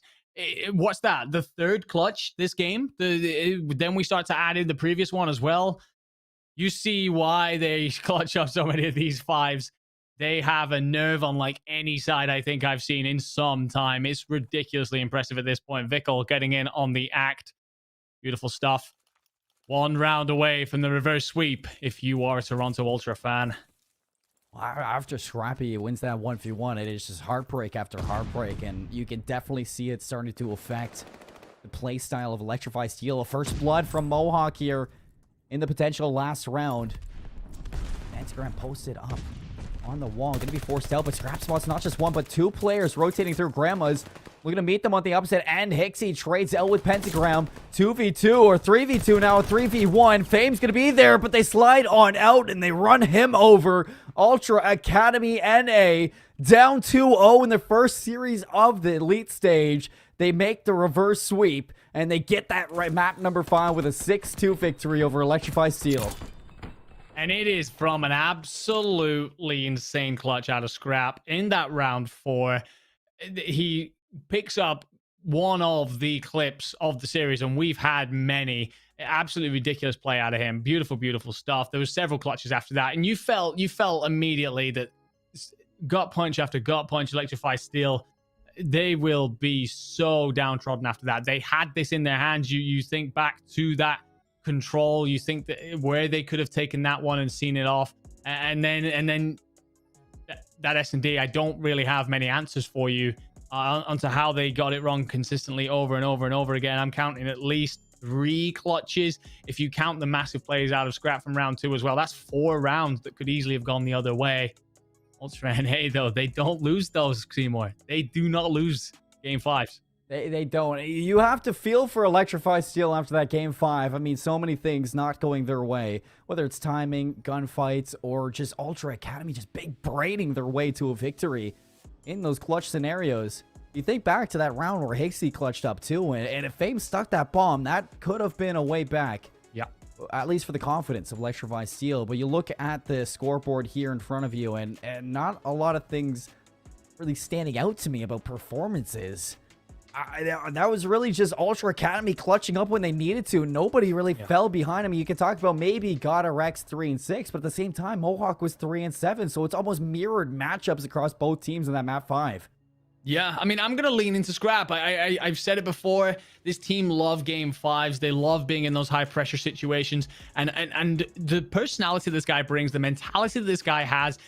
What's that? The third clutch this game? Then we start to add in the previous one as well. You see why they clutch up so many of these 5s. They have a nerve on like any side I think I've seen in some time. It's ridiculously impressive at this point. Vickle getting in on the act. Beautiful stuff. 1 round away from the reverse sweep if you are a Toronto Ultra fan. After Scrappy wins that 1v1, it is just heartbreak after heartbreak, and you can definitely see it starting to affect the play style of Electrify Steel. A first blood from Mohawk here in the potential last round. Instagram posted up on the wall. Going to be forced out, but Scrap Spot's not just 1, but 2 players rotating through Grandma's. We're going to meet them on the opposite end. Hixie trades out with Pentagram. 2v2 or 3v2 now, 3v1. Fame's going to be there, but they slide on out and they run him over. Ultra Academy NA down 2-0 in the first series of the Elite stage. They make the reverse sweep and they get that right map number 5 with a 6-2 victory over Electrify Steel. And it is from an absolutely insane clutch out of Scrap in that round 4. He picks up one of the clips of the series, and we've had many. Absolutely ridiculous play out of him. Beautiful, beautiful stuff. There was several clutches after that, and you felt immediately that gut punch after gut punch, Electrify Steel, they will be so downtrodden after that. They had this in their hands. You think back to that control. You think that where they could have taken that one and seen it off, and then that S&D. I don't really have many answers for you onto how they got it wrong consistently over and over and over again. I'm counting at least 3 clutches. If you count the massive plays out of Scrap from round 2 as well, that's 4 rounds that could easily have gone the other way. Ultra NA, though, they don't lose those, Seymour. They do not lose game 5s. They don't. You have to feel for Electrify Steel after that game 5. I mean, so many things not going their way, whether it's timing, gunfights, or just Ultra Academy just big braiding their way to a victory in those clutch scenarios. You think back to that round where Hixie clutched up too, and if Fame stuck that bomb, that could have been a way back. Yeah. At least for the confidence of Electrify Steel. But you look at the scoreboard here in front of you, and not a lot of things really standing out to me about performances. That was really just Ultra Academy clutching up when they needed to. Nobody really fell behind them. You can talk about maybe Gotta Rex 3 and 6, but at the same time, Mohawk was 3 and 7. So it's almost mirrored matchups across both teams in that map 5. Yeah, I mean, I'm going to lean into Scrap. I've said it before. This team love game 5s. They love being in those high-pressure situations. And the personality this guy brings, the mentality that this guy has,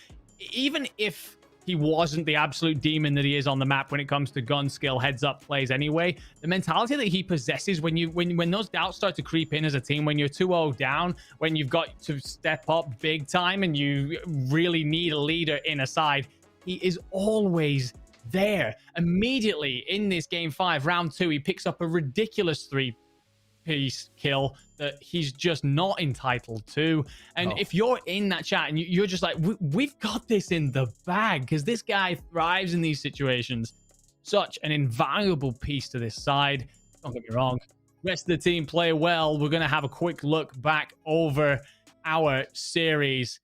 even if he wasn't the absolute demon that he is on the map when it comes to gun skill, heads up plays anyway. The mentality that he possesses when those doubts start to creep in as a team, when you're 2-0 down, when you've got to step up big time and you really need a leader in a side, he is always there. Immediately in this game 5, round 2, he picks up a ridiculous 3-piece kill that he's just not entitled to. And if you're in that chat and you're just like, we've got this in the bag, because this guy thrives in these situations. Such an invaluable piece to this side. Don't get me wrong, rest of the team play well. We're going to have a quick look back over our series.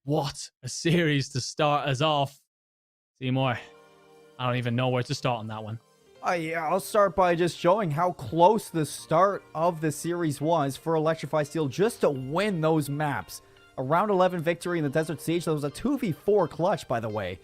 What a series to start us off. Seymour, I don't even know where to start on that one. Yeah, I'll start by just showing how close the start of the series was for Electrify Steel just to win those maps. A round 11 victory in the Desert Siege. That was a 2v4 clutch, by the way.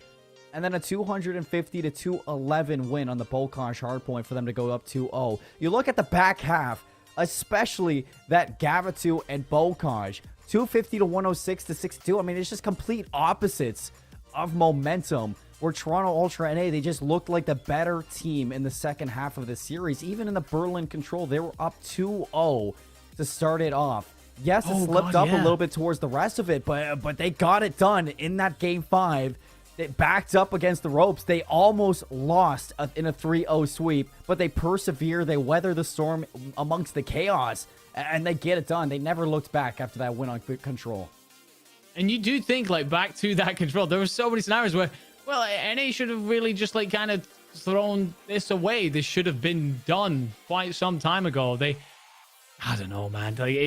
And then a 250-211 win on the Bolkaj hardpoint for them to go up 2-0. You look at the back half, especially that Gavatu and Bolkaj. 250-106-62. I mean, it's just complete opposites of momentum. Where Toronto Ultra NA, they just looked like the better team in the second half of the series. Even in the Berlin Control, they were up 2-0 to start it off. Yes, it slipped up a little bit towards the rest of it, but they got it done in that game 5. They backed up against the ropes. They almost lost in a 3-0 sweep, but they persevere. They weather the storm amongst the chaos, and they get it done. They never looked back after that win on Control. And you do think, like, back to that Control, there were so many scenarios where, well, NA should have really just, like, kind of thrown this away. This should have been done quite some time ago. I don't know, man. Like,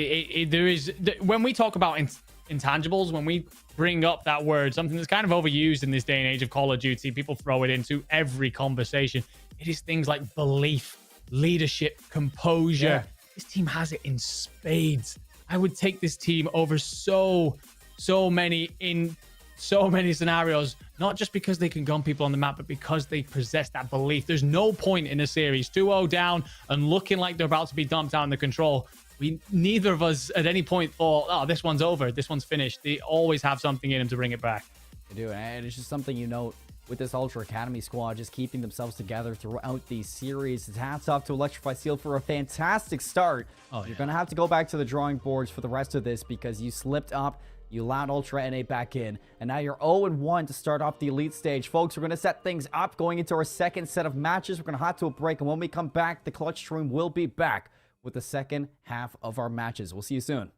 there is, when we talk about intangibles, when we bring up that word, something that's kind of overused in this day and age of Call of Duty, people throw it into every conversation. It is things like belief, leadership, composure. Yeah. This team has it in spades. I would take this team over so many in so many scenarios, not just because they can gun people on the map, but because they possess that belief. There's no point in a series 2-0 down and looking like they're about to be dumped out in the Control. Neither of us at any point thought, oh, this one's over, this one's finished. They always have something in them to bring it back. They do, and it's just something you note with this Ultra Academy squad, just keeping themselves together throughout these series. It's hats off to Electrify Steel for a fantastic start. You're going to have to go back to the drawing boards for the rest of this because you slipped up. You allowed Ultra NA back in, and now you're 0-1 to start off the Elite Stage. Folks, we're going to set things up going into our second set of matches. We're going to hop to a break, and when we come back, the Clutch Stream will be back with the second half of our matches. We'll see you soon.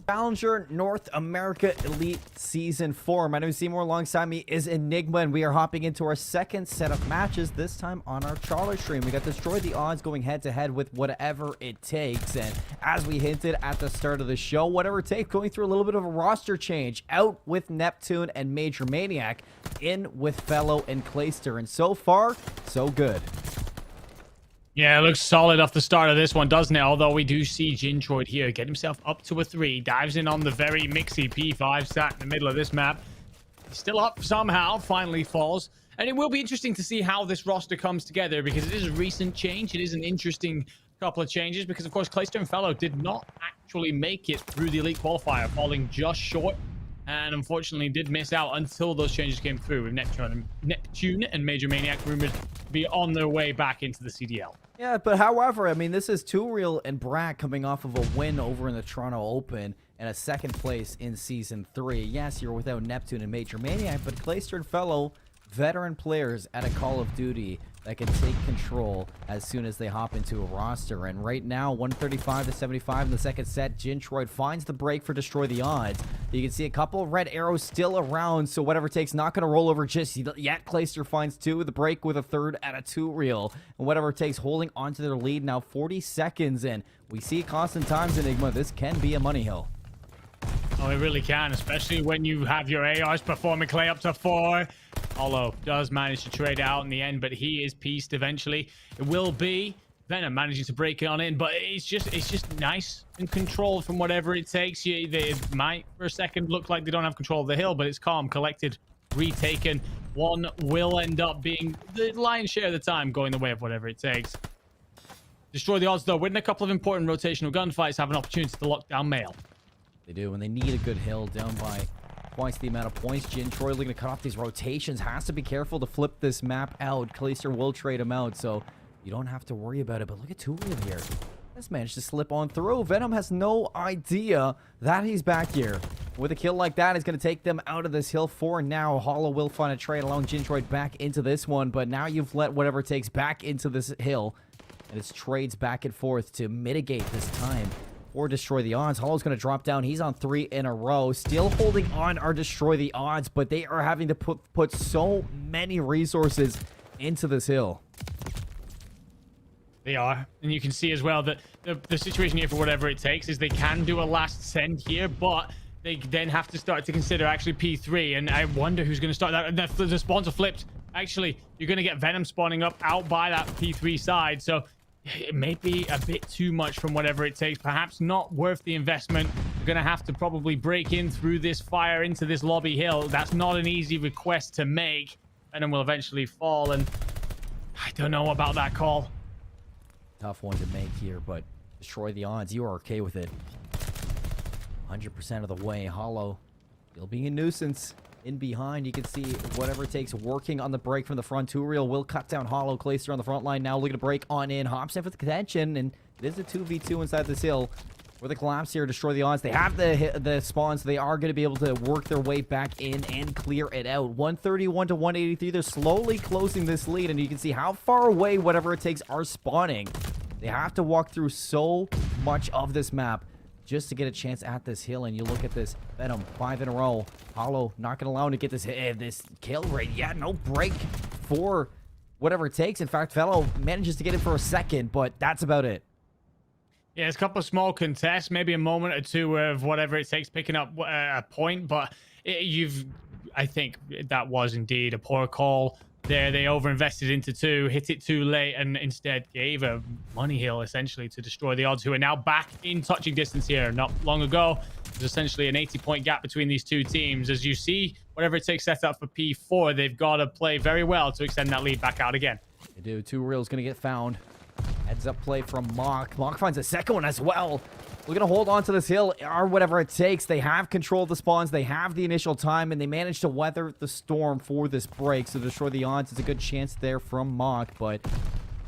Challenger North America Elite Season 4. My name is Seymour. Alongside me is Enigma, and we are hopping into our second set of matches, this time on our Charlie stream. We got Destroy the Odds going head-to-head with whatever it takes, and as we hinted at the start of the show, whatever it takes, going through a little bit of a roster change. Out with Neptune and Major Maniac, in with Fellow and Clayster, and so far, so good. Yeah, it looks solid off the start of this one, doesn't it? Although we do see Gintroid here get himself up to a 3. Dives in on the very mixy P5, sat in the middle of this map. He's still up somehow, finally falls. And it will be interesting to see how this roster comes together, because it is a recent change. It is an interesting couple of changes, because of course Clayster and Fellow did not actually make it through the Elite Qualifier, falling just short. And unfortunately did miss out until those changes came through, with Neptune and Major Maniac rumored to be on their way back into the CDL. Yeah, but however, I mean, this is Two Real and Brack coming off of a win over in the Toronto Open and a second place in Season 3. Yes, you're without Neptune and Major Maniac, but Clayster and Fellow, veteran players at a Call of Duty that can take control as soon as they hop into a roster. And right now, 135-75 in the second set. Gintroid finds the break for Destroy the Odds. You can see a couple of red arrows still around, so whatever it takes, not going to roll over just yet. Clayster finds 2, the break with a 3rd at a 2 reel. And whatever it takes, holding onto their lead now, 40 seconds in. We see constant times, Enigma. This can be a money hill. Oh, it really can, especially when you have your ARs performing Clay up to 4. Hollow does manage to trade out in the end, but he is pieced eventually. It will be Venom managing to break it on in, but it's just nice and controlled from whatever it takes. They might for a second look like they don't have control of the hill, but it's calm, collected, retaken. One will end up being the lion's share of the time going the way of whatever it takes. Destroy the Odds, though, winning a couple of important rotational gunfights, have an opportunity to lock down Mail. They do, and they need a good hill down by twice the amount of points. Gintroid looking to cut off these rotations. Has to be careful to flip this map out. Clayster will trade him out, so you don't have to worry about it. But look at Two Real here. Just managed to slip on through. Venom has no idea that he's back here. With a kill like that, he's going to take them out of this hill for now. Hollow will find a trade along Gintroid back into this one, but now you've let whatever it takes back into this hill. And it's trades back and forth to mitigate this time. Or Destroy the Odds. Hollow's going to drop down. He's on 3 in a row. Still holding on our Destroy the Odds, but they are having to put so many resources into this hill. They are. And you can see as well that the situation here, for whatever it takes, is they can do a last send here, but they then have to start to consider actually P3. And I wonder who's going to start that. The spawns are flipped. Actually, you're going to get Venom spawning up out by that P3 side. So it may be a bit too much from whatever it takes. Perhaps not worth the investment. You're going to have to probably break in through this fire into this lobby hill. That's not an easy request to make. Venom will eventually fall, and I don't know about that call. Tough one to make here, but Destroy the Odds. You are okay with it. 100% of the way. Hollow still being a nuisance. In behind, you can see whatever it takes working on the break from the front. Two Real will cut down Hollow. Clayster on the front line now, looking to break on in. Hops in for the contention, and it is a 2v2 inside this hill. For the collapse here, Destroy the Odds. They have the spawns. So they are going to be able to work their way back in and clear it out. 131 to 183. They're slowly closing this lead, and you can see how far away whatever it takes are spawning. They have to walk through so much of this map just to get a chance at this hill. And you look at this Venom, 5 in a row. Hollow not going to allow him to get this kill rate. Yeah, no break for whatever it takes. In fact, Fellow manages to get it for a second, but that's about it. Yeah, it's a couple of small contests, maybe a moment or two of whatever it takes picking up a point, but I think that was indeed a poor call there. They overinvested into 2, hit it too late, and instead gave a money hill essentially to Destroy the Odds, who are now back in touching distance here. Not long ago, there's essentially an 80-point gap between these two teams. As you see, whatever it takes set up for P4, they've got to play very well to extend that lead back out again. They do. Two Real's going to get found. Heads up play from Mock. Mock finds a second one as well. We're going to hold on to this hill or whatever it takes. They have control of the spawns. They have the initial time, and they managed to weather the storm for this break. So Destroy the Odds. It's a good chance there from Mock, but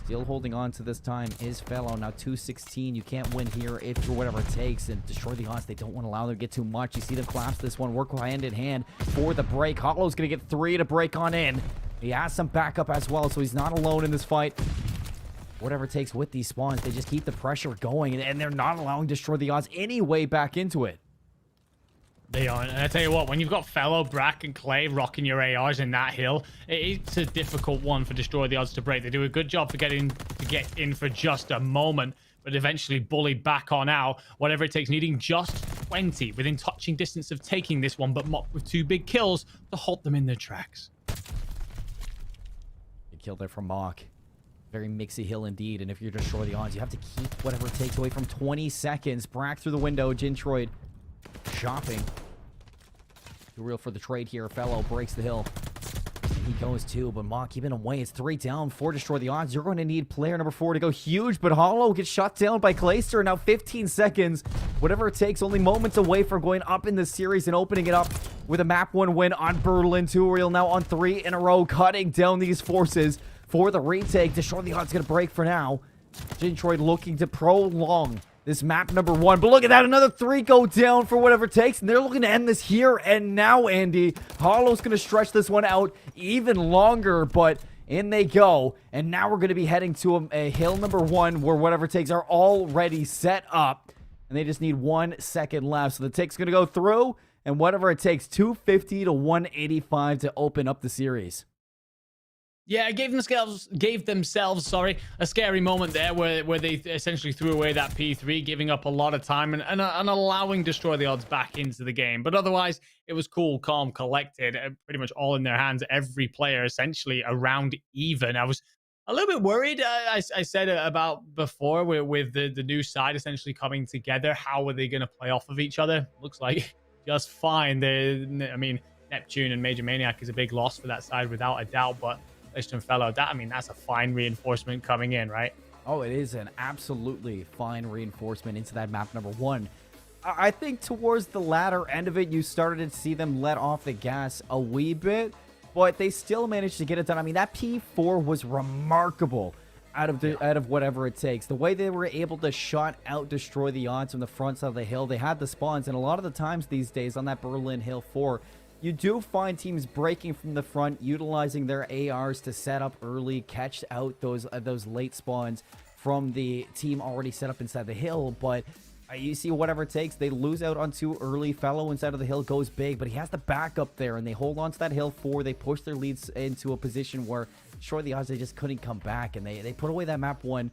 still holding on to this time is Fellow. Now 2:16. You can't win here if for whatever it takes. And Destroy the Odds, they don't want to allow them to get too much. You see them collapse this one. Work hand in hand for the break. Hollow's going to get 3 to break on in. He has some backup as well, so he's not alone in this fight. Whatever it takes with these spawns, they just keep the pressure going, and they're not allowing Destroy the Odds any way back into it. They aren't. And I tell you what, when you've got Fellow, Brack, and Clay rocking your ARs in that hill, it's a difficult one for Destroy the Odds to break. They do a good job for getting to get in for just a moment, but eventually bullied back on out. Whatever it takes, needing just 20 within touching distance of taking this one, but Mop with 2 big kills to halt them in their tracks. Good kill there from Mock. Very mixy hill indeed, and if you're Destroy the Odds, you have to keep whatever it takes away from 20 seconds. Brack through the window, Jintroid shopping. Too real for the trade here. Fellow breaks the hill. And he goes too, but Mock keeping him away. It's 3 down, 4 Destroy the Odds. You're going to need player number 4 to go huge, but Hollow gets shot down by Clayster. Now 15 seconds. Whatever it takes, only moments away from going up in the series and opening it up with a map 1 win on Berlin. Turiel now on 3 in a row, cutting down these forces for the retake. Destroy the Odds going to break for now. Jintroid looking to prolong this map number 1. But look at that. Another 3 go down for whatever it takes. And they're looking to end this here and now, Andy. Hollow's going to stretch this one out even longer. But in they go. And now we're going to be heading to a hill number 1 where whatever it takes are already set up. And they just need 1 second left. So the tick's going to go through. And whatever it takes, 250 to 185 to open up the series. Yeah, gave themselves, a scary moment there where they essentially threw away that P3, giving up a lot of time and allowing Destroy the Odds back into the game. But otherwise, it was cool, calm, collected, pretty much all in their hands. Every player essentially around even. I was a little bit worried. I said it about before with the new side essentially coming together. How are they going to play off of each other? Looks like just fine. I mean, Neptune and Major Maniac is a big loss for that side without a doubt, but Fellow, that's a fine reinforcement coming in, right? Oh, it is an absolutely fine reinforcement into that map number 1. I think towards the latter end of it, you started to see them let off the gas a wee bit, but they still managed to get it done. I mean, that P4 was remarkable out of whatever it takes. The way they were able to shut out, Destroy the Odds from the front side of the hill. They had the spawns, and a lot of the times these days on that Berlin Hill 4, you do find teams breaking from the front, utilizing their ARs to set up early, catch out those late spawns from the team already set up inside the hill. But you see, whatever it takes, they lose out on 2 early. Fellow inside of the hill goes big, but he has the backup there, and they hold on to that hill 4. They push their leads into a position where, sure, the Odds, they just couldn't come back, and they put away that map 1.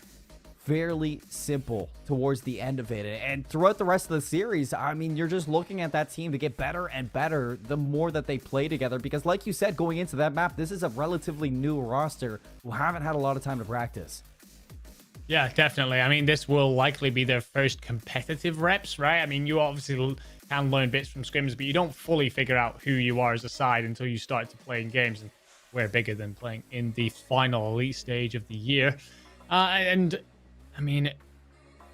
Fairly simple towards the end of it. And throughout the rest of the series, I mean, you're just looking at that team to get better and better the more that they play together. Because like you said, going into that map, this is a relatively new roster who haven't had a lot of time to practice. Yeah, definitely. I mean, this will likely be their first competitive reps, right? I mean, you obviously can learn bits from scrims, but you don't fully figure out who you are as a side until you start to play in games. And we're bigger than playing in the final elite stage of the year. And I mean,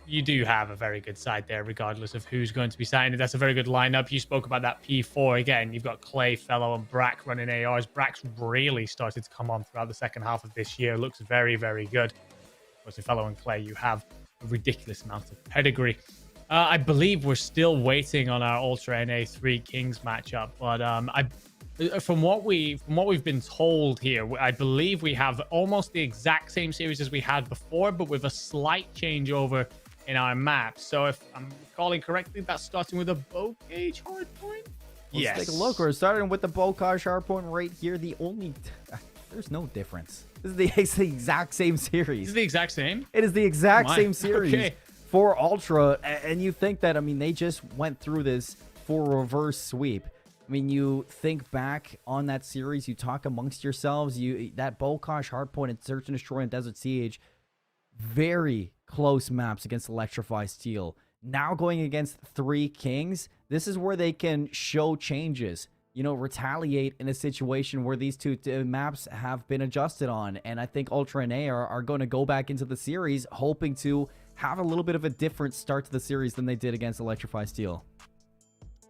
you do have a very good side there, regardless of who's going to be signed. That's a very good lineup. You spoke about that P4 again. You've got Clay, Fellow, and Brack running ARs. Brack's really started to come on throughout the second half of this year. Looks very, very good. Of course, in Fellow and Clay, you have a ridiculous amount of pedigree. I believe we're still waiting on our Ultra NA 3 Kings matchup, but from what we've been told here, I believe we have almost the exact same series as we had before, but with a slight changeover in our map. So if I'm recalling correctly, that's starting with a bow gauge hardpoint. Let's take a look. We're starting with the Bocage hardpoint right here. There's no difference. It's the exact same series. Is it the exact same? It is the exact same series okay. for Ultra, and you think that, I mean, they just went through this for a reverse sweep. I mean, you think back on that series, you talk amongst yourselves, that Bocage hardpoint and Search and Destroy and Desert Siege, very close maps against Electrify Steel. Now going against 3 Kings, this is where they can show changes, retaliate in a situation where these 2 maps have been adjusted on. And I think Ultra and A are going to go back into the series hoping to have a little bit of a different start to the series than they did against Electrify Steel.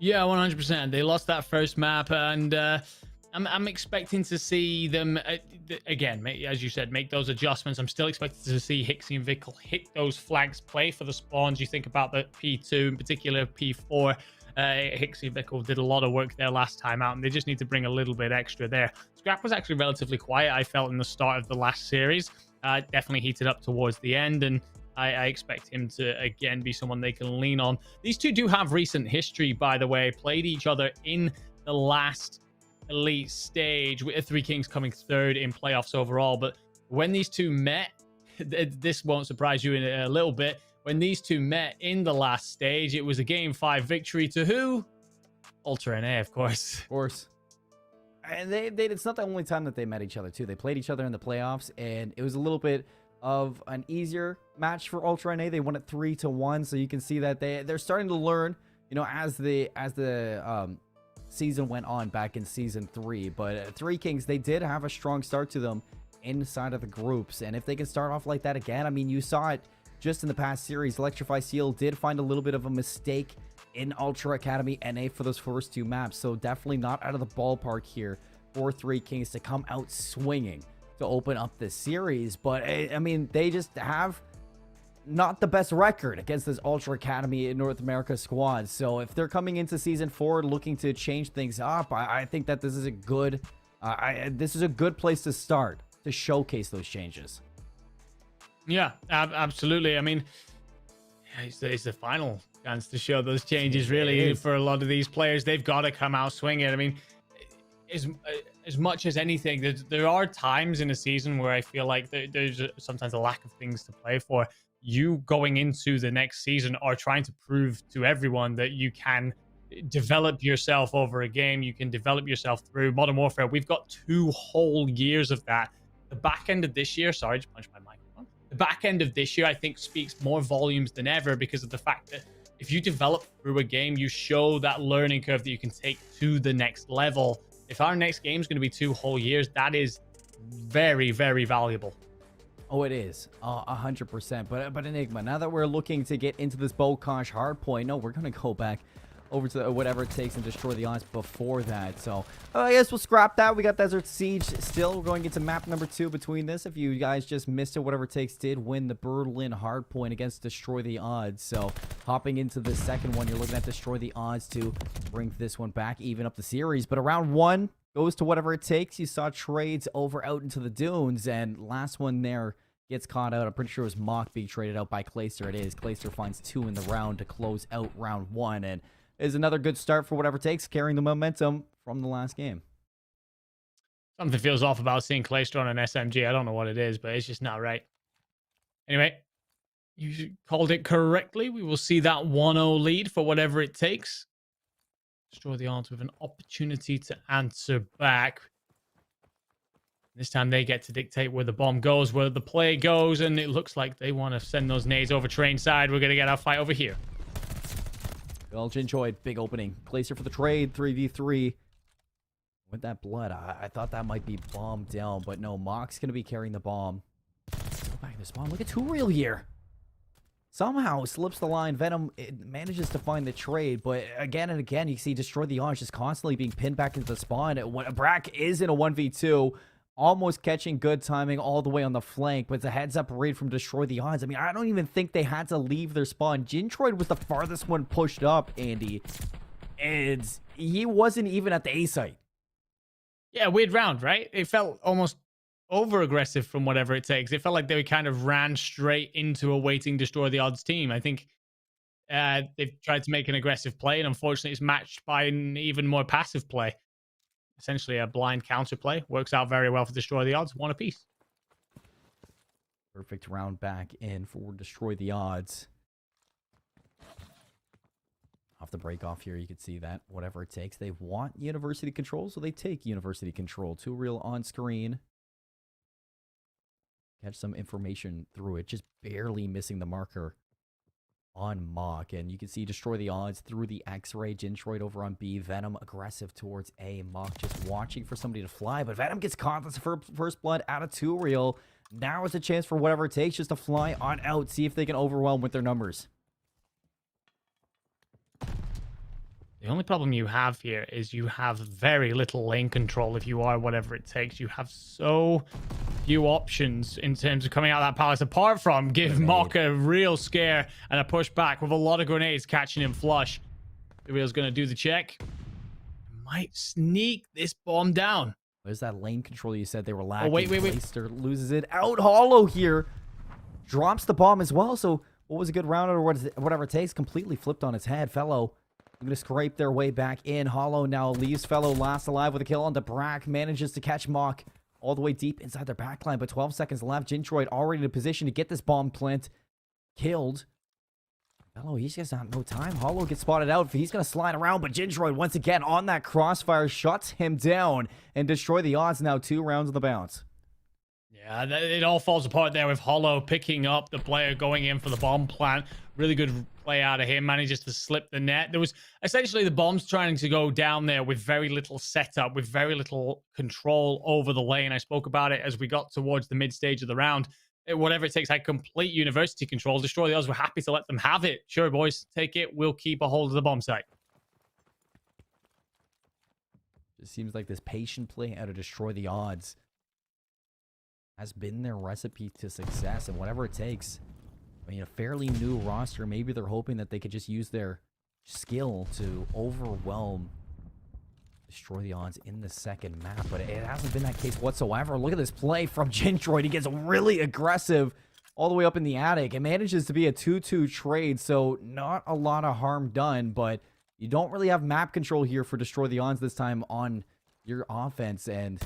Yeah, 100%. They lost that first map, and I'm expecting to see them, again, as you said, make those adjustments. I'm still expecting to see Hixie and Vickle hit those flags, play for the spawns. You think about the P2, in particular P4. Hixie and Vickle did a lot of work there last time out, and they just need to bring a little bit extra there. Scrap was actually relatively quiet, I felt, in the start of the last series. Definitely heated up towards the end, and I expect him to, again, be someone they can lean on. These two do have recent history, by the way. Played each other in the last elite stage, with Three Kings coming third in playoffs overall. But when these two met, this won't surprise you in a little bit. When these two met in the last stage, it was a Game 5 victory to who? Ultra NA, of course. Of course. And it's not the only time that they met each other, too. They played each other in the playoffs, and it was a little bit of an easier match for Ultra NA. They won it 3-1, so you can see that they're starting to learn, you know, as the season went on back in Season 3. But Three Kings, they did have a strong start to them inside of the groups, and if they can start off like that again, I mean, you saw it just in the past series. Electrify Seal did find a little bit of a mistake in Ultra Academy NA for those first two maps, so definitely not out of the ballpark here for Three Kings to come out swinging to open up this series. But I mean, they just have not the best record against this Ultra Academy in North America squad. So if they're coming into Season 4 looking to change things up, I think that this is a good place to start to showcase those changes. Yeah, absolutely. I mean, it's the final chance to show those changes, really, for a lot of these players. They've got to come out swinging. I mean, as much as anything, there are times in a season where I feel like there's sometimes a lack of things to play for. You going into the next season are trying to prove to everyone that you can develop yourself over a game. You can develop yourself through Modern Warfare. We've got 2 whole years of that. The back end of this year, sorry, just punched my microphone. The back end of this year, I think, speaks more volumes than ever because of the fact that if you develop through a game, you show that learning curve that you can take to the next level. If our next game is going to be 2 whole years, that is very, very valuable. Oh, it is 100%. But Enigma, now that we're looking to get into this Bokosh hardpoint, no, we're going to go back over to whatever it takes and destroy the odds before that. So I guess we'll scrap that. We got Desert Siege still. We're going into map number 2 between this. If you guys just missed it, whatever it takes did win the Berlin hardpoint against Destroy the Odds. So hopping into the second one, you're looking at Destroy the Odds to bring this one back, even up the series. But around 1 goes to whatever it takes. You saw trades over out into the dunes, and last one there gets caught out. I'm pretty sure it was Mock being traded out by Clayster. It is. Clayster finds 2 in the round to close out round 1, and is another good start for whatever it takes, carrying the momentum from the last game. Something feels off about seeing Clayster on an SMG. I don't know what it is, but it's just not right. Anyway, you called it correctly. We will see that 1-0 lead for whatever it takes. Destroy the odds with an opportunity to answer back. This time they get to dictate where the bomb goes, where the play goes, and it looks like they want to send those nades over train side. We're going to get our fight over here. Belch enjoyed. Big opening. Placer for the trade. 3v3. With that blood, I thought that might be bombed down, but no. Mock's going to be carrying the bomb. Let's go back to the spawn. Look at 2 real here. Somehow slips the line. Venom manages to find the trade, but again and again, you see Destroy the Odds just constantly being pinned back into the spawn. Brack is in a 1v2. Almost catching good timing all the way on the flank, but it's a heads-up raid from Destroy the Odds. I mean, I don't even think they had to leave their spawn. Gintroid was the farthest one pushed up, Andy, and he wasn't even at the A site. Yeah, weird round, right? It felt almost over-aggressive from whatever it takes. It felt like they kind of ran straight into a waiting Destroy the Odds team. I think they've tried to make an aggressive play, and unfortunately it's matched by an even more passive play. Essentially a blind counterplay. Works out very well for Destroy the Odds. 1 apiece. Perfect round back in for Destroy the Odds. Off the break off here, you can see that whatever it takes. They want University control, so they take University control. 2 real on screen. Catch some information through it. Just barely missing the marker on Mock, and you can see Destroy the Odds through the X-Ray. Gintroid over on B. Venom aggressive towards A. Mock just watching for somebody to fly, but Venom gets caught. That's the first blood out of 2 real. Now is a chance for whatever it takes just to fly on out, see if they can overwhelm with their numbers. The only problem you have here is you have very little lane control if you are whatever it takes. You have so few options in terms of coming out of that palace, apart from give Mock a real scare and a push back with a lot of grenades catching him flush. The real's going to do the check. Might sneak this bomb down. Where's that lane control you said they were lacking? Oh, wait. Clayster loses it out hollow here. drops the bomb as well. So what was a good round or whatever it takes, completely flipped on its head. Fellow going to scrape their way back in. Hollow now leaves Fellow last alive with a kill on the Brack. Manages to catch Mock all the way deep inside their backline, but 12 seconds left. Gintroid already in a position to get this bomb plant killed. Fellow, he's just got no time. Hollow gets spotted out. He's going to slide around, but Gintroid once again on that crossfire shuts him down and destroy the odds. Now 2 rounds of the bounce. Yeah, it all falls apart there with Hollow picking up the player going in for the bomb plant. Really good play out of him. Manages to slip the net. There was essentially the bombs trying to go down there with very little setup, with very little control over the lane. I spoke about it as we got towards the mid stage of the round. Whatever it takes, had complete university control. Destroy the odds. We're happy to let them have it. Sure, boys, take it. We'll keep a hold of the bomb site. It seems like this patient play how to destroy the odds has been their recipe to success, and whatever it takes. I mean, a fairly new roster. Maybe they're hoping that they could just use their skill to overwhelm, destroy the odds in the second map, but it hasn't been that case whatsoever. Look at this play from Gintroid. He gets really aggressive all the way up in the attic. It manages to be a 2-2 trade, so not a lot of harm done, but you don't really have map control here for destroy the odds this time on your offense, and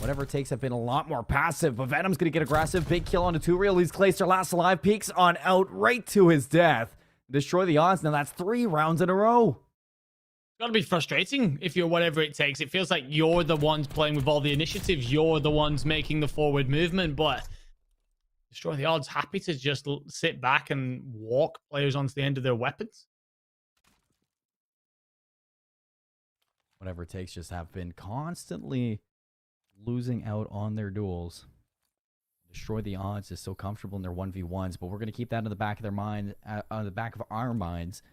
whatever it takes have been a lot more passive. But Venom's going to get aggressive. Big kill on the 2-reel. He's Clayster last alive. Peeks on out right to his death. Destroy the odds. Now that's 3 rounds in a row. Gotta be frustrating if you're whatever it takes. It feels like you're the ones playing with all the initiatives. You're the ones making the forward movement. But destroy the odds. Happy to just sit back and walk players onto the end of their weapons. Whatever it takes just have been constantly losing out on their duels. Destroy the odds is so comfortable in their 1v1s, but we're going to keep that in the back of their mind, on the back of our minds,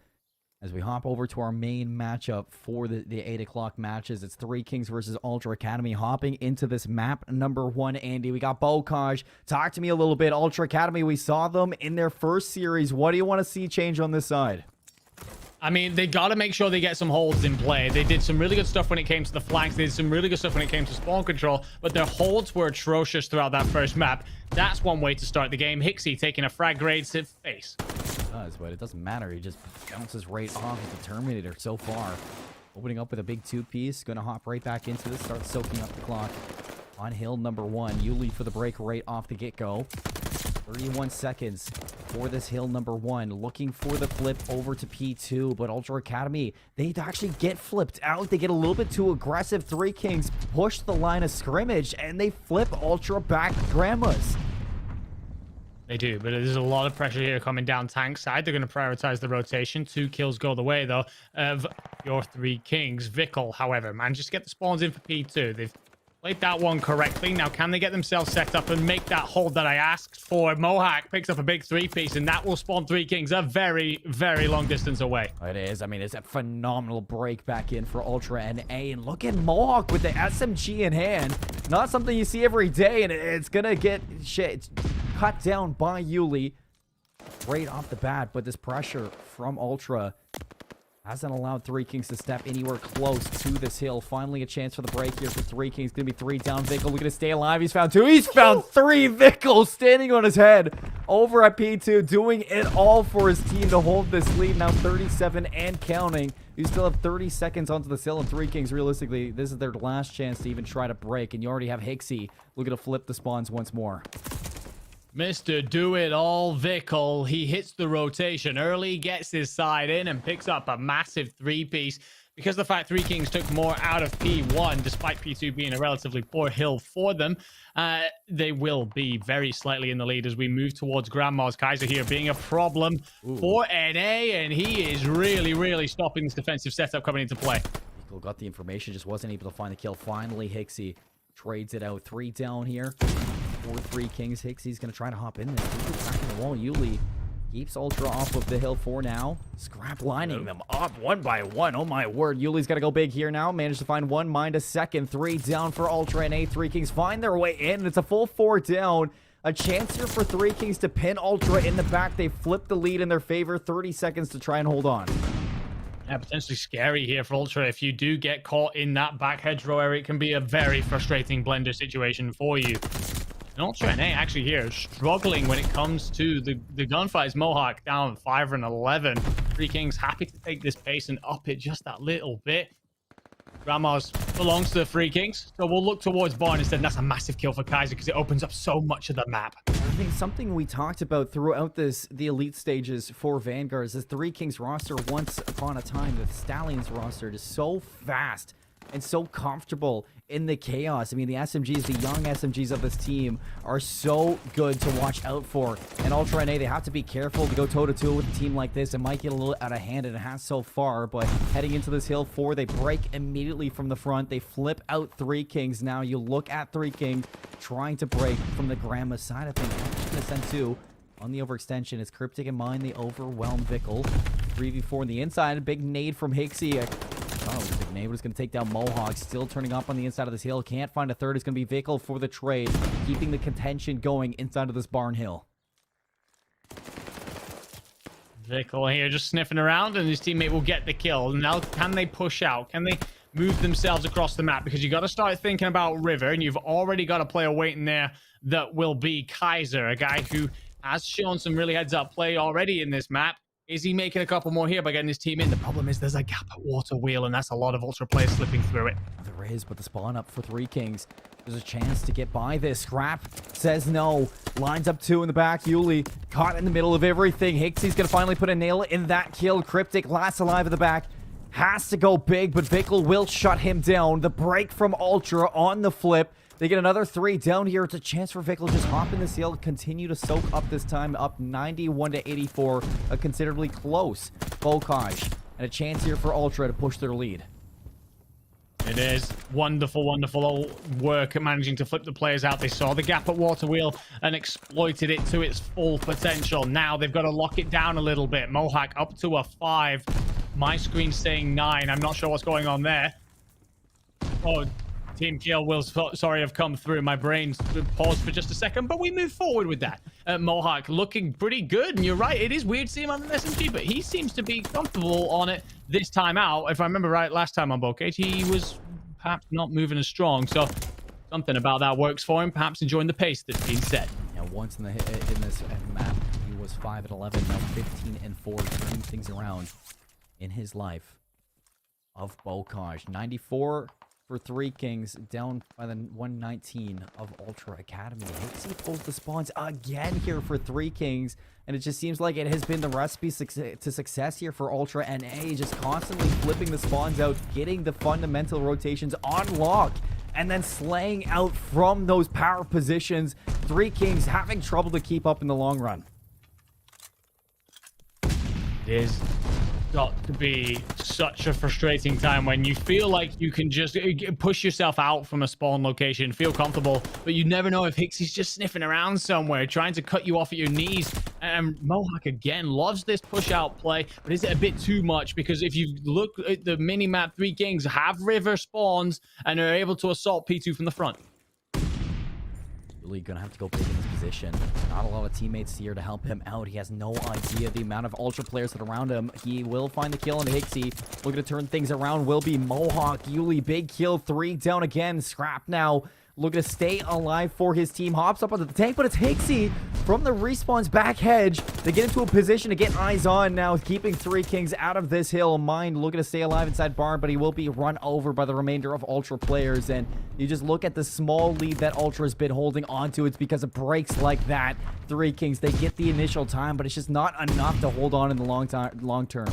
as we hop over to our main matchup for the 8 o'clock matches. It's 3 Kings versus Ultra Academy. Hopping into this map number 1, Andy, we got Bokaj. Talk to me a little bit. Ultra Academy, we saw them in their first series. What do you want to see change on this side? I mean, they got to make sure they get some holds in play. They did some really good stuff when it came to the flanks. They did some really good stuff when it came to spawn control, but their holds were atrocious throughout that first map. That's one way to start the game. Hixie taking a frag grade to face. It does, but it doesn't matter. He just bounces right off of the Terminator so far. Opening up with a big 2-piece. Going to hop right back into this. Start soaking up the clock. On hill number 1. Yuli for the break right off the get-go. 31 seconds for this hill number 1. Looking for the flip over to P2, but Ultra Academy, they actually get flipped out. They get a little bit too aggressive. 3 Kings push the line of scrimmage, and they flip Ultra back grandmas. They do, but there's a lot of pressure here coming down tank side. They're going to prioritize the rotation. 2 kills go the way, though, of your 3 Kings. Vickle, however, manages to get the spawns in for P2. They've played that one correctly. Now, can they get themselves set up and make that hold that I asked for? Mohawk picks up a big 3-piece, and that will spawn 3 Kings a very, very long distance away. It is. I mean, it's a phenomenal break back in for Ultra and A. And look at Mohawk with the SMG in hand. Not something you see every day, and it's going to get cut down by Yuli right off the bat. But this pressure from Ultra hasn't allowed 3 Kings to step anywhere close to this hill. Finally, a chance for the break here for 3 Kings. Going to be 3 down. Vickle looking to stay alive. He's found 2. He's found 3. Vickle standing on his head over at P2, doing it all for his team to hold this lead. Now 37 and counting. You still have 30 seconds onto the hill, and 3 Kings, realistically, this is their last chance to even try to break. And you already have Hixie looking to flip the spawns once more. Mr. Do-It-All Vickle, he hits the rotation early, gets his side in, and picks up a massive 3-piece. Because the fact 3 Kings took more out of P1, despite P2 being a relatively poor hill for them, they will be very slightly in the lead as we move towards Grandma's Kaiser here, being a problem for NA, and he is really, really stopping this defensive setup coming into play. Vickle got the information, just wasn't able to find the kill. Finally, Hixie trades it out. 3 down here. 4-3 Kings. Hixie's going to try to hop in there. Back in the wall. Yuli keeps Ultra off of the hill for now. Scrap lining them up one by one. Oh my word. Yuli's got to go big here now. Managed to find one. Mind a second. 3 down for Ultra and 3 Kings find their way in. It's a full 4 down. A chance here for 3 Kings to pin Ultra in the back. They flip the lead in their favor. 30 seconds to try and hold on. Yeah, potentially scary here for Ultra. If you do get caught in that back hedgerow area, it can be a very frustrating blender situation for you. And Ultra NA actually here struggling when it comes to the gunfights. Mohawk down 5 and 11. Three Kings happy to take this pace and up it just that little bit. Ramos belongs to the Three Kings, so we'll look towards Barn instead. And that's a massive kill for Kaiser because it opens up so much of the map. I think something we talked about throughout the elite stages for Vanguard is this Three Kings roster. Once upon a time, the Stallions roster is so fast and so comfortable in the chaos. I mean, the SMGs, the young SMGs of this team are so good to watch out for. And Ultra NA, they have to be careful to go toe-to-toe with a team like this. It might get a little out of hand, and it has so far. But heading into this hill 4, they break immediately from the front. They flip out Three Kings. Now you look at Three King trying to break from the Grandma side of things. I'm just going to send 2 on the overextension. It's Cryptic in mind. They overwhelm Vickle. 3v4 on the inside. A big nade from Hixie. Oh, it was a big nade. It's going to take down Mohawk. Still turning up on the inside of this hill. Can't find a third. It's going to be Vickle for the trade. Keeping the contention going inside of this barn hill. Vickle here just sniffing around, and his teammate will get the kill. Now, can they push out? Can they move themselves across the map? Because you got to start thinking about River, and you've already got a player waiting there that will be Kaiser, a guy who has shown some really heads-up play already in this map. Is he making a couple more here by getting his team in? The problem is there's a gap at Water Wheel, and that's a lot of Ultra players slipping through it. There is, but the spawn up for Three Kings. There's a chance to get by this. Scrap says no. Lines up 2 in the back. Yuli caught in the middle of everything. Hixie's going to finally put a nail in that kill. Cryptic last alive at the back. Has to go big, but Vickle will shut him down. The break from Ultra on the flip. They get another 3 down here. It's a chance for Vickle to just hop in this hill, continue to soak up this time, up 91 to 84, a considerably close Bocage, and a chance here for Ultra to push their lead. It is wonderful, wonderful work at managing to flip the players out. They saw the gap at Water Wheel and exploited it to its full potential. Now they've got to lock it down a little bit. Mohawk up to a 5. My screen's saying 9. I'm not sure what's going on there. Oh, Team kill will, sorry, have come through. My brain paused for just a second, but we move forward with that. Mohawk looking pretty good, and you're right, it is weird to see him on an SMG, but he seems to be comfortable on it this time out. If I remember right, last time on Bocage, he was perhaps not moving as strong, so something about that works for him, perhaps enjoying the pace that's been set. Now, once in this map, he was 5 and 11, now 15 and 4, turning things around in his life of Bocage. 94 for Three Kings, down by the 119 of Ultra Academy. Hixie pulls the spawns again here for Three Kings, and it just seems like it has been the recipe to success here for Ultra NA, just constantly flipping the spawns out, getting the fundamental rotations on lock, and then slaying out from those power positions. Three Kings having trouble to keep up in the long run. It is got to be such a frustrating time when you feel like you can just push yourself out from a spawn location, feel comfortable, but you never know if Hixie's just sniffing around somewhere, trying to cut you off at your knees. And Mohawk again loves this push out play, but is it a bit too much? Because if you look at the mini-map, Three Kings have river spawns and are able to assault P2 from the front. Really gonna have to go big in this position. Not a lot of teammates here to help him out. He has no idea the amount of Ultra players that are around him. He will find the kill on Hixie. Looking to turn things around will be Mohawk. Yuli, big kill, 3 down again. Scrap now. Looking to stay alive for his team. Hops up onto the tank, but it's Hixie from the respawn's back hedge. They get into a position to get eyes on now, keeping Three Kings out of this hill. Mind looking to stay alive inside barn, but he will be run over by the remainder of Ultra players. And you just look at the small lead that Ultra's been holding onto. It's because of breaks like that. Three Kings, they get the initial time, but it's just not enough to hold on in the long term.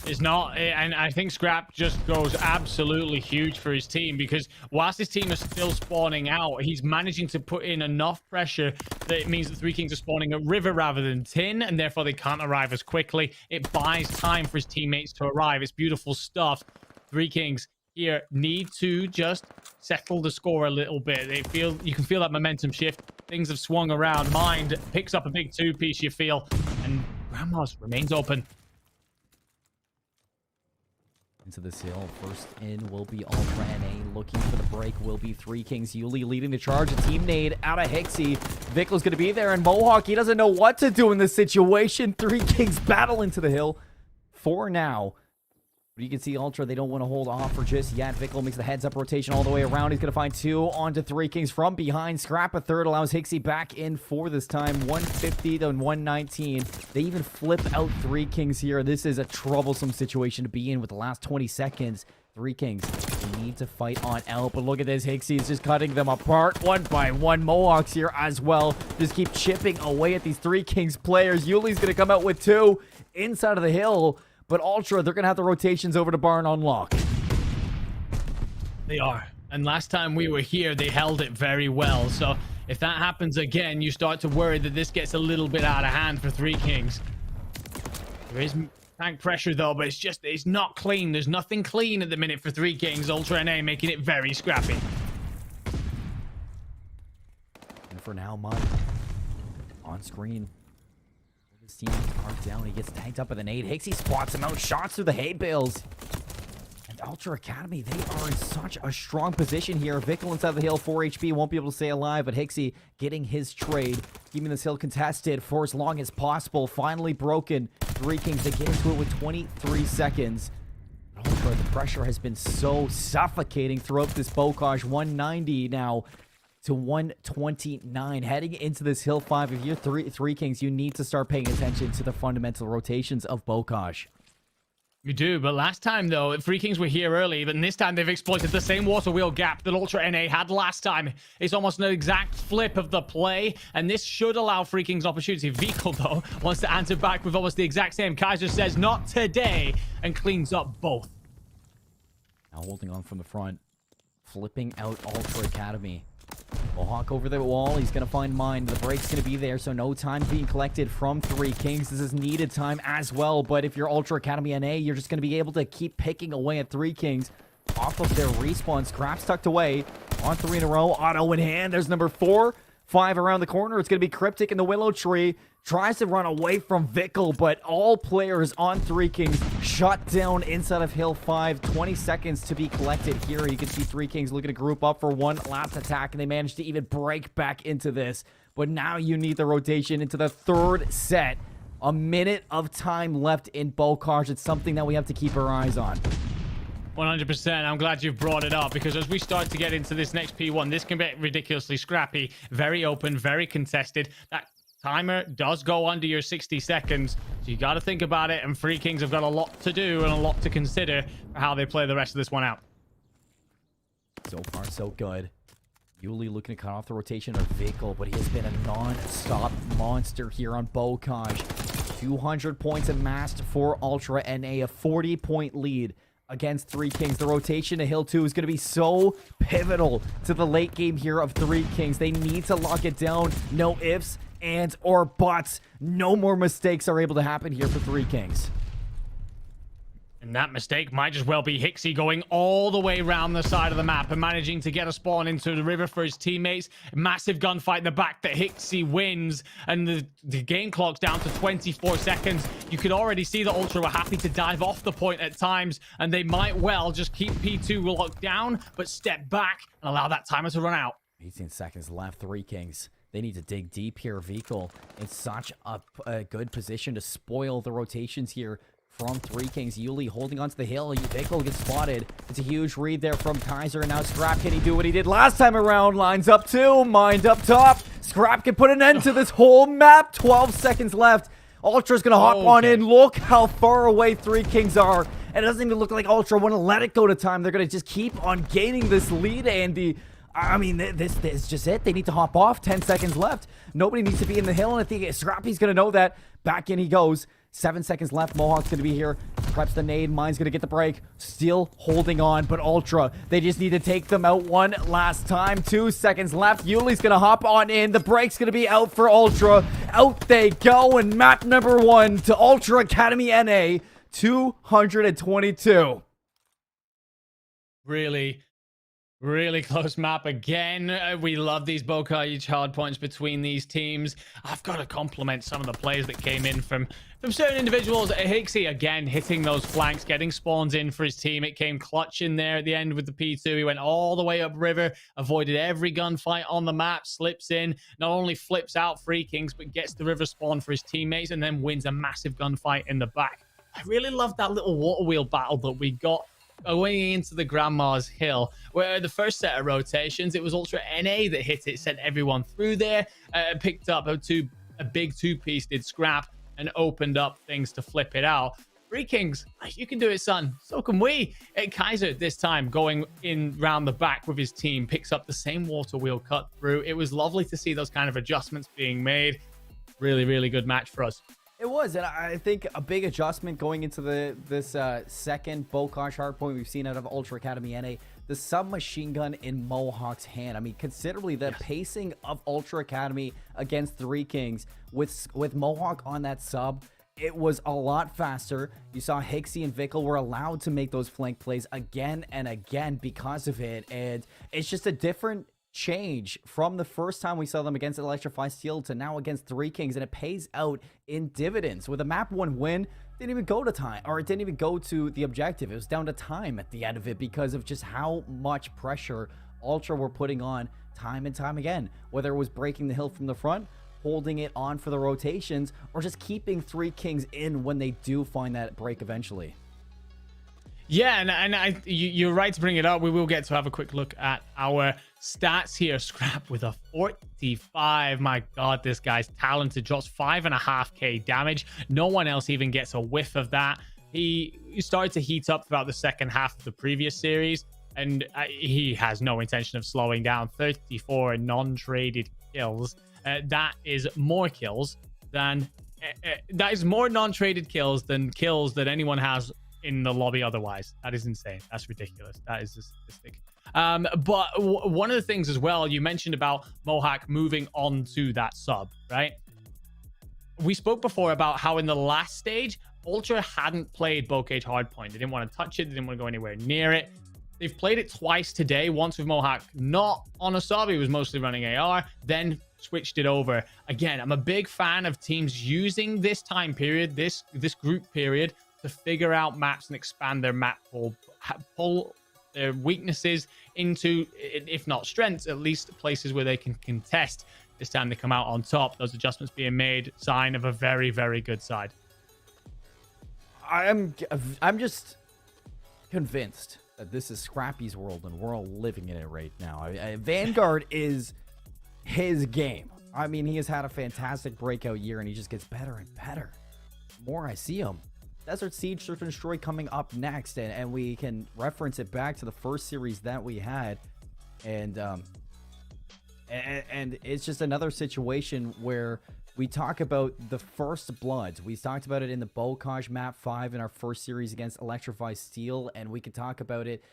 It's not, and I think Scrap just goes absolutely huge for his team, because whilst his team is still spawning out, he's managing to put in enough pressure that it means that Three Kings are spawning at river rather than tin, and therefore they can't arrive as quickly. It buys time for his teammates to arrive. It's beautiful stuff. Three Kings here need to just settle the score a little bit. You can feel that momentum shift. Things have swung around. Mind picks up a big 2-piece, you feel, and Grandma's remains open. Into this hill. First in will be Ultra NA. Looking for the break will be Three Kings. Yuli leading the charge. A team nade out of Hixie. Vickle's going to be there. And Mohawk, he doesn't know what to do in this situation. Three Kings battle into the hill for now. But you can see Ultra, they don't want to hold off for just yet. Vickle makes the heads-up rotation all the way around. He's going to find 2 onto 3 Kings from behind. Scrap a third allows Hixie back in for this time. 150 to 119. They even flip out 3 Kings here. This is a troublesome situation to be in with the last 20 seconds. 3 Kings, they need to fight on L, but look at this. Hixie is just cutting them apart one by one. Mohawks here as well. Just keep chipping away at these 3 Kings players. Yuli's going to come out with 2 inside of the hill. But Ultra, they're going to have the rotations over to Barn on lock. They are. And last time we were here, they held it very well. So if that happens again, you start to worry that this gets a little bit out of hand for 3 Kings. There is tank pressure, though, but it's not clean. There's nothing clean at the minute for 3 Kings. Ultra NA making it very scrappy. And for now, Mud on screen. His team are down. He gets tanked up with an 8. Hixie spots him out. Shots through the hay bales. And Ultra Academy, they are in such a strong position here. Vickle inside the hill, 4 HP, won't be able to stay alive, but Hixie getting his trade, keeping this hill contested for as long as possible. Finally broken. 3 Kings, they get into it with 23 seconds. Ultra, the pressure has been so suffocating throughout this Bocage. 190 now to 129. Heading into this hill 5, if you're 3 Kings, you need to start paying attention to the fundamental rotations of Bocage. You do, but last time, though, 3 Kings were here early, but this time they've exploited the same water wheel gap that Ultra NA had last time. It's almost an exact flip of the play, and this should allow 3 Kings opportunity. Vickle, though, wants to answer back with almost the exact same. Kaiser says, not today, and cleans up both. Now holding on from the front, flipping out Ultra Academy. Mohawk over the wall. He's going to find mine. The break's going to be there, so no time being collected from 3 Kings. This is needed time as well, but if you're Ultra Academy NA, you're just going to be able to keep picking away at 3 Kings off of their respawn. Scraps tucked away on 3 in a row. Auto in hand. There's number 4. 5 around the corner. It's going to be Cryptic in the Willow Tree. Tries to run away from Vickle, but all players on 3 Kings shut down inside of Hill 5. 20 seconds to be collected here. You can see 3 Kings looking to group up for one last attack, and they managed to even break back into this. But now you need the rotation into the 3rd set. A minute of time left in Bocage. It's something that we have to keep our eyes on. 100%. I'm glad you've brought it up, because as we start to get into this next P1, this can be ridiculously scrappy, very open, very contested. That timer does go under your 60 seconds, so you got to think about it, and 3 Kings have got a lot to do and a lot to consider for how they play the rest of this one out. So far, so good. Yuli looking to cut off the rotation of Vickle, but he has been a non-stop monster here on Bocage. 200 points amassed for Ultra NA, a 40-point lead against 3 Kings. The rotation to Hill 2 is going to be so pivotal to the late game here of 3 Kings. They need to lock it down. No ifs, ands, or buts. No more mistakes are able to happen here for 3 Kings. And that mistake might just well be Hixie going all the way around the side of the map and managing to get a spawn into the river for his teammates. Massive gunfight in the back that Hixie wins, and the game clock's down to 24 seconds. You could already see that Ultra were happy to dive off the point at times, and they might well just keep P2 locked down, but step back and allow that timer to run out. 18 seconds left. 3 Kings. They need to dig deep here. Vickle in such a good position to spoil the rotations here from 3 Kings. Yuli holding onto the hill. Vickle gets spotted. It's a huge read there from Kaiser. And now Scrap, can he do what he did last time around? Lines up 2. Mind up top. Scrap can put an end to this whole map. 12 seconds left. Ultra's going to hop on in. Look how far away 3 Kings are. And it doesn't even look like Ultra want to let it go to time. They're going to just keep on gaining this lead, Andy. I mean, this is just it. They need to hop off. 10 seconds left. Nobody needs to be in the hill, and I think Scrappy's going to know that. Back in he goes. 7 seconds left. Mohawk's going to be here. Preps the nade. Mine's going to get the break. Still holding on, but Ultra, they just need to take them out one last time. 2 seconds left. Yuli's going to hop on in. The break's going to be out for Ultra. Out they go, and map number 1 to Ultra Academy NA. 222. Really close map again. We love these Bocage hard points between these teams. I've got to compliment some of the players that came in from certain individuals. Hixie, again, hitting those flanks, getting spawns in for his team. It came clutch in there at the end with the P2. He went all the way up river, avoided every gunfight on the map, slips in, not only flips out 3 Kings, but gets the river spawn for his teammates, and then wins a massive gunfight in the back. I really love that little water wheel battle that we got going into the Grandma's Hill, where the first set of rotations, it was Ultra NA that hit it, sent everyone through there, picked up a big two-piece, did scrap, and opened up things to flip it out. Three Kings, you can do it, son. So can we. Kaiser this time going in round the back with his team, picks up the same water wheel cut through. It was lovely to see those kind of adjustments being made. Really, really good match for us. It was, and I think a big adjustment going into this second Bokash hardpoint we've seen out of Ultra Academy NA, the submachine gun in Mohawk's hand. I mean, considerably the pacing of Ultra Academy against Three Kings with Mohawk on that sub, it was a lot faster. You saw Hixie and Vickle were allowed to make those flank plays again and again because of it, and it's just a different change from the first time we saw them against Electrify Steel to now against Three Kings, and it pays out in dividends. With a map 1 win, didn't even go to time, or it didn't even go to the objective. It was down to time at the end of it because of just how much pressure Ultra were putting on time and time again, whether it was breaking the hill from the front, holding it on for the rotations, or just keeping Three Kings in when they do find that break eventually. Yeah, and you're right to bring it up. We will get to have a quick look at our stats here. Scrap with a 45. My God, this guy's talented. Drops 5.5k damage. No one else even gets a whiff of that. He started to heat up throughout the second half of the previous series, and he has no intention of slowing down. 34 non-traded kills. That is more kills than... that is more non-traded kills than anyone has in the lobby otherwise. That is insane. That's ridiculous. That is a statistic. But one of the things as well, you mentioned about Mohawk moving on to that sub, right? We spoke before about how in the last stage, Ultra hadn't played Bocage Hardpoint. They didn't want to touch it. They didn't want to go anywhere near it. They've played it twice today. Once with Mohawk not on a sub. He was mostly running AR. Then switched it over. Again, I'm a big fan of teams using this time period, this group period, to figure out maps and expand their map pool, pull their weaknesses into, if not strengths, at least places where they can contest. This time they come out on top. Those adjustments being made, sign of a very, very good side. I'm just convinced that this is Scrappy's world and we're all living in it right now. Vanguard is his game. I mean, he has had a fantastic breakout year and he just gets better and better. The more I see him. Desert Siege, Search and Destroy coming up next, and we can reference it back to the first series that we had, and it's just another situation where we talk about the first bloods. We talked about it in the Bocage map 5 in our first series against Electrify Steel, and we could talk about it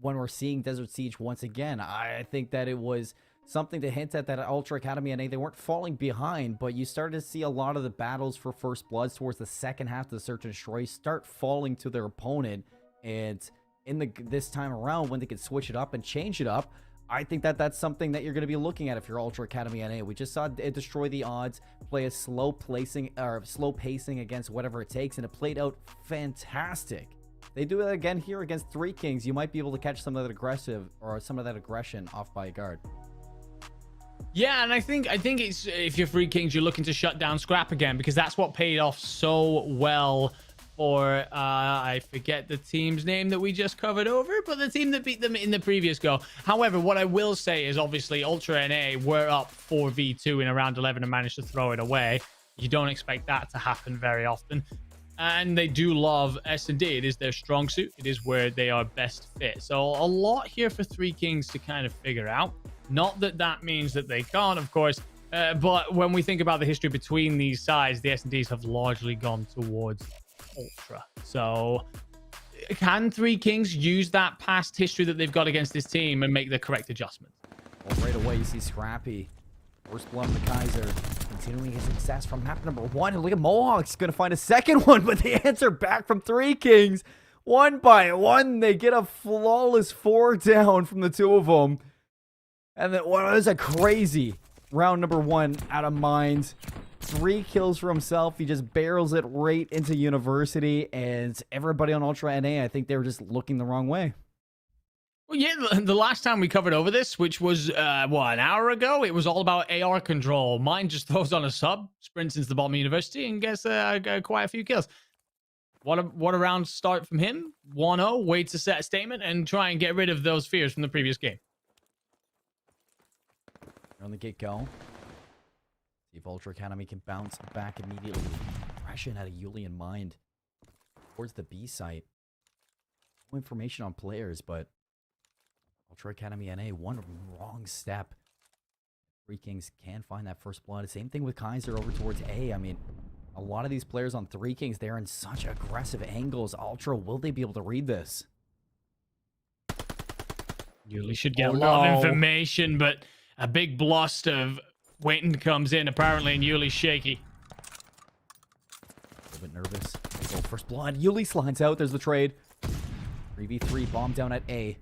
when we're seeing Desert Siege once again. I think that it was something to hint at that Ultra Academy NA, they weren't falling behind, but you started to see a lot of the battles for First Bloods towards the second half of the Search and Destroy start falling to their opponent, and in this time around when they could switch it up and change it up, I think that that's something that you're going to be looking at if you're Ultra Academy NA. We just saw it destroy the odds, play a slow pacing against whatever it takes, and it played out fantastic. They do it again here against Three Kings. You might be able to catch some of that aggression off by a guard. Yeah, and I think it's, if you're Three Kings, you're looking to shut down Scrap again, because that's what paid off so well for I forget the team's name that we just covered over, but the team that beat them in the previous go. However, what I will say is obviously Ultra NA were up 4v2 in around 11 and managed to throw it away. You don't expect that to happen very often. And they do love S&D. It is their strong suit. It is where they are best fit. So a lot here for Three Kings to kind of figure out. Not that that means that they can't, of course. But when we think about the history between these sides, the S&Ds have largely gone towards Ultra. So can Three Kings use that past history that they've got against this team and make the correct adjustment? Well, right away, you see Scrappy. First blood of the Kaiser. Continuing his success from map number 1. And look at Mohawk's going to find a second one, but the answer back from Three Kings. One by one, they get a flawless 4 down from the two of them. And then, well, that's a crazy round number 1 out of Mines. 3 kills for himself. He just barrels it right into University. And everybody on Ultra NA, I think they were just looking the wrong way. Well, yeah, the last time we covered over this, which was, what, an hour ago? It was all about AR control. Mine just throws on a sub, sprints into the bottom of University, and gets quite a few kills. What a round start from him. 1-0, wait to set a statement and try and get rid of those fears from the previous game. On the get-go. See if Ultra Academy can bounce back immediately. Aggression had a Yuli in mind. Towards the B site. No information on players, but Ultra Academy NA, one wrong step. Three Kings can find that first blood. Same thing with Kaiser over towards A. I mean, a lot of these players on Three Kings, they're in such aggressive angles. Ultra, will they be able to read this? Yuli should get a lot of information, but a big blast of Waiting comes in apparently, and Yuli's shaky. A little bit nervous. Oh, first blood. Yuli slides out. There's the trade. 3v3, bomb down at A.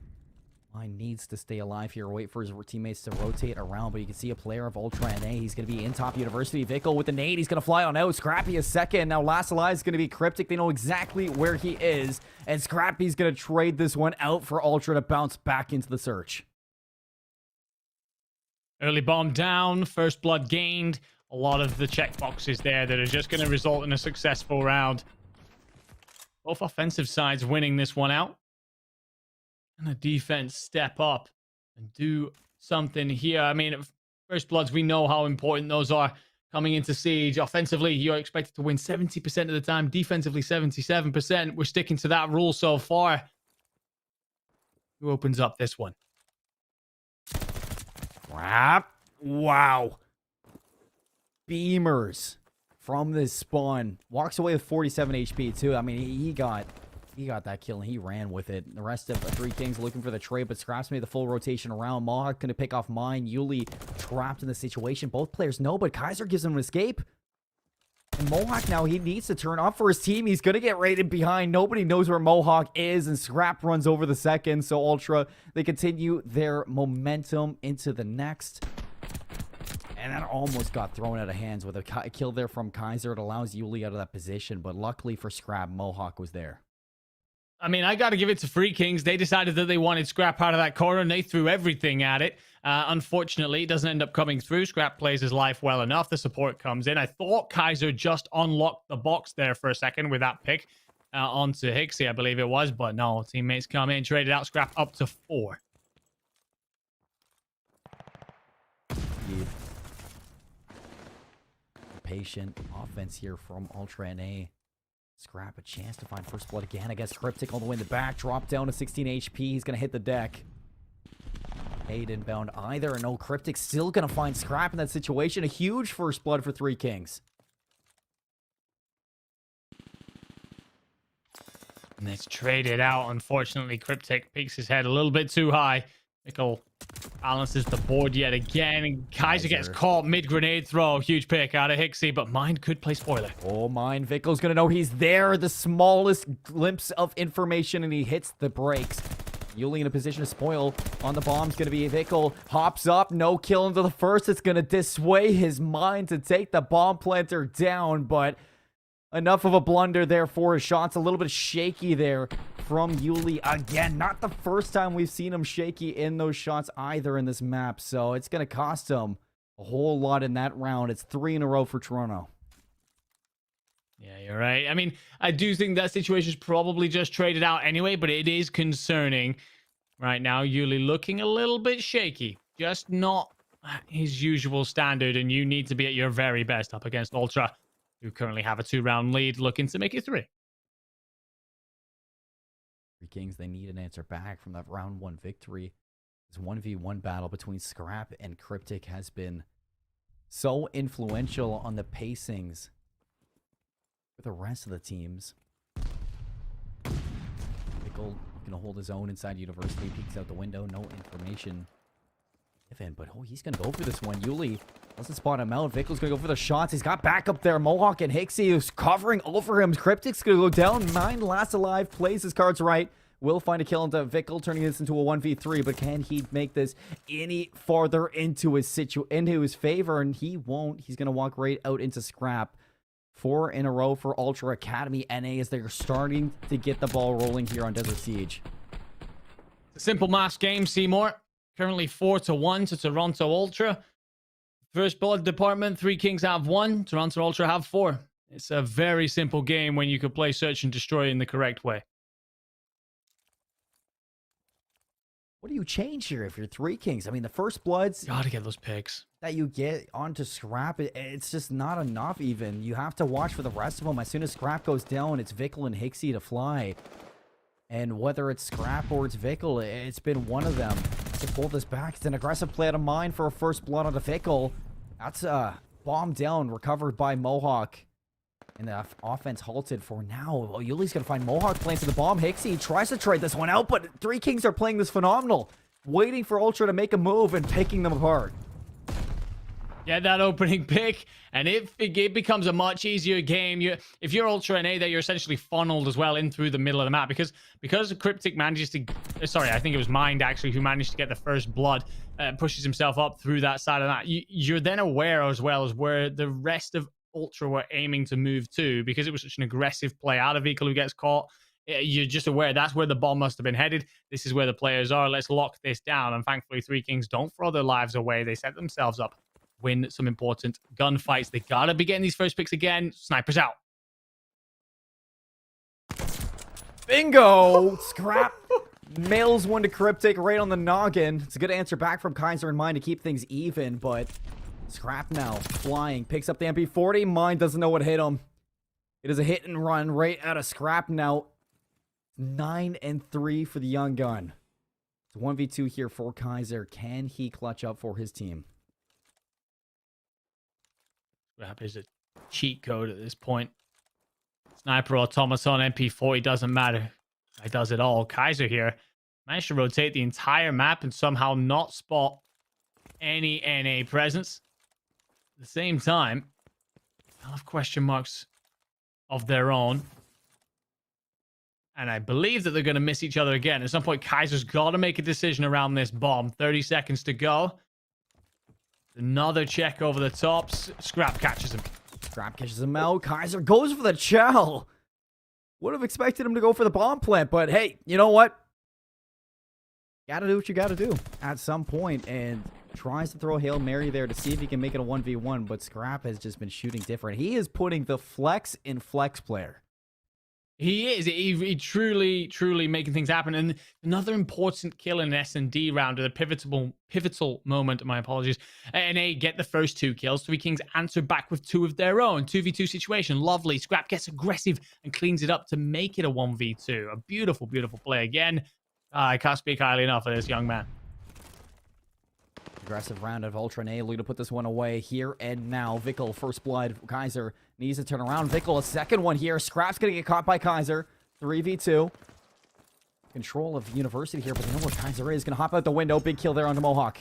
Mine needs to stay alive here. Wait for his teammates to rotate around, but you can see a player of Ultra NA. He's going to be in top University. Vickle with the nade. He's going to fly on out. Scrappy is second. Now last alive is going to be Cryptic. They know exactly where he is, and Scrappy's going to trade this one out for Ultra to bounce back into the search. Early bomb down. First blood gained. A lot of the checkboxes there that are just going to result in a successful round. Both offensive sides winning this one out. And the defense step up and do something here. I mean, first bloods, we know how important those are coming into Siege. Offensively, you're expected to win 70% of the time. Defensively, 77%. We're sticking to that rule so far. Who opens up this one? Crap. Wow. Beamers from this spawn. Walks away with 47 HP too. I mean, he got that kill and he ran with it. The rest of the Three Kings looking for the trade, but Scraps made the full rotation around. Mohawk going to pick off mine. Yuli trapped in the situation. Both players know, but Kaiser gives him an escape. And Mohawk now, he needs to turn up for his team. He's going to get raided behind. Nobody knows where Mohawk is, and Scrap runs over the second. So Ultra, they continue their momentum into the next. And that almost got thrown out of hands with a kill there from Kaiser. It allows Yuli out of that position, but luckily for Scrap, Mohawk was there. I mean, I got to give it to Three Kings. They decided that they wanted Scrap out of that corner, and they threw everything at it. Unfortunately, it doesn't end up coming through. Scrap plays his life well enough. The support comes in. I thought Kaiser just unlocked the box there for a second with that pick onto Hixie, I believe it was. But no, teammates come in, traded out Scrap up to 4. Patient offense here from Ultra NA. Scrap a chance to find first blood again. I guess Cryptic all the way in the back. Drop down to 16 HP. He's going to hit the deck. Aid inbound either. No, Cryptic still going to find Scrap in that situation. A huge first blood for Three Kings. And it's traded out. Unfortunately, Cryptic peeks his head a little bit too high. Vickle balances the board yet again. And Kaiser gets caught mid-grenade throw. Huge pick out of Hixie, but Mind could play spoiler. Oh, Mind. Vickle's going to know he's there. The smallest glimpse of information, and he hits the brakes. Yuli in a position to spoil on the bomb's going to be Vickle. Hops up. No kill into the first. It's going to dissuade his Mind to take the bomb planter down, but enough of a blunder there for his shots. A little bit shaky there from Yuli again. Not the first time we've seen him shaky in those shots either in this map. So it's going to cost him a whole lot in that round. It's 3 in a row for Toronto. Yeah, you're right. I mean, I do think that situation is probably just traded out anyway, but it is concerning right now. Yuli looking a little bit shaky. Just not his usual standard, and you need to be at your very best up against Ultra, who currently have a 2-round lead, looking to make it 3. Three Kings, they need an answer back from that round 1 victory. This 1v1 battle between Scrap and Cryptic has been so influential on the pacings for the rest of the teams. Vickle going to hold his own inside University. Peeks out the window. No information given, but oh, he's going to go for this one. Yuli doesn't spot him out. Vickle's going to go for the shots. He's got backup there. Mohawk and Hixie is covering over him. Cryptic's going to go down. Mind last alive. Plays his cards right. Will find a kill into Vickle, turning this into a 1v3, but can he make this any farther into his favor? And he won't. He's going to walk right out into Scrap. 4 in a row for Ultra Academy NA as they're starting to get the ball rolling here on Desert Siege. Simple maths game, Seymour. Currently 4-1 to Toronto Ultra. First blood department, Three Kings have 1. Toronto Ultra have 4. It's a very simple game when you can play Search and Destroy in the correct way. What do you change here if you're three kings? I mean, the first bloods Gotta get those picks. that you get onto Scrap, it's just not enough even. You have to watch for the rest of them. As soon as Scrap goes down, it's Vickle and Hixie to fly. And whether it's Scrap or it's Vickle, it's been one of them to pull this back. It's an aggressive play out of mine for a first blood onto Vickle. That's bomb down, recovered by Mohawk. And the offense halted for now. Oh, Yuli's going to find Mohawk playing to the bomb. Hixie tries to trade this one out, but Three Kings are playing this phenomenal. Waiting for Ultra to make a move and picking them apart. Get that opening pick, and it becomes a much easier game. If you're Ultra NA, that you're essentially funneled as well in through the middle of the map because Cryptic manages to, sorry, I think it was Mind actually who managed to get the first blood, pushes himself up through that side of that. You're then aware as well as where the rest of Ultra were aiming to move to because it was such an aggressive play out of Vehicle who gets caught. You're just aware that's where the bomb must have been headed. This is where the players are. Let's lock this down. And thankfully, Three Kings don't throw their lives away. They set themselves up, win some important gunfights. They gotta be getting these first picks again. Snipers out. Bingo! Scrap mails one to Cryptic right on the noggin. It's a good answer back from Kaiser in Mind to keep things even, but Scrap now flying, picks up the MP40. Mind doesn't know what hit him. It is a hit and run right out of Scrap now. 9-3 for the young gun. It's 1v2 here for Kaiser. Can he clutch up for his team? Scrap is a cheat code at this point. Sniper, Automaton, MP40, doesn't matter. He does it all. Kaiser here managed to rotate the entire map and somehow not spot any NA presence. At the same time, they'll have question marks of their own. And I believe that they're going to miss each other again. At some point, Kaiser's got to make a decision around this bomb. 30 seconds to go. Another check over the tops. Scrap catches him. Scrap catches him out. Kaiser goes for the chow. Would have expected him to go for the bomb plant, but hey, you know what? Gotta do what you gotta do at some point, and tries to throw a Hail Mary there to see if he can make it a 1v1, but Scrap has just been shooting different. He is putting the flex in flex player. He is. He truly making things happen. And another important kill in an S&D round, a pivotal moment, my apologies. NA get the first 2 kills. Three Kings answer back with 2 of their own. 2v2 situation. Lovely. Scrap gets aggressive and cleans it up to make it a 1v2. A beautiful, beautiful play again. I can't speak highly enough of this young man. Aggressive round of Ultra and A. To put this one away here and now. Vickle, first blood. Kaiser needs to turn around. Vickle, a second one here. Scrap's going to get caught by Kaiser. 3v2. Control of University here, but they know where Kaiser is. Going to hop out the window. Big kill there on the Mohawk.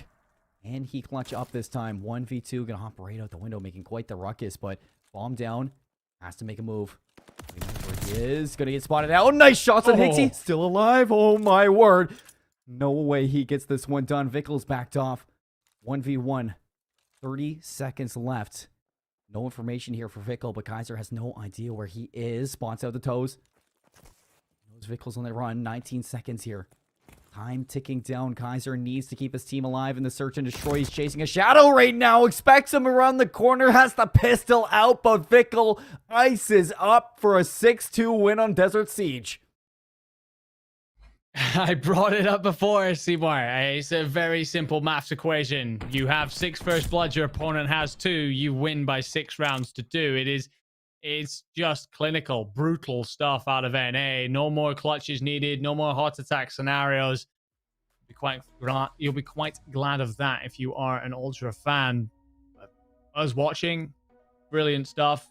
And he clutch up this time. 1v2. Going to hop right out the window, making quite the ruckus, but bomb down. Has to make a move. We know where he is. Going to get spotted out. Oh, nice shots on Hixie. Still alive. Oh, my word. No way he gets this one done. Vickle's backed off. 1v1. 30 seconds left. No information here for Vickle, but Kaiser has no idea where he is. Spots out the toes. Knows Vickle's on the run. 19 seconds here. Time ticking down. Kaiser needs to keep his team alive in the search and destroy. He's chasing a shadow right now. Expects him around the corner. Has the pistol out, but Vickle ices up for a 6-2 win on Desert Siege. I brought it up before, Seymour. It's a very simple maths equation. You have 6 first bloods, your opponent has 2. You win by 6 rounds to 2. It's just clinical, brutal stuff out of NA. No more clutches needed. No more heart attack scenarios. You'll be quite glad of that if you are an Ultra fan. But us watching, brilliant stuff.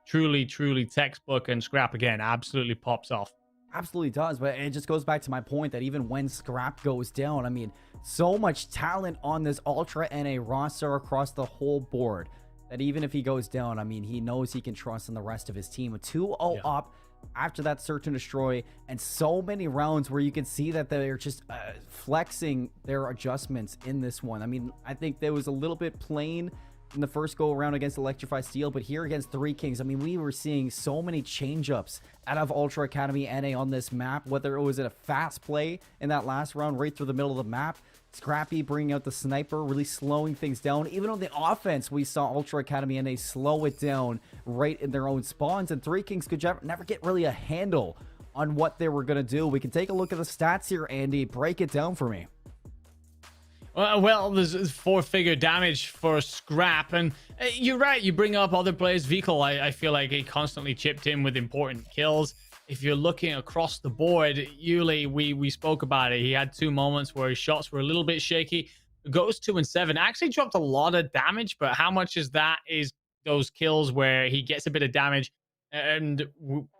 Truly textbook, and Scrap again absolutely pops off. Absolutely does, but it just goes back to my point that even when Scrap goes down, I mean, so much talent on this Ultra NA roster across the whole board that even if he goes down, I mean, he knows he can trust in the rest of his team. A 2-0 up after that search and destroy, and so many rounds where you can see that they're just flexing their adjustments in this one. I mean, I think there was a little bit plain in the first go around against Electrify Steel, but here against Three Kings, I mean, we were seeing so many change-ups out of Ultra Academy NA on this map, whether it was in a fast play in that last round right through the middle of the map, Scrappy bringing out the sniper, really slowing things down. Even on the offense, we saw Ultra Academy NA slow it down right in their own spawns, and Three Kings could never get really a handle on what they were going to do. We can take a look at the stats here, Andy. Break it down for me. Well, there's four-figure damage for Scrap, and you're right. You bring up other players. Vical, I feel like he constantly chipped in with important kills. If you're looking across the board, Yuli, we spoke about it. He had 2 moments where his shots were a little bit shaky. Goes 2 and 7. Actually dropped a lot of damage, but how much is that? Is those kills where he gets a bit of damage, and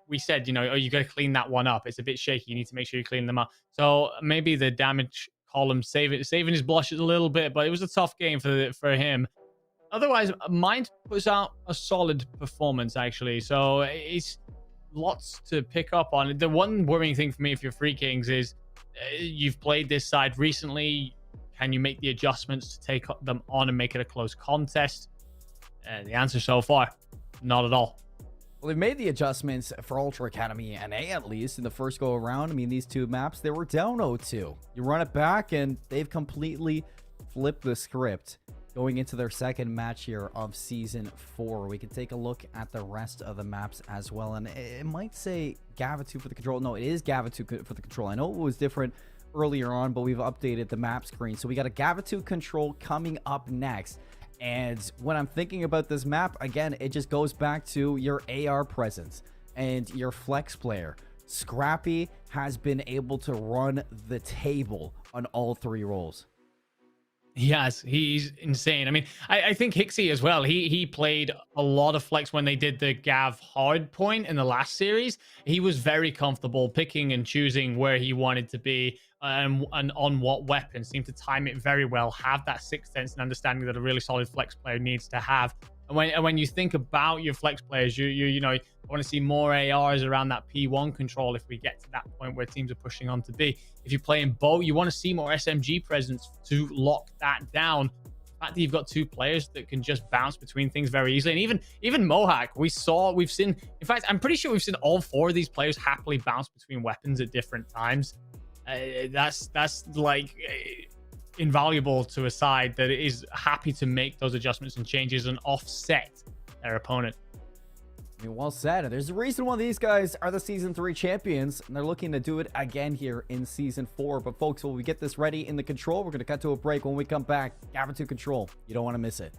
we said, you know, oh, you got to clean that one up. It's a bit shaky. You need to make sure you clean them up. So maybe the damage column saving his blushes a little bit, but it was a tough game for him. Otherwise, Mind puts out a solid performance, actually. So it's lots to pick up on. The one worrying thing for me, if you're Three Kings, is you've played this side recently. Can you make the adjustments to take them on and make it a close contest? The answer so far, not at all. Well, they've made the adjustments for Ultra Academy NA, at least, in the first go-around. I mean, these 2 maps, they were down 0-2. You run it back, and they've completely flipped the script going into their second match here of Season 4. We can take a look at the rest of the maps as well, and it might say Gavatu for the control. No, it is Gavatu for the control. I know it was different earlier on, but we've updated the map screen. So we got a Gavatu control coming up next. And when I'm thinking about this map, again, it just goes back to your AR presence and your flex player. Scrappy has been able to run the table on all 3 roles. Yes, he's insane. I mean, I think Hixie as well. He played a lot of flex when they did the Gav hard point in the last series. He was very comfortable picking and choosing where he wanted to be and on what weapon. Seemed to time it very well. Have that sixth sense and understanding that a really solid flex player needs to have. And when you think about your flex players, you know, want to see more ARs around that P1 control if we get to that point where teams are pushing on to B. If you're playing Bow, you want to see more SMG presence to lock that down. The fact that you've got 2 players that can just bounce between things very easily, and even Mohawk, we've seen. In fact, I'm pretty sure we've seen all 4 of these players happily bounce between weapons at different times. That's like invaluable to a side that is happy to make those adjustments and changes and offset their opponent. I mean, well said. There's a reason why these guys are the Season 3 champions, and they're looking to do it again here in Season 4. But folks, while we get this ready in the control, we're going to cut to a break. When we come back, Gavin control. You don't want to miss it.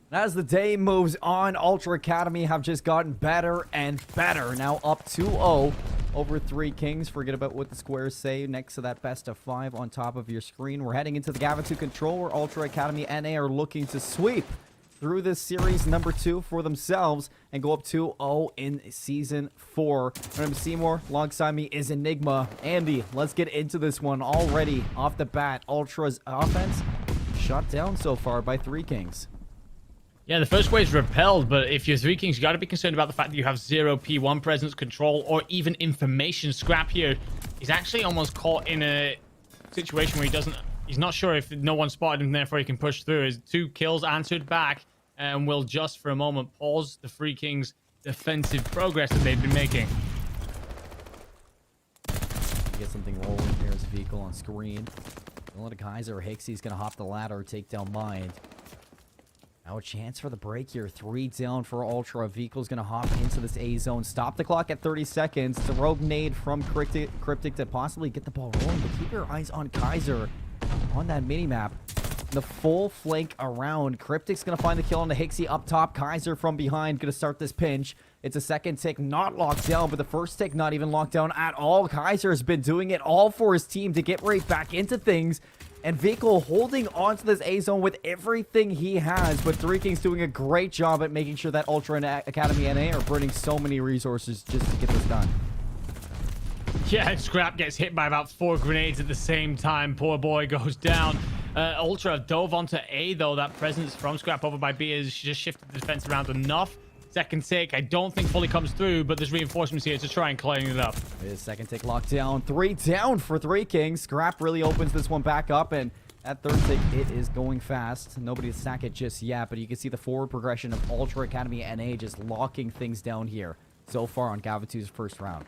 As the day moves on, Ultra Academy have just gotten better and better. Now up 2-0 over Three Kings. Forget about what the squares say next to that best of 5 on top of your screen. We're heading into the Gavitu Control, where Ultra Academy NA are looking to sweep through this series number 2 for themselves and go up 2-0 in Season 4. My name is Seymour. Alongside me is Enigma. Andy, let's get into this one already off the bat. Ultra's offense shut down so far by Three Kings. Yeah, the first wave's repelled, but if you're Three Kings, you got to be concerned about the fact that you have 0 P1 presence control or even information. Scrap here is actually almost caught in a situation where he's not sure if no one spotted him, therefore he can push through. His 2 kills answered back, and will just for a moment pause the Three Kings' defensive progress that they've been making. Get something rolling. Here's vehicle on screen. Don't let a Kaiser or Hixie's going to hop the ladder or take down Mind. Now a chance for the break here. 3 down for Ultra. Vehicle's going to hop into this A zone. Stop the clock at 30 seconds. It's a rogue nade from Cryptic to possibly get the ball rolling. But keep your eyes on Kaiser on that minimap. The full flank around. Cryptic's going to find the kill on the Hixie up top. Kaiser from behind going to start this pinch. It's a second tick not locked down, but the first tick not even locked down at all. Kaiser has been doing it all for his team to get right back into things. And Vehicle holding onto this A zone with everything he has. But Three Kings doing a great job at making sure that Ultra and Academy NA are burning so many resources just to get this done. Yeah, Scrap gets hit by about 4 grenades at the same time. Poor boy goes down. Ultra dove onto A, though. That presence from Scrap over by B has just shifted the defense around enough. Second tick, I don't think fully comes through, but there's reinforcements here to try and clean it up. His second tick locked down. 3 down for Three Kings. Scrap really opens this one back up, and that third tick, it is going fast. Nobody to sack it just yet, but you can see the forward progression of Ultra Academy NA just locking things down here so far on Gavitu's first round.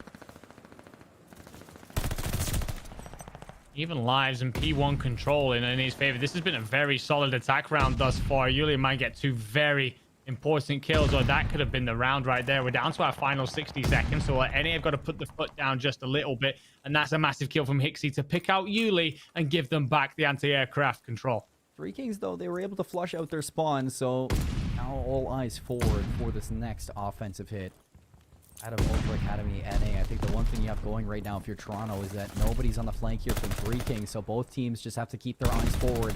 Even lives and P1 control in NA's favor. This has been a very solid attack round thus far. Yuli might get 2 very important kills, or that could have been the round right there. We're down to our final 60 seconds, so NA have got to put the foot down just a little bit, and that's a massive kill from Hixie to pick out Yuli and give them back the anti-aircraft control. Three Kings, though, they were able to flush out their spawn, so now all eyes forward for this next offensive hit out of Ultra Academy NA. I think the one thing you have going right now if you're Toronto is that nobody's on the flank here from Three Kings, so both teams just have to keep their eyes forward.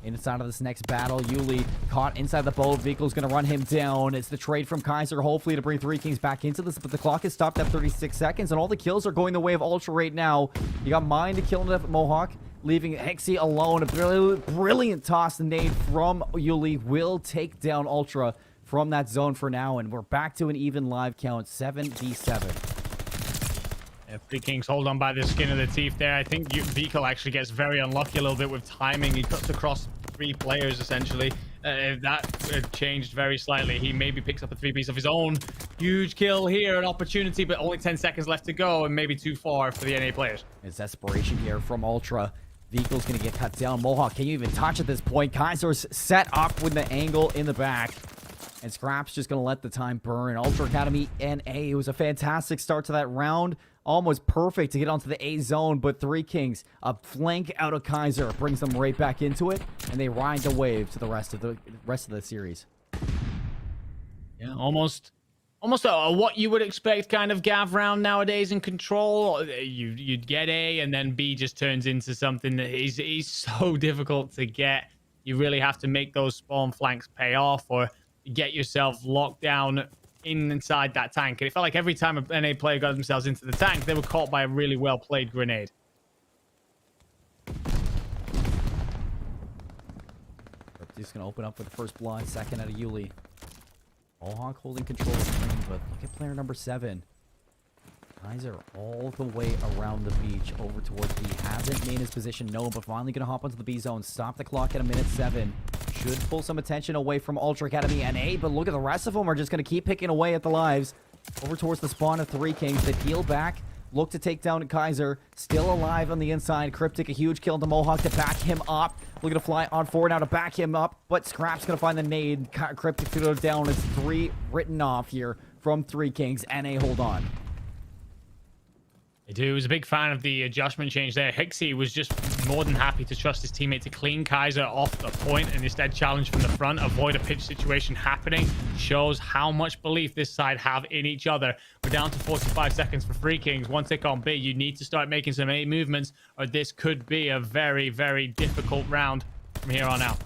Inside of this next battle, Yuli caught inside the boat. Vehicle's going to run him down. It's the trade from Kaiser, hopefully, to bring Three Kings back into this. But the clock is stopped at 36 seconds, and all the kills are going the way of Ultra right now. You got Mind to kill the Mohawk, leaving Hixie alone. A brilliant toss nade from Yuli will take down Ultra from that zone for now. And we're back to an even live count, 7v7. Yeah, Three Kings hold on by the skin of the teeth there. I think Vehicle actually gets very unlucky a little bit with timing. He cuts across 3 players, essentially. If that changed very slightly, he maybe picks up a 3-piece of his own. Huge kill here, an opportunity, but only 10 seconds left to go, and maybe too far for the NA players. It's desperation here from Ultra. Vehicle's going to get cut down. Mohawk, can you even touch at this point? Kaiser's set up with the angle in the back. And Scrap's just going to let the time burn. Ultra Academy NA, it was a fantastic start to that round. Almost perfect to get onto the A zone, but Three Kings, a flank out of Kaiser, brings them right back into it, and they ride the wave to the rest of the series. Yeah, almost a what you would expect kind of Gav round nowadays in Control. You'd get A, and then B just turns into something that is so difficult to get. You really have to make those spawn flanks pay off, or get yourself locked down inside that tank. And it felt like every time a NA player got themselves into the tank, they were caught by a really well played grenade. He's going to open up for the first blood, second out of Yuli. Mohawk holding control of the screen, but look at player number 7. Kaiser all the way around the beach over towards B. Hasn't made his position known, but finally going to hop onto the B zone. Stop the clock at 1:07. Should pull some attention away from Ultra Academy NA, but look at the rest of them are just going to keep picking away at the lives. Over towards the spawn of Three Kings. They peel back, look to take down Kaiser. Still alive on the inside. Cryptic, a huge kill to Mohawk to back him up. Looking to fly on forward now to back him up, but Scrap's going to find the nade. Cryptic to go down. It's 3 written off here from Three Kings. NA, hold on. I do. I was a big fan of the adjustment change there. Hixie was just more than happy to trust his teammate to clean Kaiser off the point and instead challenge from the front, avoid a pitch situation happening. Shows how much belief this side have in each other. We're down to 45 seconds for Three Kings. One tick on B. You need to start making some A movements, or this could be a very, very difficult round from here on out.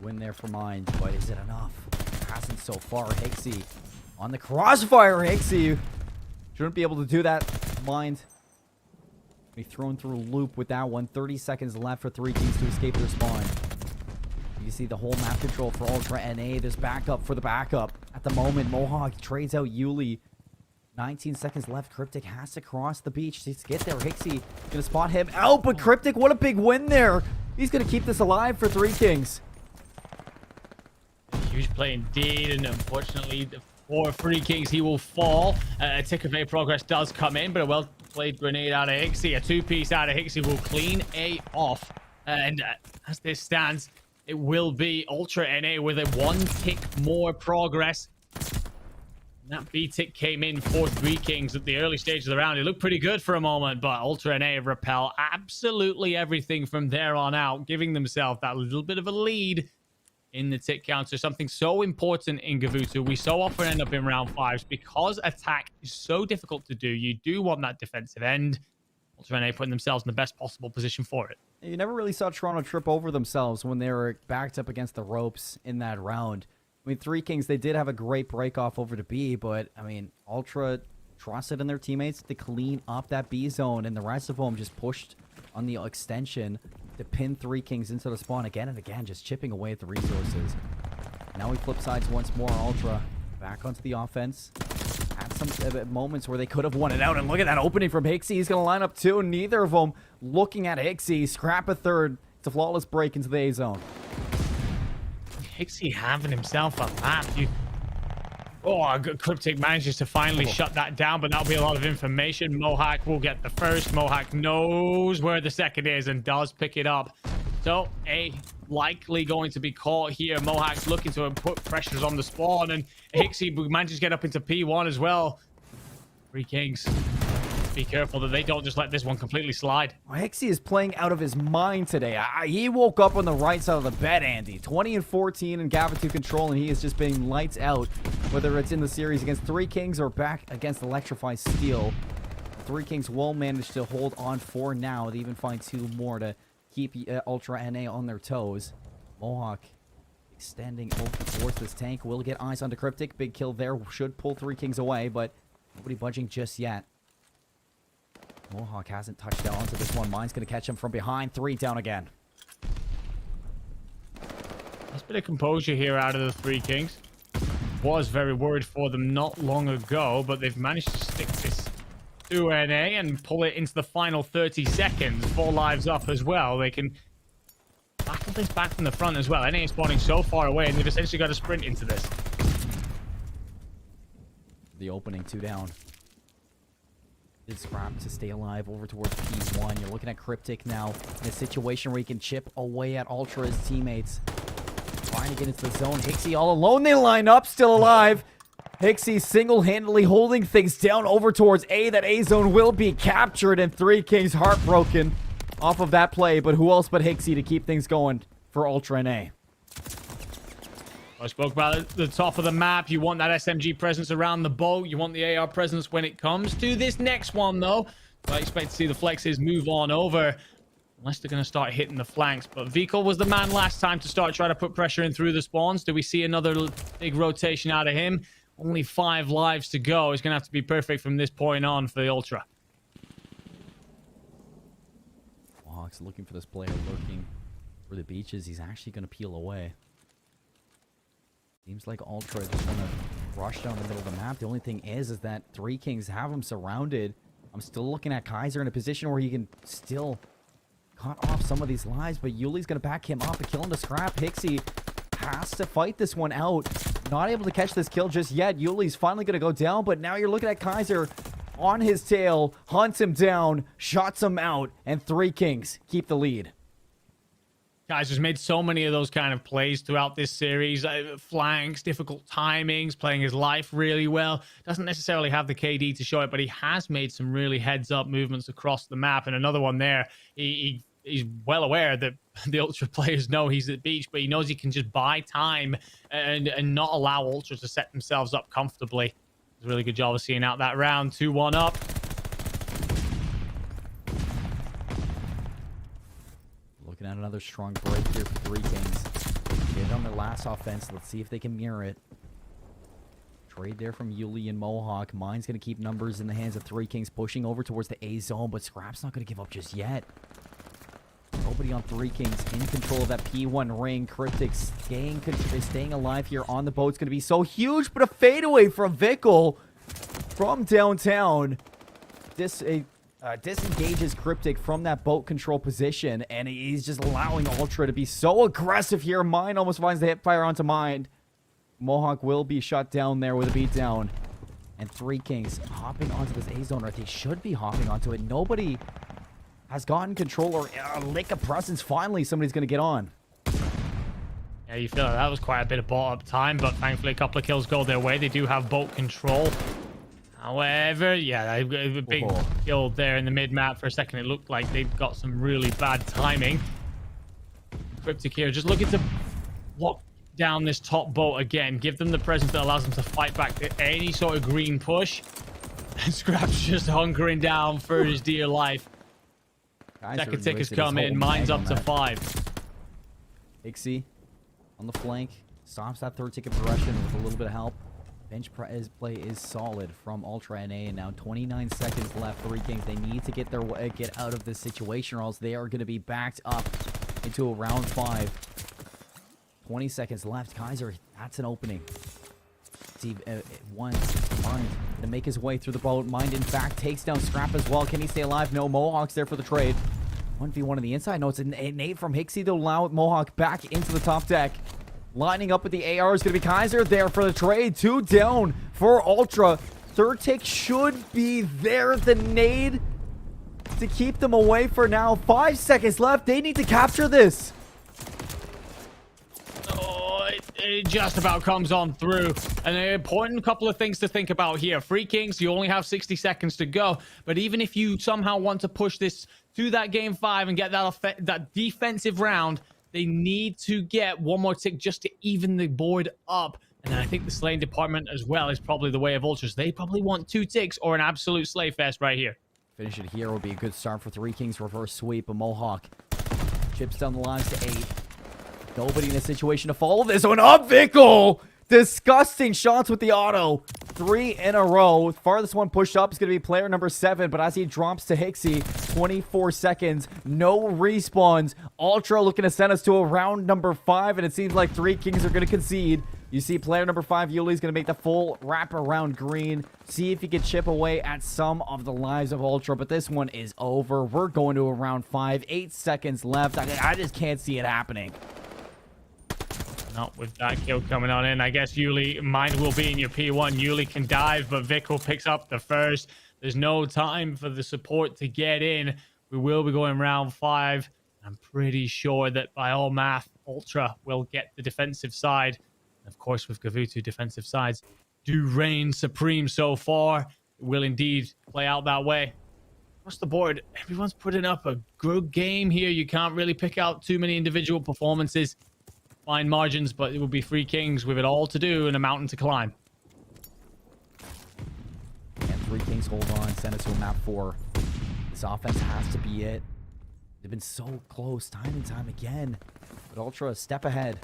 Win there for Mind, but is it enough? Hasn't so far. Hixie on the crossfire. Hixie shouldn't be able to do that. Mind be thrown through a loop with that one. 30 seconds left for Three Kings to escape their spawn. You see the whole map control for Ultra NA. There's backup for the backup. At the moment, Mohawk trades out Yuli. 19 seconds left. Cryptic has to cross the beach to get there. Hixie gonna spot him out, but Cryptic, what a big win there. He's gonna keep this alive for Three Kings. Huge play indeed, and unfortunately for Three Kings, he will fall. A tick of A progress does come in, but a well-played grenade out of Hixie. A two-piece out of Hixie will clean A off. And as this stands, it will be Ultra NA with a one tick more progress. And that B tick came in for Three Kings at the early stage of the round. It looked pretty good for a moment, but Ultra NA repel absolutely everything from there on out, giving themselves that little bit of a lead in the tick counter. Something so important in Gavutu. We so often end up in round 5s because attack is so difficult to do. You do want that defensive end. Ultra NA putting themselves in the best possible position for it. You never really saw Toronto trip over themselves when they were backed up against the ropes in that round. I mean, Three Kings, they did have a great break off over to B, but, I mean, Ultra trusted in their teammates to clean up that B zone, and the rest of them just pushed on the extension to pin Three Kings into the spawn again and again, just chipping away at the resources. Now we flip sides once more. Ultra back onto the offense. Had some moments where they could have won it out, and look at that opening from Hixie. He's going to line up two. Neither of them looking at Hixie. Scrap a third. It's a flawless break into the A zone. Hixie having himself a map. Cryptic manages to finally shut that down, but that'll be a lot of information. Mohawk will get the first. Mohawk knows where the second is and does pick it up. So, A likely going to be caught here. Mohawk's looking to put pressures on the spawn, and Hixie manages to get up into P1 as well. Three Kings, be careful that they don't just let this one completely slide. Well, Hixie is playing out of his mind today. He woke up on the right side of the bed, Andy. 20 and 14 in Gavutu control, and he has just been lights out. Whether it's in the series against Three Kings or back against Electrify Steel, Three Kings will manage to hold on for now. They even find two more to keep Ultra NA on their toes. Mohawk extending over towards this tank. Will get eyes onto Cryptic. Big kill there. Should pull Three Kings away, but nobody budging just yet. Mohawk hasn't touched down onto this one. Mine's going to catch him from behind. 3 down again. That's a bit of composure here out of the Three Kings. Was very worried for them not long ago, but they've managed to stick this to NA and pull it into the final 30 seconds. 4 lives up as well. They can battle this back from the front as well. NA is spawning so far away, and they've essentially got to sprint into this. The opening, 2 down. Did scrap to stay alive over towards P1. You're looking at Cryptic now in a situation where he can chip away at Ultra's teammates. Trying to get into the zone. Hixie all alone. They line up, still alive. Hixie single-handedly holding things down over towards A. That A zone will be captured, and Three Kings heartbroken off of that play. But who else but Hixie to keep things going for Ultra NA? I spoke about it, the top of the map. You want that SMG presence around the boat. You want the AR presence when it comes to this next one, though. I expect to see the flexes move on over, unless they're going to start hitting the flanks. But Vikal was the man last time to start trying to put pressure in through the spawns. Do we see another big rotation out of him? Only 5 lives to go. He's going to have to be perfect from this point on for the Ultra. Hawks looking for this player, lurking for the beaches. He's actually going to peel away. Seems like Ultra just want to rush down the middle of the map. The only thing is that Three Kings have him surrounded. I'm still looking at Kaiser in a position where he can still cut off some of these lives, but Yuli's going to back him up and kill him to scrap. Hixie has to fight this one out. Not able to catch this kill just yet. Yuli's finally going to go down, but now you're looking at Kaiser on his tail, hunts him down, shots him out, and Three Kings keep the lead. Kaiser's made so many of those kind of plays throughout this series. Flanks, difficult timings, playing his life really well. Doesn't necessarily have the KD to show it, but he has made some really heads-up movements across the map. And another one there, he's well aware that the Ultra players know he's at beach, but he knows he can just buy time and not allow Ultra to set themselves up comfortably. It's a really good job of seeing out that round. 2-1 up. Looking at another strong break here for Three Kings. Get on their last offense. Let's see if they can mirror it. Trade there from Yuli and Mohawk. Mine's going to keep numbers in the hands of Three Kings, pushing over towards the A zone, but Scrap's not going to give up just yet. Nobody on Three Kings in control of that P1 ring. Cryptic staying alive here on the boat. It's going to be so huge, but a fadeaway from Vickle from downtown. Disengages Cryptic from that boat control position, and he's just allowing Ultra to be so aggressive here. Mine almost finds the hip fire onto Mine. Mohawk will be shut down there with a beatdown. And Three Kings hopping onto this A zone, or they should be hopping onto it. Nobody has gotten control or a lick of presence. Finally, somebody's going to get on. Yeah, you feel like that was quite a bit of bot up time, but thankfully a couple of kills go their way. They do have boat control. However, yeah, a big kill there in the mid-map. For a second, it looked like they'd got some really bad timing. Cryptic here just looking to lock down this top boat again. Give them the presence that allows them to fight back to any sort of green push. And Scrap's just hunkering down for his dear life. Second tick has come in. Mine's up to 5. Ixie on the flank. Stops that third ticket progression with a little bit of help. Bench play is solid from Ultra NA, and now 29 seconds left. Three Kings, they need to get out of this situation, or else they are going to be backed up into a round 5. 20 seconds left. Kaiser, that's an opening. See, Mind to make his way through the boat. Mind, in fact, takes down Scrap as well. Can he stay alive? No. Mohawk's there for the trade. 1v1 on the inside. No, it's an nade from Hixie to allow Mohawk back into the top deck. Lining up with the AR is going to be Kaiser there for the trade. 2 down for Ultra. Third tick should be there. The nade to keep them away for now. 5 seconds left. They need to capture this. Oh, it just about comes on through. And an important couple of things to think about here. Three Kings, you only have 60 seconds to go. But even if you somehow want to push this to that game 5 and get that defensive round, they need to get one more tick just to even the board up. And I think the slaying department as well is probably the way of Ultras. They probably want 2 ticks or an absolute slay fest right here. Finish it here would be a good start for Three Kings. Reverse sweep. A Mohawk chips down the lines to 8. Nobody in a situation to follow this one up. Vickle! Disgusting shots with the auto. 3 in a row. Farthest one pushed up is going to be player number 7, but as he drops to Hixie, 24 seconds, no respawns. Ultra looking to send us to a round number 5, and it seems like Three Kings are going to concede. You see player number 5, Yuli's going to make the full wrap around green. See if he can chip away at some of the lives of Ultra, but this one is over. We're going to a round 5. 8 seconds left. I just can't see it happening. Not with that kill coming on in. I guess Yuli, Mind will be in your P1. Yuli can dive, but Vickle picks up the first. There's no time for the support to get in. We will be going round 5. I'm pretty sure that by all math, Ultra will get the defensive side. Of course, with Gavutu, defensive sides do reign supreme so far. It will indeed play out that way. Across the board, everyone's putting up a good game here. You can't really pick out too many individual performances. Fine margins, but it will be Three Kings with it all to do and a mountain to climb. And Three Kings hold on, send us to a map 4. This offense has to be it. They've been so close time and time again. But Ultra a step ahead.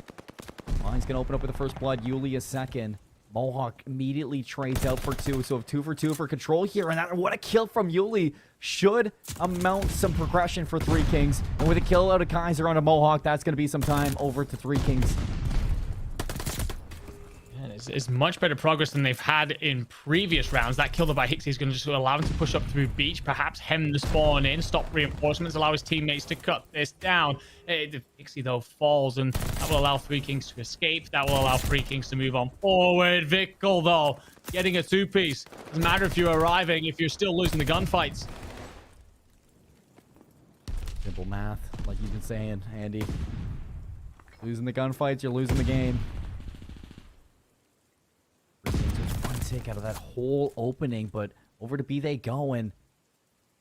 Mine's going to open up with the first blood. Yuli a second. Mohawk immediately trades out for 2. So 2 for 2 for control here. And what a kill from Yuli should amount some progression for Three Kings. And with a kill out of Kaiser on a Mohawk, that's going to be some time over to Three Kings. It's much better progress than they've had in previous rounds. That kill by Hixie is going to just allow him to push up through beach, perhaps hem the spawn in, stop reinforcements, allow his teammates to cut this down. Hixie, though, falls, and that will allow Three Kings to escape. That will allow Three Kings to move on forward. Vickle, though, getting a 2-piece. Doesn't matter if you're arriving, if you're still losing the gunfights. Simple math, like you've been saying, Andy. Losing the gunfights, you're losing the game. One tick out of that whole opening, but over to B they go, and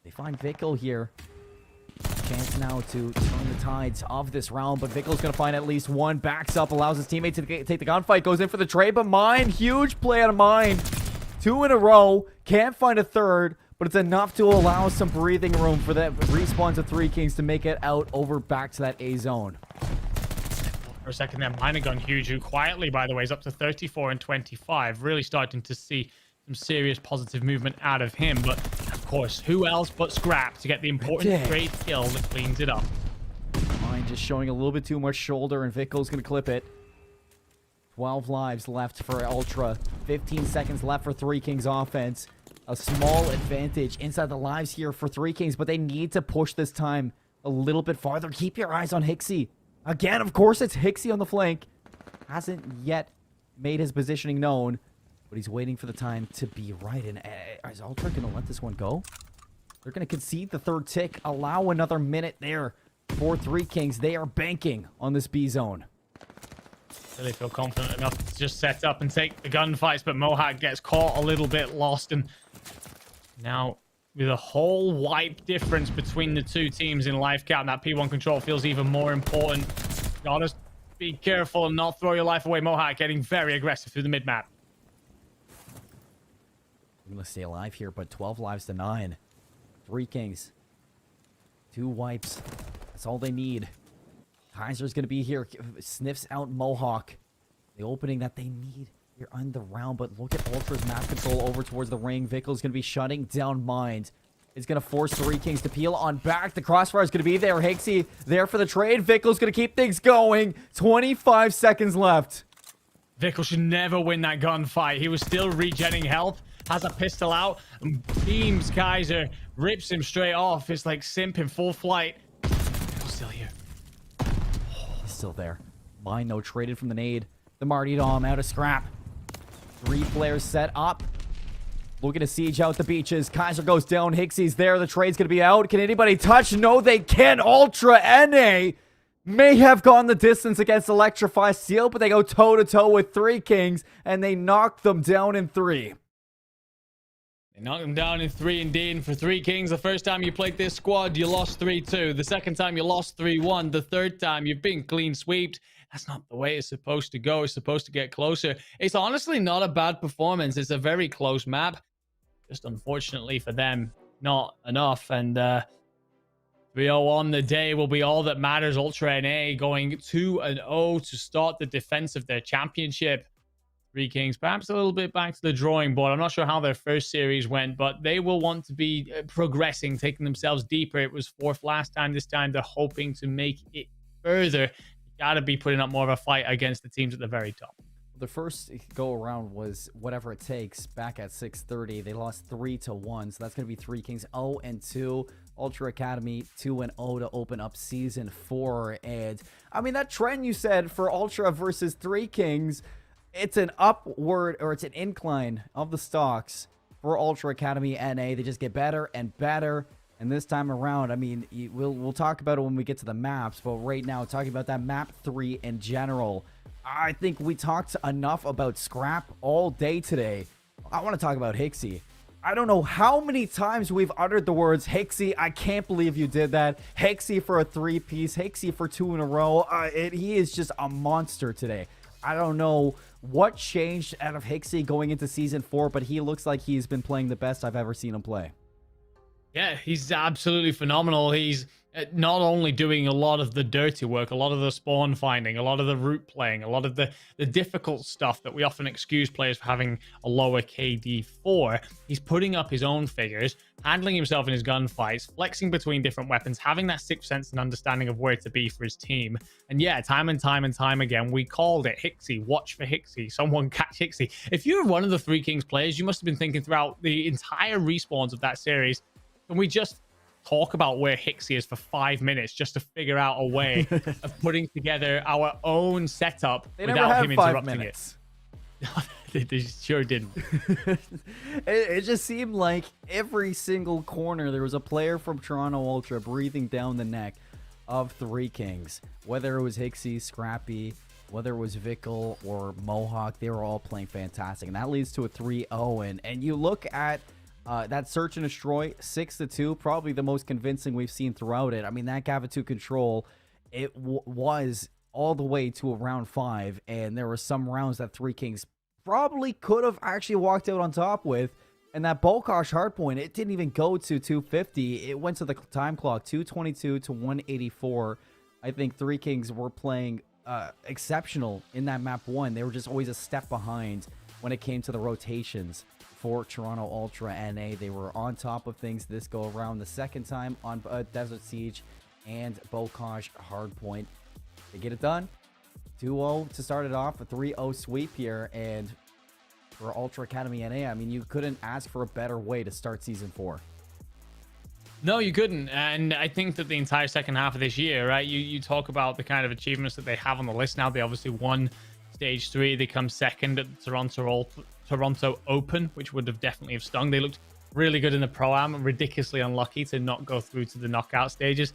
they find Vickle here. Chance now to turn the tides of this round, but Vickle's going to find at least one. Backs up, allows his teammate to take the gunfight, goes in for the trade, but Mine, huge play out of Mine. 2 in a row, can't find a third, but it's enough to allow some breathing room for that respawn to Three Kings to make it out over back to that A zone. For a second there, Mine gone huge, who quietly, by the way, is up to 34 and 25. Really starting to see some serious positive movement out of him, but of course, who else but Scrap to get the important trade kill that cleans it up. Mine just showing a little bit too much shoulder, and Vickle's going to clip it. 12 lives left for Ultra. 15 seconds left for Three Kings offense. A small advantage inside the lives here for Three Kings, but they need to push this time a little bit farther. Keep your eyes on Hixie. Again, of course, it's Hixie on the flank. Hasn't yet made his positioning known, but he's waiting for the time to be right. And is Ultra going to let this one go? They're going to concede the third tick. Allow another minute there for Three Kings. They are banking on this B zone. They feel confident enough to just set up and take the gunfights, but Mohawk gets caught a little bit lost. And now, with a whole wipe difference between the two teams in life count, that P1 control feels even more important. Gotta be careful and not throw your life away. Mohawk getting very aggressive through the mid-map. I'm going to stay alive here, but 12 lives to 9. Three Kings. 2 wipes. That's all they need. Kaiser's going to be here. Sniffs out Mohawk. The opening that they need here on the round. But look at Ultra's map control over towards the ring. Vickle's going to be shutting down Mind. It's going to force Three Kings to peel on back. The crossfire is going to be there. Hixie there for the trade. Vickle's going to keep things going. 25 seconds left. Vickle should never win that gunfight. He was still regenning health. Has a pistol out. And beams Kaiser. Rips him straight off. It's like Simp in full flight. Vickle's still here. Still there. Mine, no, traded from the nade. The Marty Dom out of Scrap. 3 players set up. Looking to siege out the beaches. Kaiser goes down. Hixie's there. The trade's going to be out. Can anybody touch? No, they can't. Ultra NA may have gone the distance against Electrify Steel, but they go toe-to-toe with Three Kings, and they knock them down in 3. They knocked them down in 3 indeed. And for Three Kings, the first time you played this squad, you lost 3-2. The second time you lost 3-1. The third time you've been clean sweeped. That's not the way it's supposed to go. It's supposed to get closer. It's honestly not a bad performance. It's a very close map. Just unfortunately for them, not enough. And 3-0 on the day will be all that matters. Ultra NA going 2-0 to start the defense of their championship. Three Kings, perhaps a little bit back to the drawing board. I'm not sure how their first series went, but they will want to be progressing, taking themselves deeper. It was 4th last time. This time they're hoping to make it further. You got to be putting up more of a fight against the teams at the very top. The first go around was whatever it takes back at 6:30. They lost 3-1, so that's going to be Three Kings 0-2. Ultra Academy 2-0 to open up season 4. And I mean, that trend you said for Ultra versus Three Kings, it's an upward, or it's an incline of the stocks for Ultra Academy NA. They just get better and better. And this time around, I mean, we'll talk about it when we get to the maps. But right now, talking about that map 3 in general, I think we talked enough about Scrap all day today. I want to talk about Hixie. I don't know how many times we've uttered the words, Hixie, I can't believe you did that. Hixie for a 3-piece. Hixie for 2 in a row. He is just a monster today. I don't know what changed out of Hixie going into season 4, but he looks like he's been playing the best I've ever seen him play. Yeah, he's absolutely phenomenal. He's not only doing a lot of the dirty work, a lot of the spawn finding, a lot of the route playing, a lot of the difficult stuff that we often excuse players for having a lower KD for. He's putting up his own figures, handling himself in his gunfights, flexing between different weapons, having that sixth sense and understanding of where to be for his team. And yeah, time and time again, we called it Hixie. Watch for Hixie. Someone catch Hixie. If you're one of the Three Kings players, you must have been thinking throughout the entire respawns of that series, can we just talk about where Hixie is for 5 minutes just to figure out a way of putting together our own setup without him interrupting it? They sure didn't. It just seemed like every single corner there was a player from Toronto Ultra breathing down the neck. of Three Kings. Whether it was Hixie, Scrappy, whether it was Vickle or Mohawk, they were all playing fantastic. And that leads to a 3-0. And you look at that search and destroy 6-2, probably the most convincing we've seen throughout it. I mean, that Gavitu control, it was all the way to a round 5. And there were some rounds that Three Kings probably could have actually walked out on top with. And that Bokosh hardpoint, it didn't even go to 250. It went to the time clock, 222 to 184. I think Three Kings were playing exceptional in that map 1. They were just always a step behind when it came to the rotations for Toronto Ultra NA. They were on top of things this go around. The second time on Desert Siege and Bokosh hardpoint. They get it done. 2-0 to start it off, a 3-0 sweep here. And for Ultra Academy NA, I mean, you couldn't ask for a better way to start Season 4. No, you couldn't. And I think that the entire second half of this year, right, you talk about the kind of achievements that they have on the list now. They obviously won Stage 3. They come second at the Toronto Open, which would have definitely have stung. They looked really good in the Pro-Am, ridiculously unlucky to not go through to the knockout stages.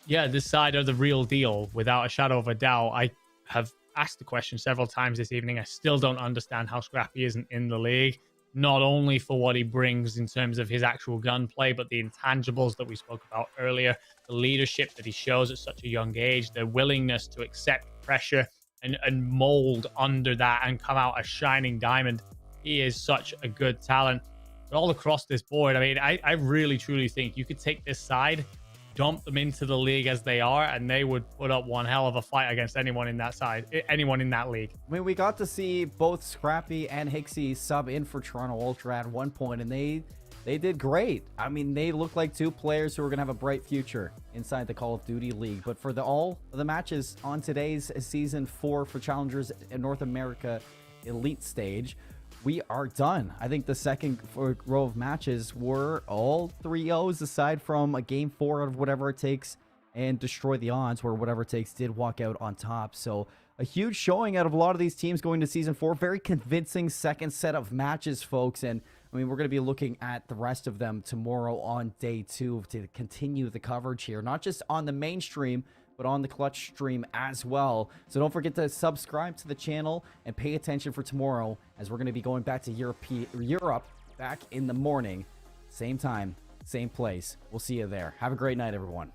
Yeah, this side are the real deal, without a shadow of a doubt. I have asked the question several times this evening. I still don't understand how Scrappy isn't in the league, not only for what he brings in terms of his actual gunplay, but the intangibles that we spoke about earlier, the leadership that he shows at such a young age, the willingness to accept pressure and mold under that and come out a shining diamond. He is such a good talent. But all across this board, I mean, I really truly think you could take this side, dump them into the league as they are, and they would put up one hell of a fight against anyone in that side, anyone in that league. I mean, we got to see both Scrappy and Hixie sub in for Toronto Ultra at one point, and they did great. I mean, they look like two players who are going to have a bright future inside the Call of Duty League. But for all of the matches on today's Season 4 for Challengers in North America Elite Stage, we are done. I think the second row of matches were all 3-0s, aside from a game 4 out of whatever it takes and Destroy the Odds, where whatever it takes did walk out on top. So a huge showing out of a lot of these teams going to Season 4. Very convincing second set of matches, folks. And I mean, we're going to be looking at the rest of them tomorrow on day 2 to continue the coverage here, not just on the mainstream, but on the Clutch stream as well. So don't forget to subscribe to the channel and pay attention for tomorrow, as we're going to be going back to Europe back in the morning. Same time, same place. We'll see you there. Have a great night, everyone.